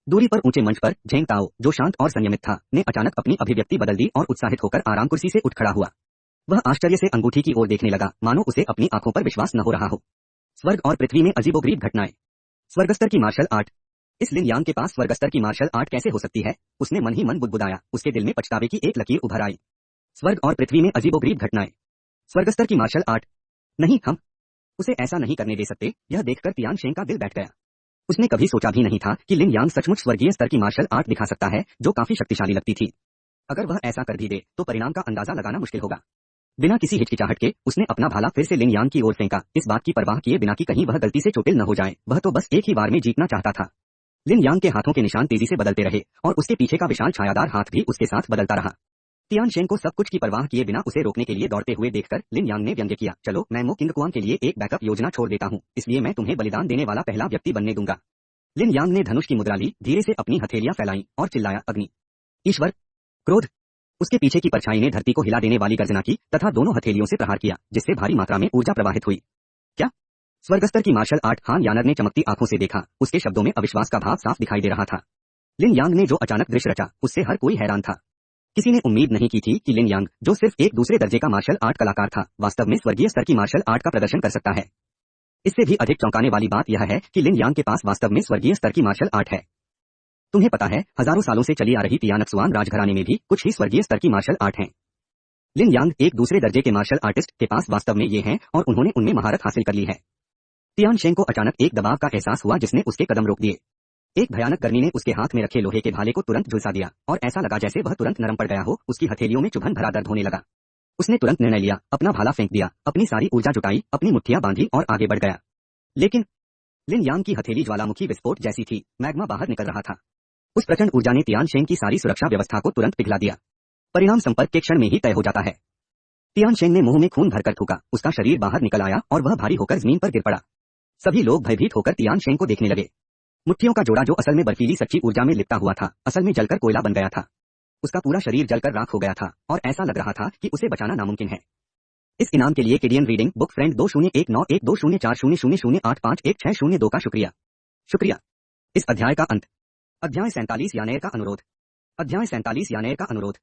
दूरी पर ऊंचे मंच पर झेंग ताओ, जो शांत और संयमित था, ने अचानक अपनी अभिव्यक्ति बदल दी और उत्साहित होकर आराम कुर्सी से उठ खड़ा हुआ। वह आश्चर्य से अंगूठी की ओर देखने लगा, मानो उसे अपनी आंखों पर विश्वास न हो रहा हो। स्वर्ग और पृथ्वी में अजीबोगरीब घटनाएं। स्वर्गस्तर की मार्शल आर्ट। इस लिन यांग के पास स्वर्गस्तर की मार्शल आर्ट कैसे हो सकती है? उसने मन ही मन बुदबुदाया। उसके दिल में पछतावे की एक लकीर उभर आई। स्वर्ग और पृथ्वी में अजीबोगरीब घटनाएं। स्वर्गस्तर की मार्शल आर्ट। नहीं, हम उसे ऐसा नहीं करने दे सकते। यह देखकर तियान शेंग का दिल बैठ गया। उसने कभी सोचा भी नहीं था कि लिन यांग सचमुच स्वर्गीय स्तर की मार्शल आर्ट दिखा सकता है, जो काफी शक्तिशाली लगती थी। अगर वह ऐसा कर भी दे तो परिणाम का अंदाजा लगाना मुश्किल होगा। बिना किसी हिचकिचाहट के उसने अपना भाला फिर से लिन यांग की ओर फेंका, इस बात की परवाह किए बिना कि कहीं वह गलती से चोटिल न हो जाए। वह तो बस एक ही बार में जीतना चाहता था। लिन यांग के हाथों के निशान तेजी से बदलते रहे और उसके पीछे का विशाल छायादार हाथ भी उसके साथ बदलता रहा। तियान शेंग को सब कुछ की परवाह किए बिना उसे रोकने के लिए दौड़ते हुए देखकर लिन यांग ने व्यंग्य किया, चलो मैं मो किंग कुआन के लिए एक बैकअप योजना छोड़ देता हूँ, इसलिए मैं तुम्हें बलिदान देने वाला पहला व्यक्ति बनने दूंगा। लिन यांग ने धनुष की मुद्रा ली, धीरे से अपनी हथेलियां फैलाई और चिल्लाया, अग्नि, ईश्वर, क्रोध। उसके पीछे की परछाई ने धरती को हिला देने वाली गर्जना की तथा दोनों हथेलियों से प्रहार किया, जिससे भारी मात्रा में ऊर्जा प्रवाहित हुई। क्या? स्वर्गस्तर की मार्शल आर्ट? हान यानर ने चमकती आंखों से देखा। उसके शब्दों में अविश्वास का भाव साफ दिखाई दे रहा था। लिन यांग ने जो अचानक दृश्य रचा, उससे हर कोई हैरान था। किसी ने उम्मीद नहीं की थी कि लिन यांग, जो सिर्फ एक दूसरे दर्जे का मार्शल आर्ट कलाकार था, वास्तव में स्वर्गीय स्तर की मार्शल आर्ट का प्रदर्शन कर सकता है। इससे भी अधिक चौंकाने वाली बात यह है कि लिन यांग के पास वास्तव में स्वर्गीय स्तर की मार्शल आर्ट है। तुम्हें पता है, हजारों सालों से चली आ रही तियानक्सुआन राजघराने में भी कुछ ही स्वर्गीय स्तर की मार्शल आर्ट हैं। लिन यांग एक दूसरे दर्जे के मार्शल आर्टिस्ट के पास वास्तव में ये हैं और उन्होंने उनमें महारत हासिल कर ली है। तियान शेंग को अचानक एक दबाव का एहसास हुआ जिसने उसके कदम रोक दिए। एक भयानक गर्मी ने उसके हाथ में रखे लोहे के भाले को तुरंत झुलसा दिया और ऐसा लगा जैसे वह तुरंत नरम पड़ गया हो। उसकी हथेलियों में चुभन भरा दर्द होने लगा। उसने तुरंत निर्णय लिया, अपना भाला फेंक दिया, अपनी सारी ऊर्जा जुटाई, अपनी मुट्ठियां बांधी और आगे बढ़ गया। लेकिन लिन यांग की हथेली ज्वालामुखी विस्फोट जैसी थी, मैग्मा बाहर निकल रहा था। उस प्रचंड ऊर्जा ने तियान शेंग की सारी सुरक्षा व्यवस्था को तुरंत पिघला दिया। परिणाम संपर्क के क्षण में ही तय हो जाता है। तियान शेंग ने मुंह में खून भरकर थूका, उसका शरीर बाहर निकल आया और वह भारी होकर जमीन पर गिर पड़ा। सभी लोग भयभीत होकर तियान शेंग को देखने लगे। मुट्ठियों का जोड़ा जो असल में बर्फीली सच्ची ऊर्जा में लिपटा हुआ था, असल में जलकर कोयला बन गया था। उसका पूरा शरीर जलकर राख हो गया था और ऐसा लग रहा था कि उसे बचाना नामुमकिन है। इस इनाम के लिए किडियन रीडिंग बुक फ्रेंड 2019120400408602 का शुक्रिया। शुक्रिया। इस अध्याय का अंत। अध्याय 47 यानेर का अनुरोध। अध्याय 47 यानेर का अनुरोध।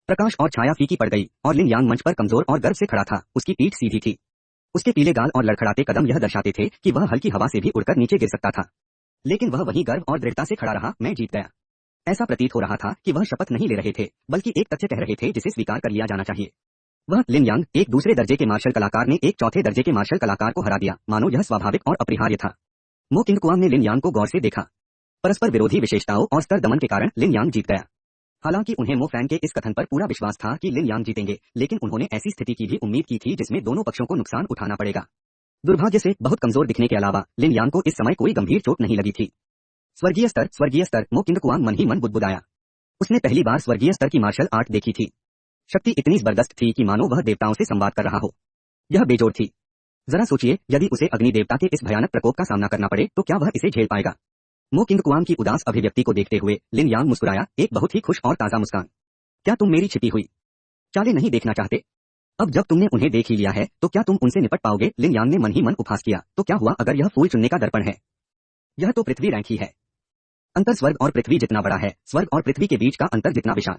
प्रकाश और छाया फीकी पड़ गई और लिन यांग मंच पर कमजोर और गर्व से खड़ा था। उसकी पीठ सीधी थी। उसके पीले गाल और लड़खड़ाते कदम यह दर्शाते थे कि वह हल्की हवा से भी उड़कर नीचे गिर सकता था। लेकिन वह वहीं गर्व और दृढ़ता से खड़ा रहा। मैं जीत गया। ऐसा प्रतीत हो रहा था कि वह शपथ नहीं ले रहे थे, बल्कि एक तथ्य कह रहे थे जिसे स्वीकार कर लिया जाना चाहिए। वह लिन यांग, एक दूसरे दर्जे के मार्शल कलाकार ने एक चौथे दर्जे के मार्शल कलाकार को हरा दिया, मानो यह स्वाभाविक और अपरिहार्य था। मो किंग कुआंग ने लिन यांग को गौर से देखा। परस्पर विरोधी विशेषताओं और स्तर दमन के कारण लिन यांग जीत गया। हालांकि उन्हें मो फैन के इस कथन पर पूरा विश्वास था कि लिन यांग जीतेंगे, लेकिन उन्होंने ऐसी स्थिति की भी उम्मीद की थी जिसमें दोनों पक्षों को नुकसान उठाना पड़ेगा। दुर्भाग्य से बहुत कमजोर दिखने के अलावा लिन यांग को इस समय कोई गंभीर चोट नहीं लगी थी। स्वर्गीय स्तर, मो किंग कुआंग मन ही मन बुदबुदाया। उसने पहली बार स्वर्गीय स्तर की मार्शल आर्ट देखी थी। शक्ति इतनी जबरदस्त थी कि मानो वह देवताओं से संवाद कर रहा हो। यह बेजोड़ थी। जरा सोचिए, यदि उसे अग्नि देवता के इस भयानक प्रकोप का सामना करना पड़े तो क्या वह इसे झेल पाएगा? मो किंग कुआंग की उदास अभिव्यक्ति को देखते हुए लिन यांग मुस्कुराया, एक बहुत ही खुश और ताजा मुस्कान। क्या तुम मेरी छिपी हुई चालें नहीं देखना चाहते? अब जब तुमने उन्हें देख ही लिया है तो क्या तुम उनसे निपट पाओगे? लिन यांग ने मन ही मन उपहास किया। तो क्या हुआ अगर यह फूल चुनने का दर्पण है? यह तो पृथ्वी रैंक ही है। अंतर स्वर्ग और पृथ्वी जितना बड़ा है, स्वर्ग और पृथ्वी के बीच का अंतर जितना विशाल।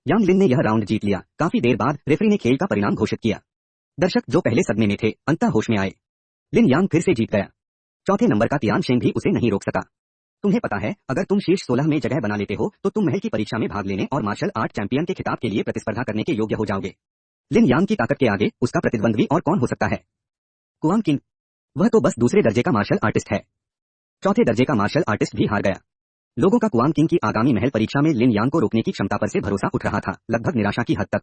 यांग लिन ने यह राउंड जीत लिया। काफी देर बाद रेफरी ने खेल का परिणाम घोषित किया। दर्शक जो पहले सदमे में थे अंततः होश में आए। लिन यांग फिर से जीत गया। चौथे नंबर का तियान शेंग भी उसे नहीं रोक सका। तुम्हें पता है, अगर तुम शीर्ष 16 में जगह बना लेते हो तो तुम महल की परीक्षा में भाग लेने और मार्शल आर्ट चैंपियन के खिताब के लिए प्रतिस्पर्धा करने के योग्य हो जाओगे। लिन यांग की ताकत के आगे उसका प्रतिद्वंद्वी और कौन हो सकता है? कुआंग किंग। वह तो बस दूसरे दर्जे का मार्शल आर्टिस्ट है। चौथे दर्जे का मार्शल आर्टिस्ट भी हार गया। लोगों का कुआंग किंग की आगामी महल परीक्षा में लिन यांग को रोकने की क्षमता पर से भरोसा उठ रहा था, लगभग निराशा की हद तक।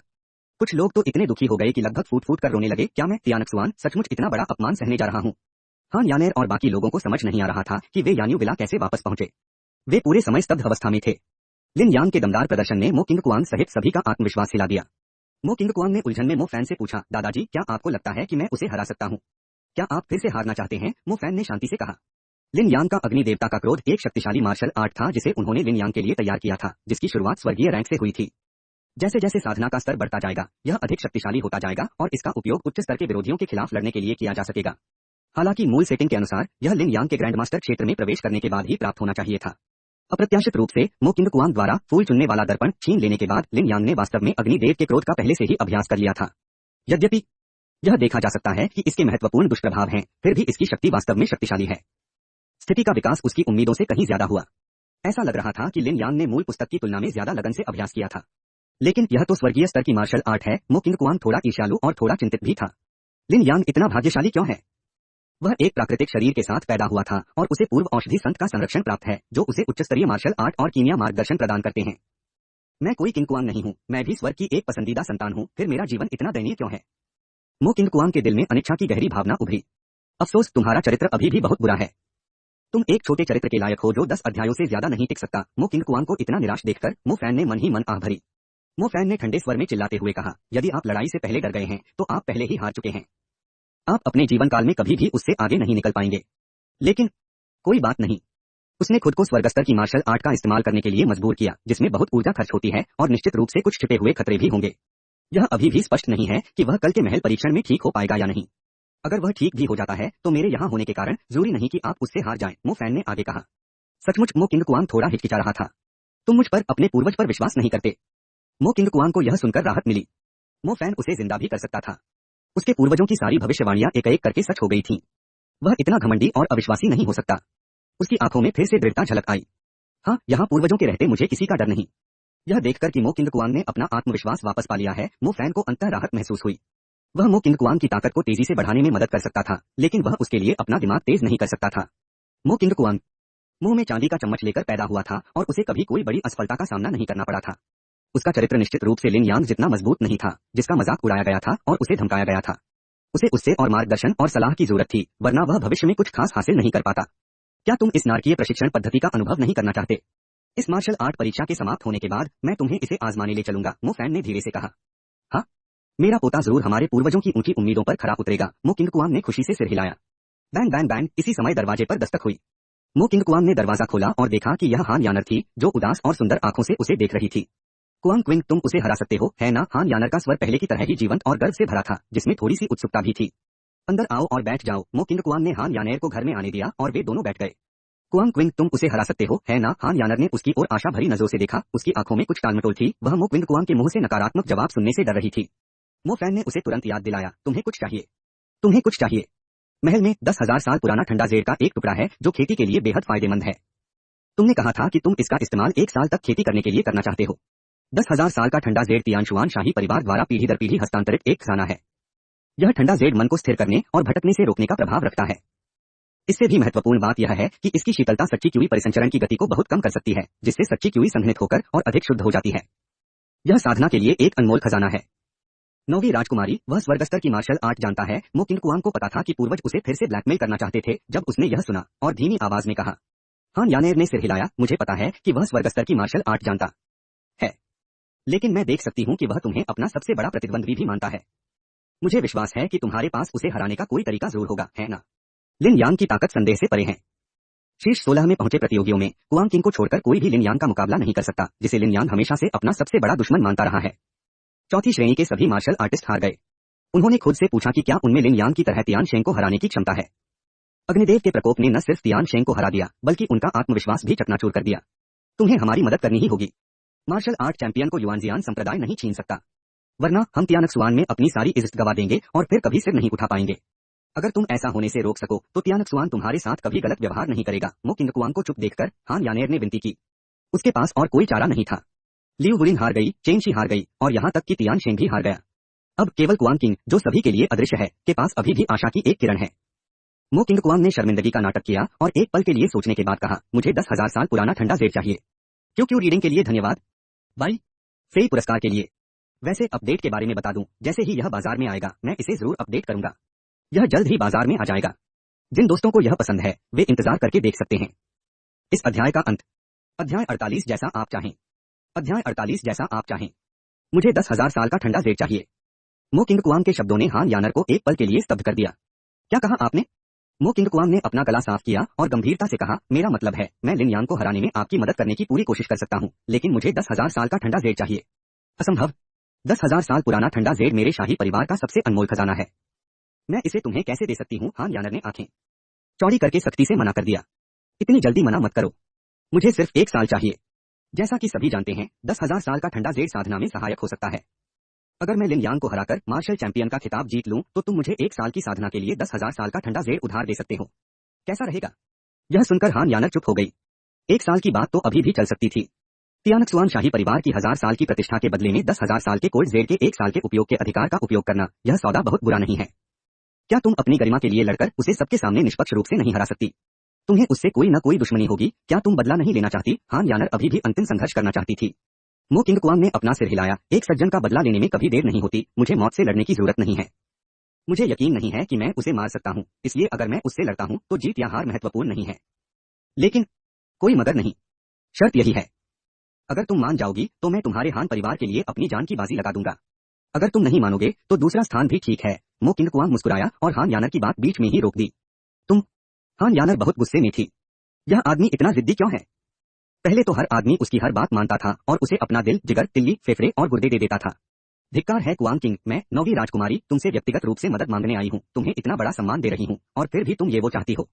कुछ लोग तो इतने दुखी हो गए कि लगभग फूट फूट कर रोने लगे। क्या मैं तियानक्सुआन सचमुच इतना बड़ा अपमान सहने जा रहा हूँ? हान यानेर और बाकी लोगों को समझ नहीं आ रहा था कि वे यान्यू विला कैसे वापस पहुंचे। वे पूरे समय स्तब्ध अवस्था में थे। लिन यांग के दमदार प्रदर्शन ने मो किंग कुआंग सहित सभी का आत्मविश्वास हिला दिया। मो किंग कुआंग ने उलझन में मो फैन से पूछा, दादाजी क्या आपको लगता है कि मैं उसे हरा सकता हूँ? क्या आप फिर से हारना चाहते हैं? मो फैन ने शांति से कहा। लिन यांग का अग्नि देवता का क्रोध एक शक्तिशाली मार्शल आर्ट था जिसे उन्होंने लिन यांग के लिए तैयार किया था, जिसकी शुरुआत स्वर्गीय रैंक से हुई थी। जैसे जैसे साधना का स्तर बढ़ता जाएगा, यह अधिक शक्तिशाली होता जाएगा और इसका उपयोग उच्च स्तर के विरोधियों के खिलाफ लड़ने के लिए किया जा सकेगा। हालांकि मूल सेटिंग के अनुसार यह लिन यांग के ग्रैंड मास्टर क्षेत्र में प्रवेश करने के बाद ही प्राप्त होना चाहिए था। अप्रत्याशित रूप से मो किंग कुआंग द्वारा फूल चुनने वाला दर्पण छीन लेने के बाद लिन यांग ने वास्तव में अग्निदेव के क्रोध का पहले से ही अभ्यास कर लिया था। यद्यपि यह देखा जा सकता है कि इसके महत्वपूर्ण दुष्प्रभाव हैं, फिर भी इसकी शक्ति वास्तव में शक्तिशाली है। स्थिति का विकास उसकी उम्मीदों से कहीं ज्यादा हुआ। ऐसा लग रहा था कि लिन यांग ने मूल पुस्तक की तुलना में ज्यादा लगन से अभ्यास किया था। लेकिन यह तो स्वर्गीय स्तर की मार्शल आर्ट है। मो किंग कुआंग थोड़ा ईर्ष्यालु और थोड़ा चिंतित भी था। लिन यांग इतना भाग्यशाली क्यों है? वह एक प्राकृतिक शरीर के साथ पैदा हुआ था और उसे पूर्व औषधि संत का संरक्षण प्राप्त है, जो उसे उच्च स्तरीय मार्शल आर्ट और कीमिया मार्गदर्शन प्रदान करते हैं। मैं कोई किंग कुआंग नहीं हूँ, मैं भी स्वर्ग की एक पसंदीदा संतान हूँ, फिर मेरा जीवन इतना दयनीय क्यों है? मो किंग कुआंग के दिल में अनिच्छा की गहरी भावना उभरी। अफसोस, तुम्हारा चरित्र अभी भी बहुत बुरा है। तुम एक छोटे चरित्र के लायक हो जो 10 अध्यायों से ज्यादा नहीं टिक सकता। मो किंग कुआंग को इतना निराश देखकर मो फैन ने मन ही मन आह भरी। मो फैन ने ठंडे स्वर में चिल्लाते हुए कहा, यदि आप लड़ाई से पहले डर गए हैं तो आप पहले ही हार चुके हैं। आप अपने जीवन काल में कभी भी उससे आगे नहीं निकल पाएंगे। लेकिन कोई बात नहीं। उसने खुद को स्वर्ग स्तर की मार्शल आर्ट का इस्तेमाल करने के लिए मजबूर किया, जिसमें बहुत ऊर्जा खर्च होती है और निश्चित रूप से कुछ छिपे हुए खतरे भी होंगे। यह अभी भी स्पष्ट नहीं है कि वह कल के महल परीक्षण में ठीक हो पाएगा या नहीं। अगर वह ठीक भी हो जाता है तो मेरे यहाँ होने के कारण जरूरी नहीं कि आप उससे हार जाएं, मो फैन ने आगे कहा। सचमुच मो किंग कुआंग थोड़ा हिचकिचा रहा था। तुम मुझ पर अपने पूर्वज पर विश्वास नहीं करते? मो किंग कुआंग को यह सुनकर राहत मिली। मो फैन उसे जिंदा भी कर सकता था। उसके पूर्वजों की सारी भविष्यवाणियां एक एक करके सच हो गई थीं। वह इतना घमंडी और अविश्वासी नहीं हो सकता। उसकी आंखों में फिर से दृढ़ता झलक आई। हाँ, यहाँ पूर्वजों के रहते मुझे किसी का डर नहीं। यह देखकर कि मो किंग कुआंग ने अपना आत्मविश्वास वापस पा लिया है, मो फैन को अंततः राहत महसूस हुई। वह मो किंग कुआंग की ताकत को तेजी से बढ़ाने में मदद कर सकता था, लेकिन वह उसके लिए अपना दिमाग तेज नहीं कर सकता था। मो किंग कुआंग मुंह में चांदी का चम्मच लेकर पैदा हुआ था और उसे कभी कोई बड़ी असफलता का सामना नहीं करना पड़ा था। उसका चरित्र निश्चित रूप से लिन यांग जितना मजबूत नहीं था, जिसका मजाक उड़ाया गया था और उसे धमकाया गया था। उसे उससे और मार्गदर्शन और सलाह की जरूरत थी, वरना वह भविष्य में कुछ खास हासिल नहीं कर पाता। क्या तुम इस नारकीय प्रशिक्षण पद्धति का अनुभव नहीं करना चाहते? इस मार्शल आर्ट परीक्षा के समाप्त होने के बाद मैं तुम्हें इसे आजमाने ले चलूंगा, मो फैन ने धीरे से कहा। हाँ, मेरा पोता जरूर हमारे पूर्वजों की ऊंची उम्मीदों पर खरा उतरेगा, मो किंग कुआंग ने खुशी से सिर हिलाया। बैंग बैंग बैंग, इसी समय दरवाजे पर दस्तक हुई। मो किंग कुआंग ने दरवाजा खोला और देखा कि यह हान यानर थी, जो उदास और सुंदर आंखों से उसे देख रही थी। कुआंग क्विंग तुम उसे हरा सकते हो, है ना? हान यानर का स्वर पहले की तरह ही जीवंत और गर्व से भरा था, जिसमें थोड़ी सी उत्सुकता भी थी। अंदर आओ और बैठ जाओ। मो किंग कुआंग ने हान यानेर को घर में आने दिया और वे दोनों बैठ गए। कुआंग क्विंग तुम उसे हरा सकते हो, है ना? हान यानर ने उसकी ओर आशा भरी नजरों से देखा। उसकी आंखों में कुछ टालमटोल थी। वह मो क्विंग कुआंग के मुंह से नकारात्मक जवाब सुनने से डर रही थी। मो फैन ने उसे तुरंत याद दिलाया, तुम्हें कुछ चाहिए, तुम्हें कुछ चाहिए। महल में 10,000 साल पुराना ठंडा जेड का एक टुकड़ा है जो खेती के लिए बेहद फायदेमंद है। तुमने कहा था कि तुम इसका इस्तेमाल 1 साल तक खेती करने के लिए करना चाहते हो। 10,000 साल का ठंडा जेड तियानशुआन शाही परिवार द्वारा पीढ़ी दर पीढ़ी हस्तांतरित एक खजाना है। यह ठंडा जेड मन को स्थिर करने और भटकने से रोकने का प्रभाव रखता है। इससे भी महत्वपूर्ण बात यह है कि इसकी शीतलता सच्ची क्यूई परिसंचरण की गति को बहुत कम कर सकती है, जिससे सच्ची क्यूई संघनित होकर और अधिक शुद्ध हो जाती है। यह साधना के लिए एक अनमोल खजाना है। 9वीं राजकुमारी, वह स्वर्गस्तर की मार्शल आर्ट जानता है। मो किंग कुआंग को पता था कि पूर्वज उसे फिर से ब्लैकमेल करना चाहते थे। जब उसने यह सुना और धीमी आवाज में कहा, हान यानेर ने सिर हिलाया, मुझे पता है कि वह स्वर्गस्तर की मार्शल आर्ट जानता है, लेकिन मैं देख सकती हूँ कि वह तुम्हें अपना सबसे बड़ा प्रतिद्वंद्वी भी मानता है। मुझे विश्वास है कि तुम्हारे पास उसे हराने का कोई तरीका जरूर होगा, है ना? लिन यांग की ताकत संदेह से परे है। शीर्ष 16 में पहुंचे प्रतियोगियों में कुआंग किंग को छोड़कर कोई भी लिन यांग का मुकाबला नहीं कर सकता, जिसे लिन यांग हमेशा से अपना सबसे बड़ा दुश्मन मानता रहा है। चौथी श्रेणी के सभी मार्शल आर्टिस्ट हार गए। उन्होंने खुद से पूछा कि क्या उनमें लिन यांग की तरह तियान शेंग को हराने की क्षमता है। अग्निदेव के प्रकोप ने न सिर्फ तियान शेंग को हरा दिया, बल्कि उनका आत्मविश्वास भी चकनाचूर कर दिया। तुम्हें हमारी मदद करनी ही होगी। मार्शल आर्ट चैंपियन को युआनजियान संप्रदाय नहीं छीन सकता, वरना हम तियानक्सुआन में अपनी सारी इज्जत गवा देंगे और फिर कभी सिर नहीं उठा पाएंगे। अगर तुम ऐसा होने से रोक सको तो तियानक्सुआन तुम्हारे साथ कभी गलत व्यवहार नहीं करेगा। मो किंग कुआंग को चुप देखकर हान यानेर ने विनती की। उसके पास और कोई चारा नहीं था। लियू वुलिन हार गई, चेन शी हार गई और यहाँ तक कि तियान शेंग भी हार गया। अब केवल कुआंग किंग, जो सभी के लिए अदृश्य है, के पास अभी भी आशा की एक किरण है। मो किंग कुआंग ने शर्मिंदगी का नाटक किया और एक पल के लिए सोचने के बाद कहा, मुझे 10,000 साल पुराना ठंडा जेड चाहिए। क्यों रीडिंग के लिए धन्यवाद। बाई फेई पुरस्कार के लिए। वैसे अपडेट के बारे में बता दूं, जैसे ही यह बाजार में आएगा मैं इसे जरूर अपडेट करूंगा। यह जल्द ही बाजार में आ जाएगा। जिन दोस्तों को यह पसंद है वे इंतजार करके देख सकते हैं। इस अध्याय का अंत। अध्याय 48 जैसा आप चाहें। अध्याय 48 जैसा आप चाहें। मुझे 10,000 साल का ठंडा जेड चाहिए। मो किंग कुआंग के शब्दों ने हान यानर को एक पल के लिए स्तब्ध कर दिया। क्या कहा आपने? मो किंग कुआंग ने अपना गला साफ किया और गंभीरता से कहा, मेरा मतलब है मैं लिन यांग को हराने में आपकी मदद करने की पूरी कोशिश कर सकता हूँ, लेकिन मुझे 10,000 साल का ठंडा जेड चाहिए। असंभव। 10,000 साल पुराना ठंडा जेड मेरे शाही परिवार का सबसे अनमोल खजाना है। मैं इसे तुम्हें कैसे दे सकती हूँ? हान यानर ने आंखें चौड़ी करके सख्ती से मना कर दिया। इतनी जल्दी मना मत करो। मुझे सिर्फ 1 साल चाहिए। जैसा कि सभी जानते हैं 10,000 साल का ठंडा जेड साधना में सहायक हो सकता है। अगर मैं लिन यांग को हराकर मार्शल चैंपियन का खिताब जीत लूं तो तुम मुझे 1 साल की साधना के लिए 10,000 साल का ठंडा जेड उधार दे सकते हो। कैसा रहेगा? यह सुनकर हान यानर चुप हो गई। 1 साल की बात तो अभी भी चल सकती थी। तियानक्सुआन शाही परिवार की 1000 साल की प्रतिष्ठा के बदले में 10,000 साल के कोल्ड जेड के 1 साल के उपयोग के अधिकार का उपयोग करना, यह सौदा बहुत बुरा नहीं है। क्या तुम अपनी गरिमा के लिए लड़कर उसे सबके सामने निष्पक्ष रूप से नहीं हरा सकती? तुम्हें उससे कोई न कोई दुश्मनी होगी। क्या तुम बदला नहीं लेना चाहती? हान यानर अभी भी अंतिम संघर्ष करना चाहती थी। मो किंग कुआंग ने अपना सिर हिलाया। एक सज्जन का बदला लेने में कभी देर नहीं होती। मुझे मौत से लड़ने की जरूरत नहीं है। मुझे यकीन नहीं है कि मैं उसे मार सकता हूँ, इसलिए अगर मैं उससे लड़ता हूँ तो जीत या हार महत्वपूर्ण नहीं है। लेकिन कोई मगर नहीं। शर्त यही है, अगर तुम मान जाओगी तो मैं तुम्हारे हान परिवार के लिए अपनी जान की बाजी लगा दूंगा। अगर तुम नहीं मानोगे तो दूसरा स्थान भी ठीक है। मो किंग कुआंग मुस्कुराया और हान यानर की बात बीच में ही रोक दी। तुम? हान यानर बहुत गुस्से में थी। यह आदमी इतना जिद्दी क्यों है? पहले तो हर आदमी उसकी हर बात मानता था और उसे अपना दिल, जिगर, तिल्ली, फेफड़े और गुर्दे दे देता था। धिक्कार है कुआंग किंग, मैं 9वीं राजकुमारी तुमसे व्यक्तिगत रूप से मदद मांगने आई हूँ। तुम्हें इतना बड़ा सम्मान दे रही हूँ और फिर भी तुम ये वो चाहती हो।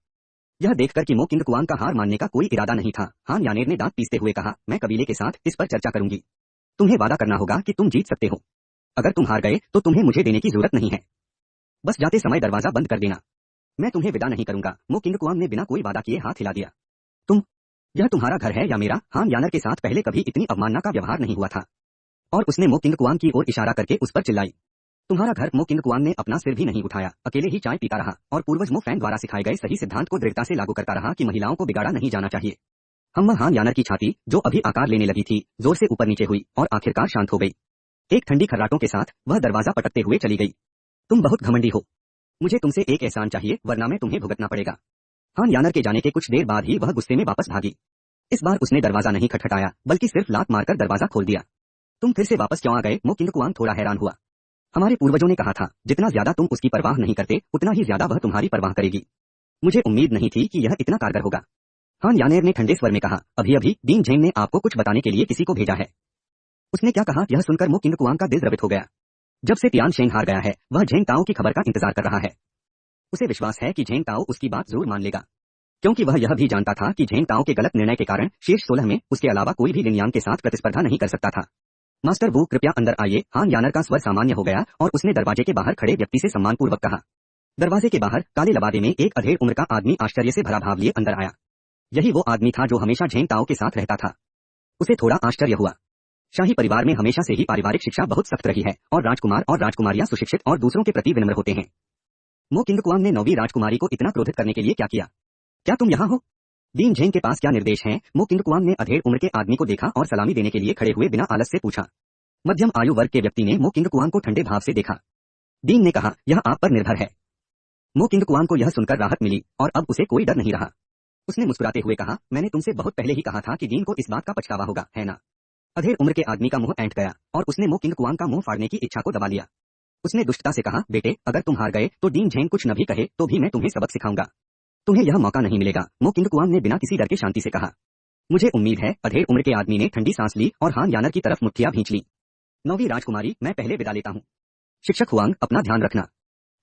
यह देखकर कि मो किंग कुआंग का हार मानने का कोई इरादा नहीं था, हान यानेर ने दांत पीसते हुए कहा, मैं कबीले के साथ इस पर चर्चा करूंगी। तुम्हें वादा करना होगा कि तुम जीत सकते हो। अगर तुम हार गए तो तुम्हें मुझे देने की जरूरत नहीं है। बस जाते समय दरवाजा बंद कर देना। मैं तुम्हें विदा नहीं करूंगा। मो किंग कुआंग ने बिना कोई वादा किए हाथ हिला दिया। तुम? यह तुम्हारा घर है या मेरा? हान यानर के साथ पहले कभी इतनी अवमानना का व्यवहार नहीं हुआ था और उसने मो किंग कुआंग की ओर इशारा करके उस पर चिल्लाई। तुम्हारा घर? मो किंग कुआंग ने अपना सिर भी नहीं उठाया, अकेले ही चाय पीता रहा और पूर्वज मो फैन द्वारा सिखाए गए सही सिद्धांत को दृढ़ता से लागू करता रहा कि महिलाओं को बिगाड़ा नहीं जाना चाहिए। हान यानर की छाती, जो अभी आकार लेने लगी थी, जोर से ऊपर नीचे हुई और आखिरकार शांत हो गई। एक ठंडी खर्राटों के साथ वह दरवाजा पटकते हुए चली गई। तुम बहुत घमंडी हो। मुझे तुमसे एक एहसान चाहिए, वरना मैं तुम्हें भुगतना पड़ेगा। हान यानर के जाने के कुछ देर बाद ही वह गुस्से में वापस भागी। इस बार उसने दरवाजा नहीं खटखटाया, बल्कि सिर्फ लात मारकर दरवाजा खोल दिया। तुम फिर से वापस क्यों आ गए? मो किंग कुआंग थोड़ा हैरान हुआ। हमारे पूर्वजों ने कहा था, जितना ज्यादा तुम उसकी परवाह नहीं करते, उतना ही ज्यादा वह तुम्हारी परवाह करेगी। मुझे उम्मीद नहीं थी कि यह इतना कारगर होगा। हान यानेर ने ठंडे स्वर में कहा, अभी अभी दीन झेंग ने आपको कुछ बताने के लिए किसी को भेजा है। उसने क्या कहा यह सुनकर मो किंग कुआंग का दिल द्रवित हो गया। जब से तियान शेंग हार गया है वह झेंग ताओ की खबर का इंतजार कर रहा है। उसे विश्वास है कि झेंग ताओ उसकी बात जरूर मान लेगा, क्योंकि वह यह भी जानता था कि झेंग ताओ के गलत निर्णय के कारण शीर्ष 16 में उसके अलावा कोई भी लिन यांग के साथ प्रतिस्पर्धा नहीं कर सकता था। मास्टर वू कृपया अंदर आइए। हान यानर का स्वर सामान्य हो गया और उसने दरवाजे के बाहर खड़े व्यक्ति से सम्मानपूर्वक कहा। दरवाजे के बाहर काले लबादे में एक अधेड़ उम्र का आदमी आश्चर्य से भरा भाव लिए अंदर आया। यही वो आदमी था जो हमेशा झेंग ताओ के साथ रहता था। उसे थोड़ा आश्चर्य हुआ। शाही परिवार में हमेशा से ही पारिवारिक शिक्षा बहुत सख्त रही है और राजकुमार और राजकुमारियां सुशिक्षित और दूसरों के प्रति विनम्र होते हैं। मो किंग कुआंग ने 9वीं राजकुमारी को इतना क्रोधित करने के लिए क्या किया? क्या तुम यहाँ हो? दीन झेंग के पास क्या निर्देश हैं? मो किंग कुआंग ने अधेड़ उम्र के आदमी को देखा और सलामी देने के लिए खड़े हुए बिना आलस से पूछा। मध्यम आयु वर्ग के व्यक्ति ने मो किंग कुआंग को ठंडे भाव से देखा। दीन ने कहा, यह आप पर निर्भर है। मो किंग कुआंग को यह सुनकर राहत मिली और अब उसे कोई डर नहीं रहा। उसने मुस्कुराते हुए कहा, मैंने तुमसे बहुत पहले ही कहा था कि दीन को इस बात का पछतावा होगा, है ना? अधेड़ उम्र के आदमी का मुंह ऐंठ गया और उसने मो किंग कुआंग का मुंह फाड़ने की इच्छा को दबा लिया। उसने दुष्टता से कहा, बेटे अगर तुम हार गए तो दीन झेंग कुछ न भी कहे तो भी मैं तुम्हें सबक सिखाऊंगा। तुम्हें यह मौका नहीं मिलेगा। मो किंग कुआंग ने बिना किसी डर के शांति से कहा। मुझे उम्मीद है। अधेड़ उम्र के आदमी ने ठंडी सांस ली और हान यानर की तरफ मुट्ठियां भींच ली। 9वीं राजकुमारी, मैं पहले विदा लेता हूँ। शिक्षक हुआंग, अपना ध्यान रखना।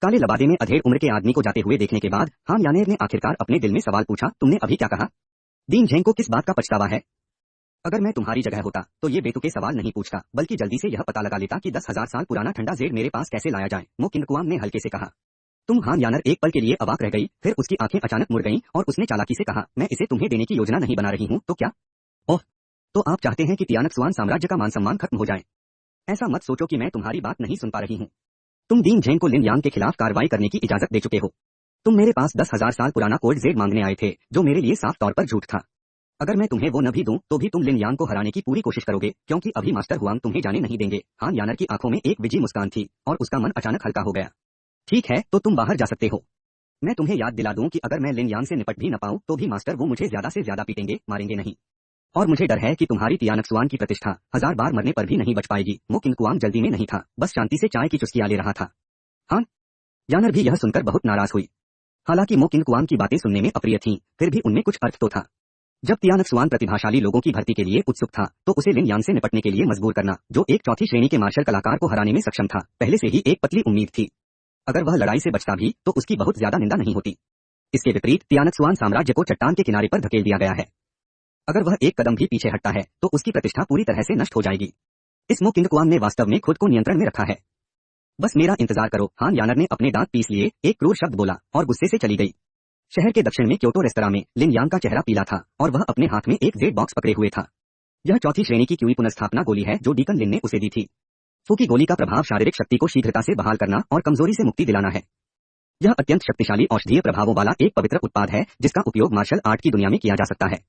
काले लबादे में अधेड़ उम्र के आदमी को जाते हुए देखने के बाद हान यानर ने आखिरकार अपने दिल में सवाल पूछा, तुमने अभी क्या कहा? दीन झेंग को किस बात का पछतावा है? अगर मैं तुम्हारी जगह होता तो ये बेतुके सवाल नहीं पूछता, बल्कि जल्दी से यह पता लगा लेता कि 10,000 साल पुराना ठंडा जेड मेरे पास कैसे लाया जाए। मो किंग कुआंग ने हल्के से कहा। तुम हान यानर एक पल के लिए अवाक रह गई, फिर उसकी आंखें अचानक मुड़ गईं और उसने चालाकी से कहा, मैं इसे तुम्हें देने की योजना नहीं बना रही हूँ तो क्या? ओह, तो आप चाहते हैं कि तियानक्सुआन साम्राज्य का मान सम्मान खत्म हो जाए? ऐसा मत सोचो कि मैं तुम्हारी बात नहीं सुन पा रही हूँ। तुम दीन झेंग को लिन यांग के खिलाफ कार्रवाई करने की इजाजत दे चुके हो। तुम मेरे पास 10,000 साल पुराना कोड जेड मांगने आए थे, जो मेरे लिए साफ तौर पर झूठ था। अगर मैं तुम्हें वो न भी दूं तो भी तुम लिन यांग को हराने की पूरी कोशिश करोगे, क्योंकि अभी मास्टर हुआंग तुम्हें जाने नहीं देंगे। हान यानर की आंखों में एक विजी मुस्कान थी और उसका मन अचानक हल्का हो गया। ठीक है, तो तुम बाहर जा सकते हो। मैं तुम्हें याद दिला दूं कि अगर मैं लिन यांग से निपट भी न पाऊं तो भी मास्टर वो मुझे ज्यादा से ज्यादा पीटेंगे, मारेंगे नहीं। और मुझे डर है कि तुम्हारी तियानक्सुआन की प्रतिष्ठा 1000 बार मरने पर भी नहीं बच पाएगी। मो किंग कुआंग जल्दी में नहीं था, बस शांति से चाय की चुस्कियां ले रहा था। हान यानर भी यह सुनकर बहुत नाराज हुई। हालांकि मो किंग कुआंग की बातें सुनने में अप्रिय थीं, फिर भी उनमें कुछ अर्थ तो था। जब तियानक्सुआन प्रतिभाशाली लोगों की भर्ती के लिए उत्सुक था तो उसे लिन यांग से निपटने के लिए मजबूर करना, जो एक चौथी श्रेणी के मार्शल कलाकार को हराने में सक्षम था, पहले से ही एक पतली उम्मीद थी। अगर वह लड़ाई से बचता भी तो उसकी बहुत ज्यादा निंदा नहीं होती। इसके विपरीत तियानक्सुआन साम्राज्य को चट्टान के किनारे पर धकेल दिया गया है। अगर वह एक कदम भी पीछे हटता है तो उसकी प्रतिष्ठा पूरी तरह से नष्ट हो जाएगी। इस मो किंग कुआंग ने वास्तव में खुद को नियंत्रण में रखा है। बस मेरा इंतजार करो। हान यानर ने अपने दांत पीस लिए, एक क्रूर शब्द बोला और गुस्से से चली गई। शहर के दक्षिण में क्योटो रेस्तरां में लिन यांग का चेहरा पीला था और वह अपने हाथ में एक जेड बॉक्स पकड़े हुए था। यह चौथी श्रेणी की क्यूई पुनर्स्थापना गोली है जो डीकन लिन ने उसे दी थी। फू की गोली का प्रभाव शारीरिक शक्ति को शीघ्रता से बहाल करना और कमजोरी से मुक्ति दिलाना है। यह अत्यंत शक्तिशाली औषधीय प्रभावों वाला एक पवित्र उत्पाद है जिसका उपयोग मार्शल आर्ट की दुनिया में किया जा सकता है।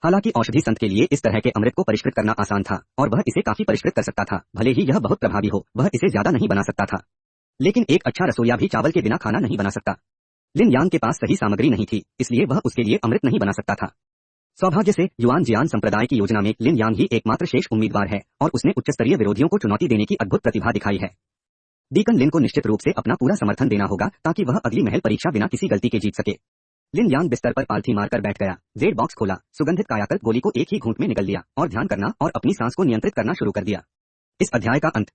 हालांकि औषधि संत के लिए इस तरह के अमृत को परिष्कृत करना आसान था और वह इसे काफी परिष्कृत कर सकता था। भले ही यह बहुत प्रभावी हो, वह इसे ज्यादा नहीं बना सकता था। लेकिन एक अच्छा रसोइया भी चावल के बिना खाना नहीं बना सकता। लिन यांग के पास सही सामग्री नहीं थी, इसलिए वह उसके लिए अमृत नहीं बना सकता था। सौभाग्य से युआन जियान संप्रदाय की योजना में लिन यांग ही एकमात्र शेष उम्मीदवार है और उसने उच्च स्तरीय विरोधियों को चुनौती देने की अद्भुत प्रतिभा दिखाई है। डीकन लिन को निश्चित रूप से अपना पूरा समर्थन देना होगा ताकि वह अगली महल परीक्षा बिना किसी गलती के जीत सके। लिन यांग बिस्तर पर पालथी मारकर बैठ गया, जेड बॉक्स खोला, सुगंधित कायाकल्प गोली को एक ही घूंट में निगल लिया और ध्यान करना और अपनी सांस को नियंत्रित करना शुरू कर दिया। इस अध्याय का अंत।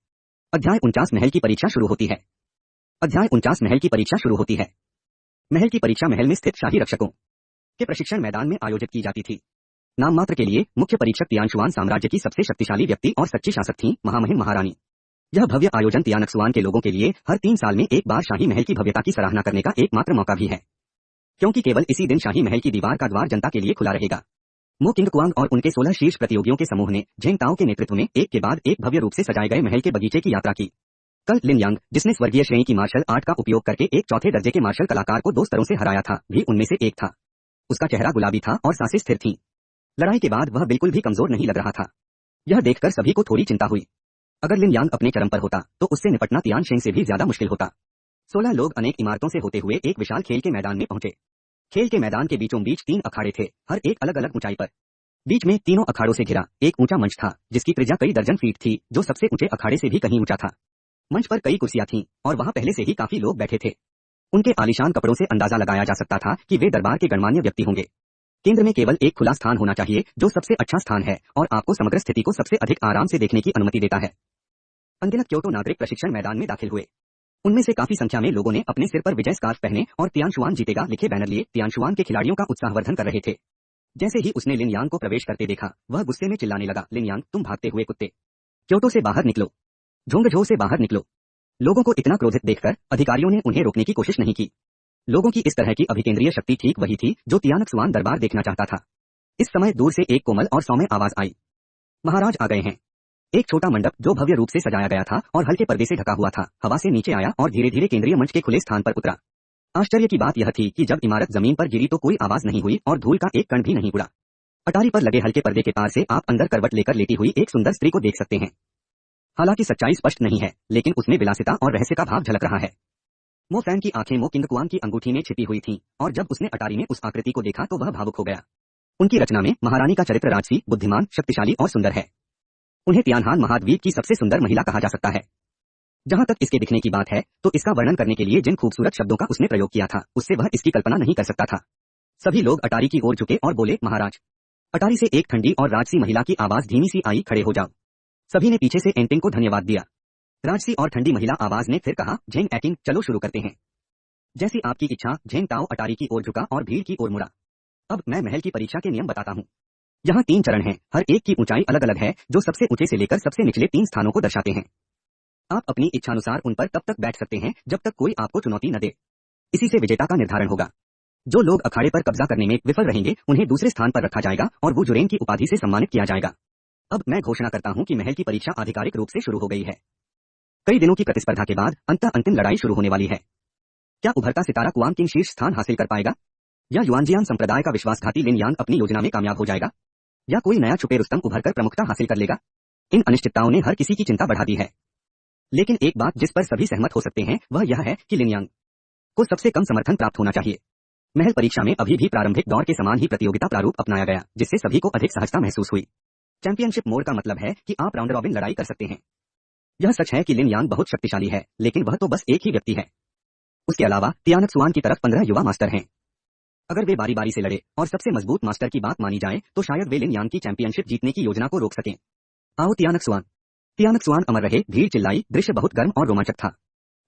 अध्याय 49 महल की परीक्षा शुरू होती है। अध्याय 49 महल की परीक्षा शुरू होती है। महल की परीक्षा महल में स्थित शाही रक्षकों के प्रशिक्षण मैदान में आयोजित की जाती थी। नाम मात्र के लिए मुख्य परीक्षक तियानशुआन साम्राज्य की सबसे शक्तिशाली व्यक्ति और सच्ची शासक थीं, महामहिम महारानी। यह भव्य आयोजन तियानक्सुआन के लोगों के लिए हर 3 साल में एक बार शाही महल की भव्यता की सराहना करने का एकमात्र मौका भी है, क्योंकि केवल इसी दिन शाही महल की दीवार का द्वार जनता के लिए खुला रहेगा। मो किंग कुआंग और उनके 16 शीर्ष प्रतियोगियों के समूह ने झेंग ताओ के नेतृत्व में एक के बाद एक भव्य रूप से सजाए गए महल के बगीचे की यात्रा की। कल लिन यांग, जिसने स्वर्गीय श्रेणी की मार्शल आर्ट का उपयोग करके एक चौथे दर्जे के मार्शल कलाकार को 2 स्तरों से हराया था, भी उनमें से एक था। उसका चेहरा गुलाबी था और सांसें स्थिर थीं। लड़ाई के बाद वह बिल्कुल भी कमजोर नहीं लग रहा था। यह देखकर सभी को थोड़ी चिंता हुई। अगर लिन यांग अपने चरम पर होता तो उससे निपटना तियान शेंग से भी ज्यादा मुश्किल होता। 16 लोग अनेक इमारतों से होते हुए एक विशाल खेल के मैदान में पहुंचे। खेल के मैदान के बीचों बीच 3 अखाड़े थे, हर एक अलग अलग ऊंचाई पर। बीच में तीनों अखाड़ों से घिरा एक ऊंचा मंच था जिसकी त्रिज्या कई दर्जन फीट थी, जो सबसे ऊंचे अखाड़े से भी कहीं ऊंचा था। मंच पर कई कुर्सियां थीं और वहां पहले से ही काफी लोग बैठे थे। उनके आलीशान कपड़ों से अंदाजा लगाया जा सकता था कि वे दरबार के गणमान्य व्यक्ति होंगे। केंद्र में केवल एक खुला स्थान होना चाहिए जो सबसे अच्छा स्थान है और आपको समग्र स्थिति को सबसे अधिक आराम से देखने की अनुमति देता है। अनगिनत क्योटो नागरिक प्रशिक्षण मैदान में दाखिल हुए। उनमें से काफी संख्या में लोगों ने अपने सिर पर विजय स्कार्फ पहने और तियानशुआन जीतेगा लिखे बैनर लिए तियानशुआन के खिलाड़ियों का उत्साहवर्धन कर रहे थे। जैसे ही उसने लिन यांग को प्रवेश करते देखा, वह गुस्से में चिल्लाने लगा, लिन यांग, तुम भागते हुए कुत्ते, क्योटो से बाहर निकलो, झोंगझो से बाहर निकलो। लोगों को इतना क्रोधित देखकर अधिकारियों ने उन्हें रोकने की कोशिश नहीं की। लोगों की इस तरह की अभिकेंद्रीय शक्ति ठीक वही थी जो तियानकसुआन दरबार देखना चाहता था। इस समय दूर से एक कोमल और सौम्य आवाज आई, महाराज आ गए हैं। एक छोटा मंडप जो भव्य रूप से सजाया गया था और हल्के पर्दे से ढका हुआ था, हवा से नीचे आया और धीरे धीरे केंद्रीय मंच के खुले स्थान पर उतरा। आश्चर्य की बात यह थी कि जब इमारत जमीन पर गिरी तो कोई आवाज नहीं हुई और धूल का एक कण भी नहीं उड़ा। अटारी पर लगे हल्के पर्दे के पार से आप अंदर करवट लेकर लेटी हुई एक सुंदर स्त्री को देख सकते हैं। हालांकि सच्चाई स्पष्ट नहीं है, लेकिन उसमें विलासिता और रहस्य का भाव झलक रहा है। मो फैन की आंखें मो किंगकुआन की अंगूठी में छिपी हुई थीं, और जब उसने अटारी में उस आकृति को देखा तो वह भावुक हो गया। उनकी रचना में महारानी का चरित्र राजसी, बुद्धिमान, शक्तिशाली और सुंदर है। उन्हें तियानहान महाद्वीप की सबसे सुंदर महिला कहा जा सकता है। जहां तक इसके दिखने की बात है, तो इसका वर्णन करने के लिए जिन खूबसूरत शब्दों का उसने प्रयोग किया था, उससे वह इसकी कल्पना नहीं कर सकता था। सभी लोग अटारी की ओर झुके और बोले, महाराज। अटारी से एक ठंडी और राजसी महिला की आवाज धीमी सी आई, खड़े हो जाओ। सभी ने पीछे से एंटिंग को धन्यवाद दिया। राजसी और ठंडी महिला आवाज ने फिर कहा, झेंग एकिंग, चलो शुरू करते हैं। जैसी आपकी इच्छा। झेंग ताओ अटारी की ओर झुका और भीड़ की ओर मुड़ा। अब मैं महल की परीक्षा के नियम बताता हूँ। यहाँ 3 चरण हैं, हर एक की ऊंचाई अलग अलग है, जो सबसे ऊंचे से लेकर सबसे निचले 3 स्थानों को दर्शाते हैं। आप अपनी इच्छानुसार उन पर तब तक बैठ सकते हैं जब तक कोई आपको चुनौती न दे। इसी से विजेता का निर्धारण होगा। जो लोग अखाड़े पर कब्जा करने में विफल रहेंगे, उन्हें दूसरे स्थान पर रखा जाएगा और वो जुरेन की उपाधि से सम्मानित किया जाएगा। अब मैं घोषणा करता हूँ कि महल की परीक्षा आधिकारिक रूप से शुरू हो गई है। कई दिनों की प्रतिस्पर्धा के बाद अंततः अंतिम लड़ाई शुरू होने वाली है। क्या उभरता सितारा कुआंग किंग शीर्ष स्थान हासिल कर पाएगा, या युआनजियान संप्रदाय का विश्वासघाती लिन यांग अपनी योजना में कामयाब हो जाएगा, या कोई नया छुपे रुस्तम उभरकर प्रमुखता हासिल कर लेगा? इन अनिश्चितताओं ने हर किसी की चिंता बढ़ा दी है। लेकिन एक बात जिस पर सभी सहमत हो सकते हैं वह यह है कि लिन यांग को सबसे कम समर्थन प्राप्त होना चाहिए। महल परीक्षा में अभी भी प्रारंभिक दौर के समान ही प्रतियोगिता प्रारूप अपनाया गया, जिससे सभी को अधिक सहजता महसूस हुई। चैंपियनशिप मोड का मतलब है कि आप राउंड रॉबिन लड़ाई कर सकते हैं। यह सच है कि लिन यांग बहुत शक्तिशाली है, लेकिन वह तो बस एक ही व्यक्ति है। उसके अलावा तियानकसुआन की तरफ 15 युवा मास्टर हैं। अगर वे बारी बारी से लड़े और सबसे मजबूत मास्टर की बात मानी जाए तो शायद वे लिन यांग की चैंपियनशिप जीतने की योजना को रोक सकें। आओ तियानकसुआन। तियानकसुआन अमर रहे, भीड़ चिल्लाई, दृश्य बहुत गर्म और रोमांचक था।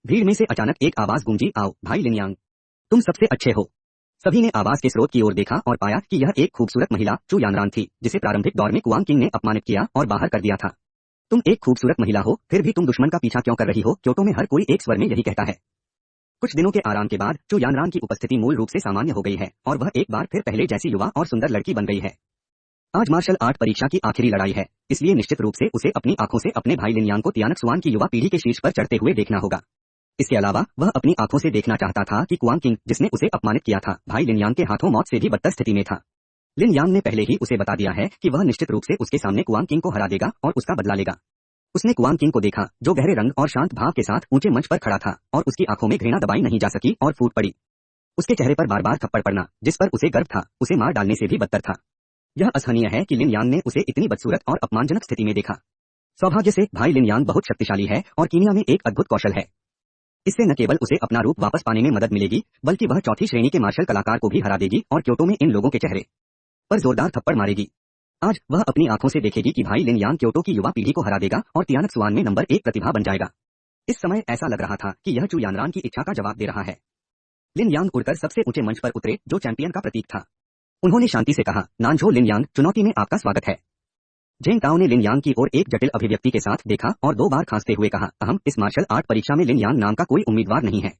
भीड़ में से अचानक एक आवाज गूंजी, आओ भाई लिन यांग, तुम सबसे अच्छे हो। सभी ने आवाज के स्रोत की ओर देखा और पाया कि यह एक खूबसूरत महिला चू यानरान थी, जिसे प्रारंभिक दौर में कुआंग किंग ने अपमानित किया और बाहर कर दिया था। तुम एक खूबसूरत महिला हो, फिर भी तुम दुश्मन का पीछा क्यों कर रही हो? क्योटो में हर कोई एक स्वर में यही कहता है। कुछ दिनों के आराम के बाद चू यानरान की उपस्थिति मूल रूप से सामान्य हो गई है और वह एक बार फिर पहले जैसी युवा और सुंदर लड़की बन गई है। आज मार्शल आर्ट परीक्षा की आखिरी लड़ाई है, इसलिए निश्चित रूप से उसे अपनी आंखों से अपने भाई लिन यांग को तियानकसुआन की युवा पीढ़ी के शीर्ष पर चढ़ते हुए देखना होगा। इसके अलावा वह अपनी आंखों से देखना चाहता था कि कुआंग किंग, जिसने उसे अपमानित किया था, भाई लिन यांग के हाथों मौत से भी बदतर स्थिति में था। लिन यांग ने पहले ही उसे बता दिया है कि वह निश्चित रूप से उसके सामने कुआंग किंग को हरा देगा और उसका बदला लेगा। उसने कुआंग किंग को देखा, जो गहरे रंग और शांत भाव के साथ ऊंचे मंच पर खड़ा था, और उसकी आंखों में घृणा दबाई नहीं जा सकी और फूट पड़ी। उसके चेहरे पर बार बार थप्पड़ पड़ना, जिस पर उसे गर्व था, उसे मार डालने से भी बदतर था। यह असहनीय है कि लिन यांग ने उसे इतनी बदसूरत और अपमानजनक स्थिति में देखा। सौभाग्य से भाई लिन यांग बहुत शक्तिशाली है और कीनिया में एक अद्भुत कौशल है। इससे न केवल उसे अपना रूप वापस पाने में मदद मिलेगी, बल्कि वह चौथी श्रेणी के मार्शल कलाकार को भी हरा देगी और क्योटो में इन लोगों के चेहरे पर जोरदार थप्पड़ मारेगी। आज वह अपनी आंखों से देखेगी कि भाई लिन यांग क्योटो की युवा पीढ़ी को हरा देगा और तियानकसुआन में नंबर 1 प्रतिभा बन जाएगा। इस समय ऐसा लग रहा था कि यह चू यानरान की इच्छा का जवाब दे रहा है। लिन यांग उड़कर सबसे ऊंचे मंच पर उतरे, जो चैंपियन का प्रतीक था। उन्होंने शांति से कहा, नानझो लिन यांग, चुनौती में आपका स्वागत है। झेंग ताओ ने लिन यांग की ओर एक जटिल अभिव्यक्ति के साथ देखा और 2 बार खांसते हुए कहा, इस मार्शल आर्ट परीक्षा में लिन यांग नाम का कोई उम्मीदवार नहीं है।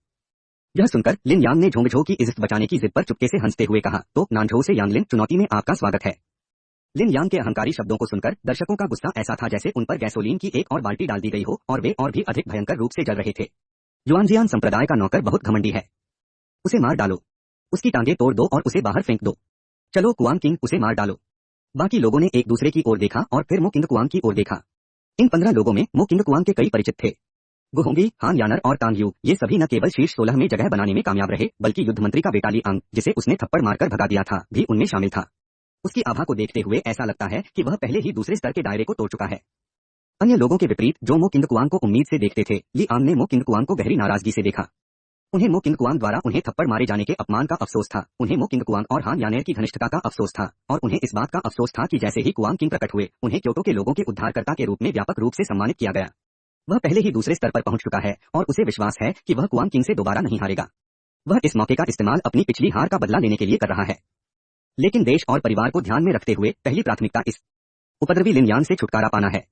यह सुनकर लिन यांग ने झोंगझो की इज्जत बचाने की जिद पर चुपके से हंसते हुए कहा, तो नानझो से यांगलिन, चुनौती में आपका स्वागत है। लिन यांग के अहंकारी शब्दों को सुनकर दर्शकों का गुस्सा ऐसा था जैसे उन पर गैसोलीन की एक और बाल्टी डाल दी गई हो, और वे और भी अधिक भयंकर रूप से जल रहे थे। युआनजियान संप्रदाय का नौकर बहुत घमंडी है। उसे मार डालो, उसकी टांगें तोड़ दो और उसे बाहर फेंक दो। चलो कुआंग किंग, उसे मार डालो। बाकी लोगों ने एक दूसरे की ओर देखा और फिर मो किंगकुआंग की ओर देखा। इन 15 लोगों में मो किंगकुआंग के कई परिचित थे। गुहोंगी, हान यानर और तांग यू, ये सभी न केवल शीर्ष 16 में जगह बनाने में कामयाब रहे, बल्कि युद्ध मंत्री का बेटा ली आंग, जिसे उसने थप्पड़ मारकर भगा दिया था, भी उनमें शामिल था। उसकी आभा को देखते हुए ऐसा लगता है कि वह पहले ही दूसरे स्तर के दायरे को तोड़ चुका है। अन्य लोगों के विपरीत जो मो किंगकुआंग को उम्मीद से देखते थे, ली आंग ने मो किंगकुआंग को गहरी नाराजगी से देखा। उन्हें मो किंग कुआंग द्वारा उन्हें थप्पड़ मारे जाने के अपमान का अफसोस था। उन्हें मो किंग कुआंग और हान यानेर की घनिष्ठता का अफसोस था और उन्हें इस बात का अफसोस था कि जैसे ही कुआंग किंग प्रकट हुए उन्हें क्योटो के लोगों के उद्धारकर्ता के रूप में व्यापक रूप से सम्मानित किया गया। वह पहले ही दूसरे स्तर पर पहुंच चुका है और उसे विश्वास है कि वह कुआंग किंग से दोबारा नहीं हारेगा। वह इस मौके का इस्तेमाल अपनी पिछली हार का बदला लेने के लिए कर रहा है। लेकिन देश और परिवार को ध्यान में रखते हुए पहली प्राथमिकता इस उपद्रवी लिन यान से छुटकारा पाना है।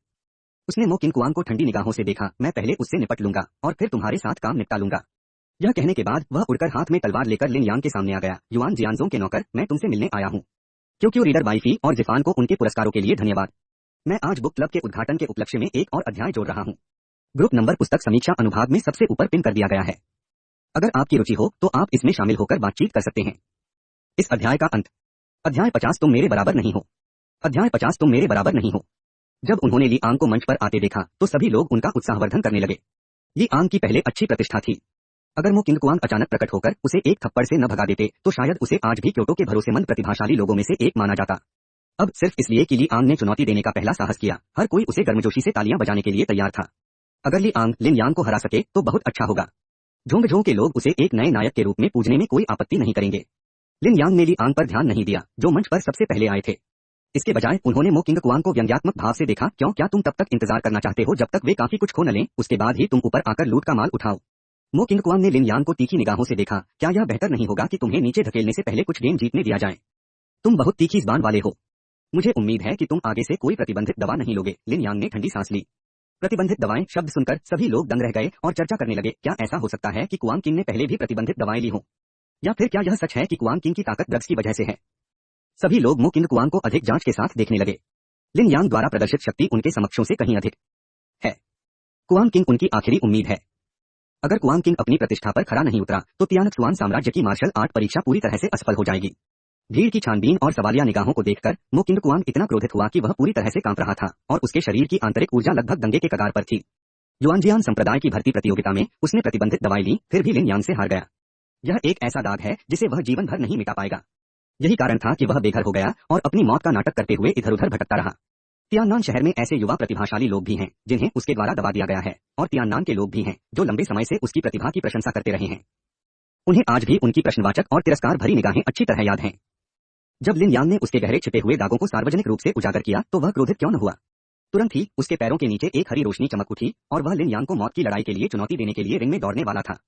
उसने मो किंग कुआंग को ठंडी निगाहों से देखा। मैं पहले उससे निपट लूंगा और फिर तुम्हारे साथ काम निपटा लूंगा। यह कहने के बाद वह उड़कर हाथ में तलवार लेकर लिन यान के सामने आ गया। युआन जियानजोंग के नौकर, मैं तुमसे मिलने आया हूँ। क्योंकि रीडर बाईफी और जिफान को उनके पुरस्कारों के लिए धन्यवाद। मैं आज बुक क्लब के उद्घाटन के उपलक्ष्य में एक और अध्याय जोड़ रहा हूँ। ग्रुप नंबर पुस्तक समीक्षा अनुभाग में सबसे ऊपर पिन कर दिया गया है। अगर आपकी रुचि हो तो आप इसमें शामिल होकर बातचीत कर सकते हैं। इस अध्याय का अंत। अध्याय 50 तुम मेरे बराबर नहीं हो। अध्याय 50 तुम मेरे बराबर नहीं हो। जब उन्होंने ली आंग को मंच पर आते देखा तो सभी लोग उनका उत्साहवर्धन करने लगे। ली आंग की पहले अच्छी प्रतिष्ठा थी। अगर मो किंग कुआंग अचानक प्रकट होकर उसे एक थप्पड़ से न भगा देते तो शायद उसे आज भी क्योटो के भरोसेमंद प्रतिभाशाली लोगों में से एक माना जाता। अब सिर्फ इसलिए कि ली आंग ने चुनौती देने का पहला साहस किया, हर कोई उसे गर्मजोशी से तालियां बजाने के लिए तैयार था। अगर ली आंग लिन यांग को हरा सके तो बहुत अच्छा होगा। झोंग के लोग उसे एक नए नायक के रूप में पूजने में कोई आपत्ति नहीं करेंगे। लिन यांग ने ली आंग पर ध्यान नहीं दिया, जो मंच पर सबसे पहले आए थे। इसके बजाय उन्होंने मो किंग कुआंग को व्यंग्यात्मक भाव से देखा। क्यों, क्या तुम तब तक इंतजार करना चाहते हो जब तक वे काफी कुछ खो न लें, उसके बाद ही तुम ऊपर आकर लूट का माल उठाओ। मो किंग कुआंग ने लिन यांग को तीखी निगाहों से देखा। क्या यह बेहतर नहीं होगा कि तुम्हें नीचे धकेलने से पहले कुछ गेम जीतने दिया जाए? तुम बहुत तीखी जुबान वाले हो। मुझे उम्मीद है कि तुम आगे से कोई प्रतिबंधित दवा नहीं लोगे। लिन यांग ने ठंडी सांस ली। प्रतिबंधित दवाएं शब्द सुनकर सभी लोग दंग रह गए और चर्चा करने लगे। क्या ऐसा हो सकता है कि कुआंग किंग ने पहले भी प्रतिबंधित दवाएं ली हो, या फिर क्या यह सच है कि कुआंग किंग की ताकत ड्रग्स की वजह से है? सभी लोग मो किंग कुआंग को अधिक जांच के साथ देखने लगे। लिन यांग द्वारा प्रदर्शित शक्ति उनके समक्षों से कहीं अधिक है। कुआंग किंग उनकी आखिरी उम्मीद है। अगर कुआंग किंग अपनी प्रतिष्ठा पर खरा नहीं उतरा तो तियानक्सुआन साम्राज्य की मार्शल आर्ट परीक्षा पूरी तरह से असफल हो जाएगी। भीड़ की छानबीन और सवालिया निगाहों को देखकर मो किंग कुआंग इतना क्रोधित हुआ कि वह पूरी तरह से कांप रहा था और उसके शरीर की आंतरिक ऊर्जा लगभग दंगे के कगार पर थी। युआनजियान संप्रदाय की भर्ती प्रतियोगिता में उसने प्रतिबंधित दवाई ली, फिर भी लिन यांग से हार गया। यह एक ऐसा दाग है जिसे वह जीवन भर नहीं मिटा पाएगा। यही कारण था कि वह बेघर हो गया और अपनी मौत का नाटक करते हुए इधर उधर भटकता रहा। तियाननान शहर में ऐसे युवा प्रतिभाशाली लोग भी हैं जिन्हें उसके द्वारा दबा दिया गया है, और तियाननान के लोग भी हैं जो लंबे समय से उसकी प्रतिभा की प्रशंसा करते रहे हैं। उन्हें आज भी उनकी प्रश्नवाचक और तिरस्कार भरी निगाहें अच्छी तरह याद हैं। जब लिन यांग ने उसके गहरे छिपे हुए दागों को सार्वजनिक रूप से उजागर किया तो वह क्रोधित क्यों न हुआ। तुरंत ही उसके पैरों के नीचे एक हरी रोशनी चमक उठी और वह लिन यांग को मौत की लड़ाई के लिए चुनौती देने के लिए रिंग में दौड़ने वाला था।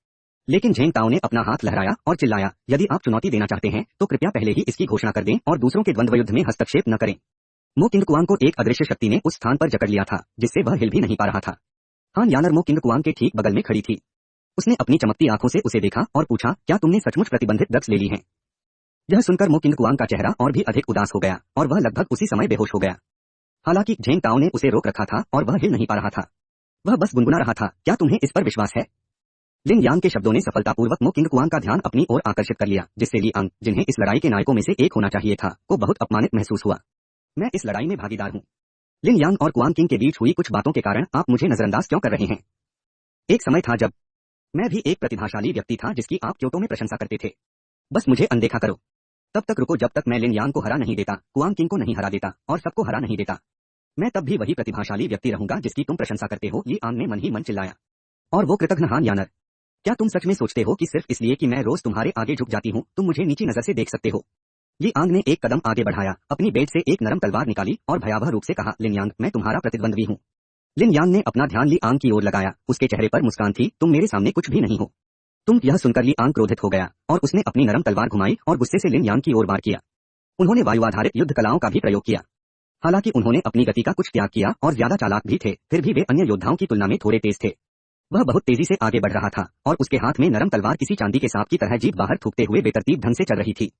लेकिन झेंग ताओ ने अपना हाथ लहराया और चिल्लाया, यदि आप चुनौती देना चाहते हैं तो कृपया पहले ही इसकी घोषणा कर दें और दूसरों के द्वंद्व युद्ध में हस्तक्षेप न करें। मो किंग कुआंग को एक अदृश्य शक्ति ने उस स्थान पर जकड़ लिया था जिससे वह हिल भी नहीं पा रहा था। हान यानर मो किंग कुआंग के ठीक बगल में खड़ी थी। उसने अपनी चमकती आंखों से उसे देखा और पूछा, क्या तुमने सचमुच प्रतिबंधित ड्रग्स ले ली हैं? यह सुनकर मो किंग कुआंग का चेहरा और भी अधिक उदास हो गया और वह लगभग उसी समय बेहोश हो गया। हालांकि झेंग ताओ ने उसे रोक रखा था और वह हिल नहीं पा रहा था। वह बस गुनगुना रहा था, क्या तुम्हें इस पर विश्वास है? लिन यांग के शब्दों ने सफलतापूर्वक मो किंग कुआंग का ध्यान अपनी ओर आकर्षित कर लिया, जिससे ली आंग, जिन्हें इस लड़ाई के नायकों में से एक होना चाहिए था, को बहुत अपमानित महसूस हुआ। मैं इस लड़ाई में भागीदार हूँ। लिन यांग और कुआंग किंग के बीच हुई कुछ बातों के कारण आप मुझे नजरअंदाज क्यों कर रहे हैं? एक समय था जब मैं भी एक प्रतिभाशाली व्यक्ति था जिसकी आप क्योटो में प्रशंसा करते थे। बस मुझे अनदेखा करो। तब तक रुको जब तक मैं लिन यांग को हरा नहीं देता, कुआंग किंग को नहीं हरा देता और सबको हरा नहीं देता। मैं तब भी वही प्रतिभाशाली व्यक्ति रहूंगा जिसकी तुम प्रशंसा करते हो। ली आंग ने मन ही मन चिल्लाया। और वो कृतघ्न हान यानर, क्या तुम सच में सोचते हो कि सिर्फ इसलिए कि मैं रोज तुम्हारे आगे झुक जाती हूँ तुम मुझे नीची नजर से देख सकते हो? ली आंग ने एक कदम आगे बढ़ाया, अपनी बेल्ट से एक नरम तलवार निकाली और भयावह रूप से कहा, लिन यांग, मैं तुम्हारा प्रतिद्वंद्वी हूँ। लिन यांग ने अपना ध्यान ली आंग की ओर लगाया। उसके चेहरे पर मुस्कान थी। तुम मेरे सामने कुछ भी नहीं हो। तुम यह सुनकर ली आंग क्रोधित हो गया और उसने अपनी नरम तलवार घुमाई और गुस्से से लिन यांग की ओर वार किया। उन्होंने वायु आधारित युद्ध कलाओं का भी प्रयोग किया। हालांकि उन्होंने अपनी गति का कुछ त्याग किया और ज्यादा चालाक भी थे, फिर भी वे अन्य योद्धाओं की तुलना में थोड़े तेज थे। वह बहुत तेजी से आगे बढ़ रहा था और उसके हाथ में नरम तलवार किसी चांदी के सांप की तरह जीभ बाहर थूकते हुए बेतरतीब ढंग से चल रही थी।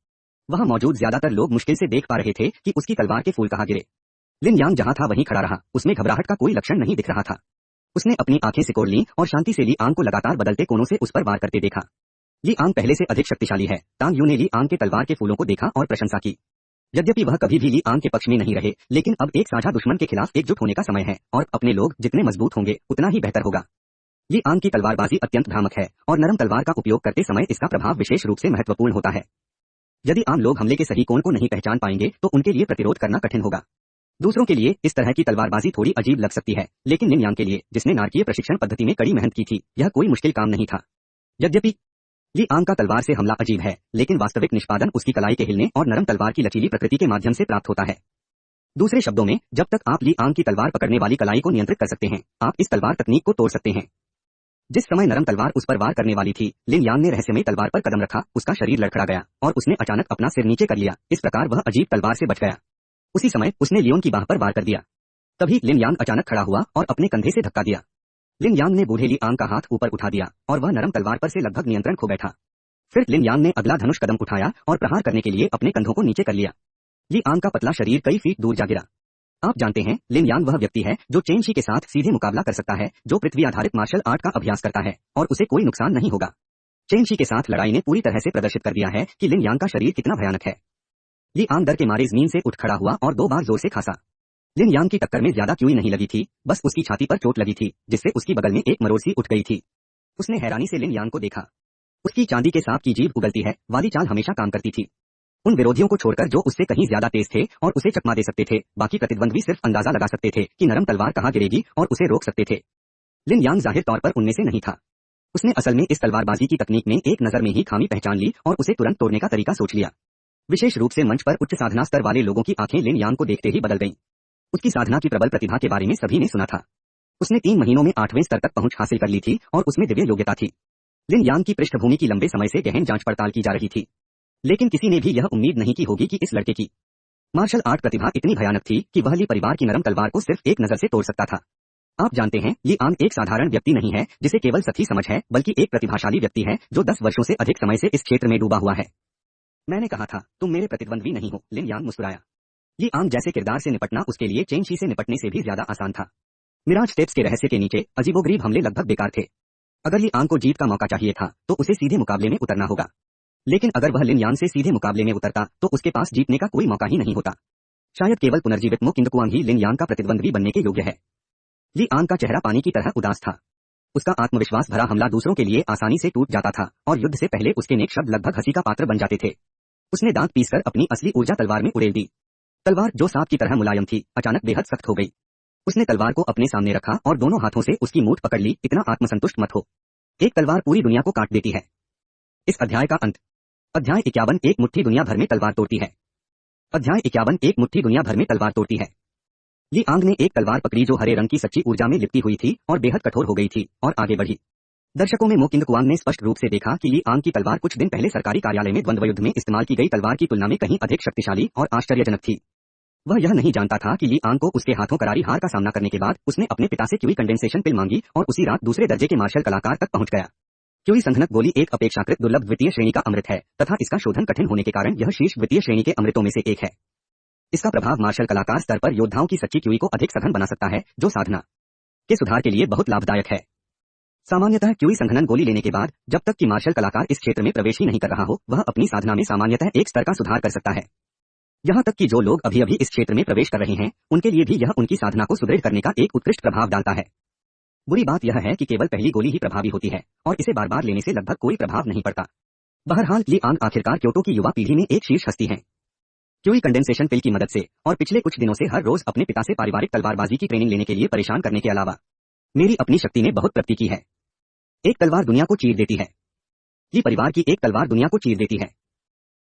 वहां मौजूद ज्यादातर लोग मुश्किल से देख पा रहे थे कि उसकी तलवार के फूल कहां गिरे। लिन यांग जहां था वहीं खड़ा रहा। उसमें घबराहट का कोई लक्षण नहीं दिख रहा था। उसने अपनी आंखें सिकोड़ लीं और शांति से ली आंग को लगातार बदलते कोनों से उस पर वार करते देखा। ली आंग पहले से अधिक शक्तिशाली है। तांग यू ने ली आंग के तलवार के फूलों को देखा और प्रशंसा की। यद्यपि वह कभी भी ली आंग के पक्ष में नहीं रहे, लेकिन अब एक साझा दुश्मन के खिलाफ एकजुट होने का समय है और अपने लोग जितने मजबूत होंगे उतना ही बेहतर होगा। ली आंग की तलवारबाजी अत्यंत भ्रामक है और नरम तलवार का उपयोग करते समय इसका प्रभाव विशेष रूप से महत्वपूर्ण होता है। यदि आम लोग हमले के सही कोण को नहीं पहचान पाएंगे तो उनके लिए प्रतिरोध करना कठिन होगा। दूसरों के लिए इस तरह की तलवारबाजी थोड़ी अजीब लग सकती है, लेकिन लिन यांग के लिए, जिसने नारकीय प्रशिक्षण पद्धति में कड़ी मेहनत की थी, यह कोई मुश्किल काम नहीं था। यद्यपि ली आंग का तलवार से हमला अजीब है, लेकिन वास्तविक निष्पादन उसकी कलाई के हिलने और नरम तलवार की लचीली प्रकृति के माध्यम से प्राप्त होता है। दूसरे शब्दों में, जब तक आप ली आंग की तलवार पकड़ने वाली कलाई को नियंत्रित कर सकते हैं, आप इस तलवार तकनीक को तोड़ सकते हैं। जिस समय नरम तलवार उस पर वार करने वाली थी, लिन यांग ने रहस्यमयी तलवार पर कदम रखा, उसका शरीर लड़खड़ा गया और उसने अचानक अपना सिर नीचे कर लिया। इस प्रकार वह अजीब तलवार से बच गया। उसी समय उसने लियोन की बाह पर वार कर दिया। तभी लिन यांग अचानक खड़ा हुआ और अपने कंधे से धक्का दिया। लिन यांग ने बूढ़े ली आंग का हाथ ऊपर उठा दिया और वह नरम तलवार पर से लगभग नियंत्रण खो बैठा। फिर लिन यांग ने अगला धनुष कदम उठाया और प्रहार करने के लिए अपने कंधों को नीचे कर लिया। ली आंग का पतला शरीर कई फीट दूर जा गिरा। आप जानते हैं, लिन यांग वह व्यक्ति है जो चेन शी के साथ सीधे मुकाबला कर सकता है, जो पृथ्वी आधारित मार्शल आर्ट का अभ्यास करता है और उसे कोई नुकसान नहीं होगा। चेन शी के साथ लड़ाई ने पूरी तरह से प्रदर्शित कर दिया है कि लिन यांग का शरीर कितना भयानक है। ली आंग डर के मारे जमीन से उठ खड़ा हुआ और 2 बार जोर से खांसा। लिन यांग की टक्कर में ज्यादा क्यूई नहीं लगी थी, बस उसकी छाती पर चोट लगी थी, जिससे उसकी बगल में एक मरोड़ सी उठ गई थी। उसने हैरानी से लिन यांग को देखा। उसकी चांदी के सांप की जीभ उगलती है वाली चाल हमेशा काम करती थी। उन विरोधियों को छोड़कर जो उससे कहीं ज्यादा तेज थे और उसे चकमा दे सकते थे, बाकी प्रतिद्वंद्वी सिर्फ अंदाजा लगा सकते थे कि नरम तलवार कहां गिरेगी और उसे रोक सकते थे। लिन यांग जाहिर तौर पर उनमें से नहीं था। उसने असल में इस तलवारबाजी की तकनीक में एक नजर में ही खामी पहचान ली और उसे तुरंत तोड़ने का तरीका सोच लिया। विशेष रूप से मंच पर उच्च साधना स्तर वाले लोगों की आंखें लिन यांग को देखते ही बदल गईं। उसकी साधना की प्रबल प्रतिभा के बारे में सभी ने सुना था। उसने 3 महीनों में 8वें स्तर तक पहुंच हासिल कर ली थी और उसमें दिव्य योग्यता थी। लिन यांग की पृष्ठभूमि की लंबे समय से गहन जांच पड़ताल की जा रही थी, लेकिन किसी ने भी यह उम्मीद नहीं की होगी कि इस लड़के की मार्शल आर्ट प्रतिभा इतनी भयानक थी कि वह ली परिवार की नरम तलवार को सिर्फ एक नजर से तोड़ सकता था। आप जानते हैं, ली आंग एक साधारण व्यक्ति नहीं है जिसे केवल सच्ची समझ है, बल्कि एक प्रतिभाशाली व्यक्ति है जो 10 वर्षों से अधिक समय से इस क्षेत्र में डूबा हुआ है। मैंने कहा था, तुम मेरे प्रतिद्वंद्वी नहीं हो, लिन यांग मुस्कुराया। ली आंग जैसे किरदार से निपटना उसके लिए चेन शी से निपटने से भी ज्यादा आसान था। मिराज स्टेप्स के रहस्य के नीचे अजीबोगरीब हमले लगभग बेकार थे। अगर ली आंग को जीत का मौका चाहिए था तो उसे सीधे मुकाबले में उतरना होगा, लेकिन अगर वह लिन यांग से सीधे मुकाबले में उतरता तो उसके पास जीतने का कोई मौका ही नहीं होता। शायद केवल पुनर्जीवित मो किंगकुआंग ही लिन यांग का प्रतिद्वंद्वी बनने के योग्य है। ली आंग का चेहरा पानी की तरह उदास था। उसका आत्मविश्वास भरा हमला दूसरों के लिए आसानी से टूट जाता था और युद्ध से पहले उसके नेक शब्द लगभग हंसी का पात्र बन जाते थे। उसने दांत पीसकर अपनी असली ऊर्जा तलवार में उड़ेल दी। तलवार जो सांप की तरह मुलायम थी, अचानक बेहद सख्त हो गई। उसने तलवार को अपने सामने रखा और दोनों हाथों से उसकी मूठ पकड़ ली। इतना आत्मसंतुष्ट मत हो, एक तलवार पूरी दुनिया को काट देती है। इस अध्याय का अंत। अध्याय 51 एक मुट्ठी दुनिया भर में तलवार तोड़ती है। अध्याय 51 एक मुट्ठी दुनिया भर में तलवार तोड़ती है। ली आंग ने एक तलवार पकड़ी जो हरे रंग की सच्ची ऊर्जा में लिपटी हुई थी और बेहद कठोर हो गई थी, और आगे बढ़ी। दर्शकों में मो किंगकुआंग ने स्पष्ट रूप से देखा कि ली आंग की तलवार कुछ दिन पहले सरकारी कार्यालय में द्वंद्व युद्ध में इस्तेमाल की गई तलवार की तुलना में कहीं अधिक शक्तिशाली और आश्चर्यजनक थी। वह यह नहीं जानता था कि ली आंग को उसके हाथों करारी हार का सामना करने के बाद उसने अपने पिता से क्यूई कंडेंसेशन पिल मांगी और उसी रात दूसरे दर्जे के मार्शल कलाकार तक पहुंच गया। क्यूई संघनक गोली एक अपेक्षाकृत दुर्लभ द्वितीय श्रेणी का अमृत है तथा इसका शोधन कठिन होने के कारण यह शीर्ष द्वितीय श्रेणी के अमृतों में से एक है। इसका प्रभाव मार्शल कलाकार स्तर पर योद्धाओं की सच्ची क्यूई को अधिक सघन बना सकता है, जो साधना के सुधार के लिए बहुत लाभदायक है। सामान्यतः क्यूई संघनन गोली लेने के बाद जब तक कि मार्शल कलाकार इस क्षेत्र में प्रवेश ही नहीं कर रहा हो, वह अपनी साधना में सामान्यतः एक स्तर का सुधार कर सकता है। यहाँ तक कि जो लोग अभी अभी इस क्षेत्र में प्रवेश कर रहे हैं, उनके लिए भी यह उनकी साधना को सुदृढ़ करने का एक उत्कृष्ट प्रभाव डालता है। बुरी बात यह है कि केवल पहली गोली ही प्रभावी होती है और इसे बार बार लेने से लगभग कोई प्रभाव नहीं पड़ता। बहरहाल ली आंग आखिरकार क्योटो की युवा पीढ़ी में एक शीर्ष हस्ती है। क्यूई कंडेंसेशन पिल की मदद से और पिछले कुछ दिनों से हर रोज अपने पिता से पारिवारिक तलवारबाजी की ट्रेनिंग लेने के लिए परेशान करने के अलावा मेरी अपनी शक्ति ने बहुत प्रगति की है। एक तलवार दुनिया को चीर देती है। ली परिवार की एक तलवार दुनिया को चीर देती है।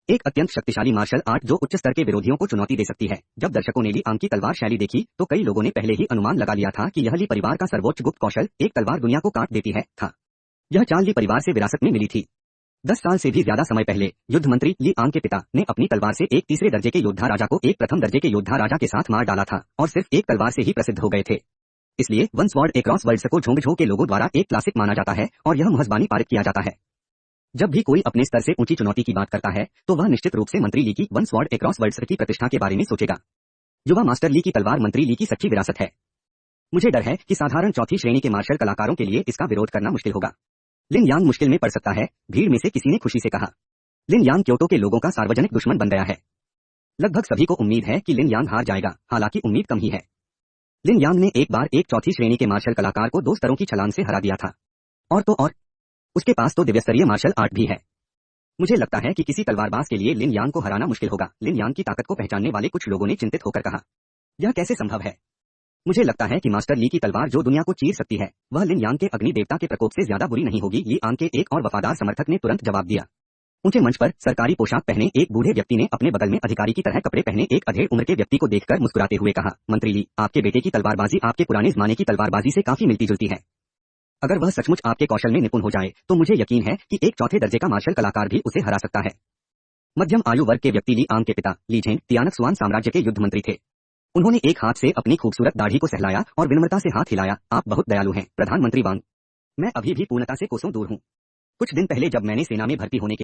एक अत्यंत शक्तिशाली मार्शल आर्ट जो उच्च स्तर के विरोधियों को चुनौती दे सकती है। जब दर्शकों ने ली आंग की तलवार शैली देखी तो कई लोगों ने पहले ही अनुमान लगा लिया था कि यह ली परिवार का सर्वोच्च गुप्त कौशल एक तलवार दुनिया को काट देती है था। यह चाल ली परिवार से विरासत में मिली थी। 10 साल से भी ज्यादा समय पहले युद्ध मंत्री ली आंग के पिता ने अपनी तलवार से एक तीसरे दर्जे के योद्धा राजा को एक प्रथम दर्जे के योद्धा राजा के साथ मार डाला था और सिर्फ एक तलवार से ही प्रसिद्ध हो गए थे। इसलिए वन स्वॉर्ड अक्रॉस वर्ल्ड्स को झोंगझों के लोगों द्वारा एक क्लासिक माना जाता है और यह मुहजबानी पारित किया जाता है। जब भी कोई अपने स्तर से ऊंची चुनौती की बात करता है तो वह निश्चित रूप से मंत्री ली की वन स्वॉर्ड अक्रॉस वर्ल्ड्स की प्रतिष्ठा के बारे में सोचेगा। युवा मास्टर ली की तलवार मंत्री ली की सच्ची विरासत है। मुझे डर है कि साधारण चौथी श्रेणी के मार्शल कलाकारों के लिए इसका विरोध करना मुश्किल होगा। लिन यांग मुश्किल में पड़ सकता है, भीड़ में से किसी ने खुशी से कहा। लिन यांग क्योटो के लोगों का सार्वजनिक दुश्मन बन गया है। लगभग सभी को उम्मीद है कि लिन यांग हार जाएगा, हालांकि उम्मीद कम ही है। लिन यांग ने एक बार एक चौथी श्रेणी के मार्शल कलाकार को 2 स्तरों की छलांग से हरा दिया था। और तो और उसके पास तो दिव्यस्तरीय मार्शल आर्ट भी है। मुझे लगता है कि किसी तलवारबाज के लिए लिन यांग को हराना मुश्किल होगा। लिन यांग की ताकत को पहचानने वाले कुछ लोगों ने चिंतित होकर कहा, यह कैसे संभव है? मुझे लगता है कि मास्टर ली की तलवार जो दुनिया को चीर सकती है, वह लिन यांग के अग्नि देवता के प्रकोप से ज्यादा बुरी नहीं होगी। ली यांग के एक और वफादार समर्थक ने तुरंत जवाब दिया। ऊंचे मंच पर सरकारी पोशाक पहने एक बूढ़े व्यक्ति ने अपने बगल में अधिकारी की तरह कपड़े पहने एक अधेड़ उम्र के व्यक्ति को देखकर मुस्कुराते हुए कहा, मंत्री ली, आपके बेटे की तलवारबाजी आपके पुराने जमाने की तलवारबाजी से काफी मिलती जुलती है। अगर वह सचमुच आपके कौशल में निपुण हो जाए तो मुझे यकीन है कि एक चौथे दर्जे का मार्शल कलाकार भी उसे हरा सकता है। मध्यम आयु वर्ग के व्यक्ति ली यांग के पिता ली झेंग तियानक स्वान साम्राज्य के युद्ध मंत्री थे। उन्होंने एक हाथ से अपनी खूबसूरत दाढ़ी को सहलाया और विनम्रता से हाथ हिलाया। आप बहुत दयालु हैं, प्रधानमंत्री वांग। मैं अभी भी पूर्णता से कोसों दूर हूँ। कुछ दिन पहले जब मैंने सेना में भर्ती होने के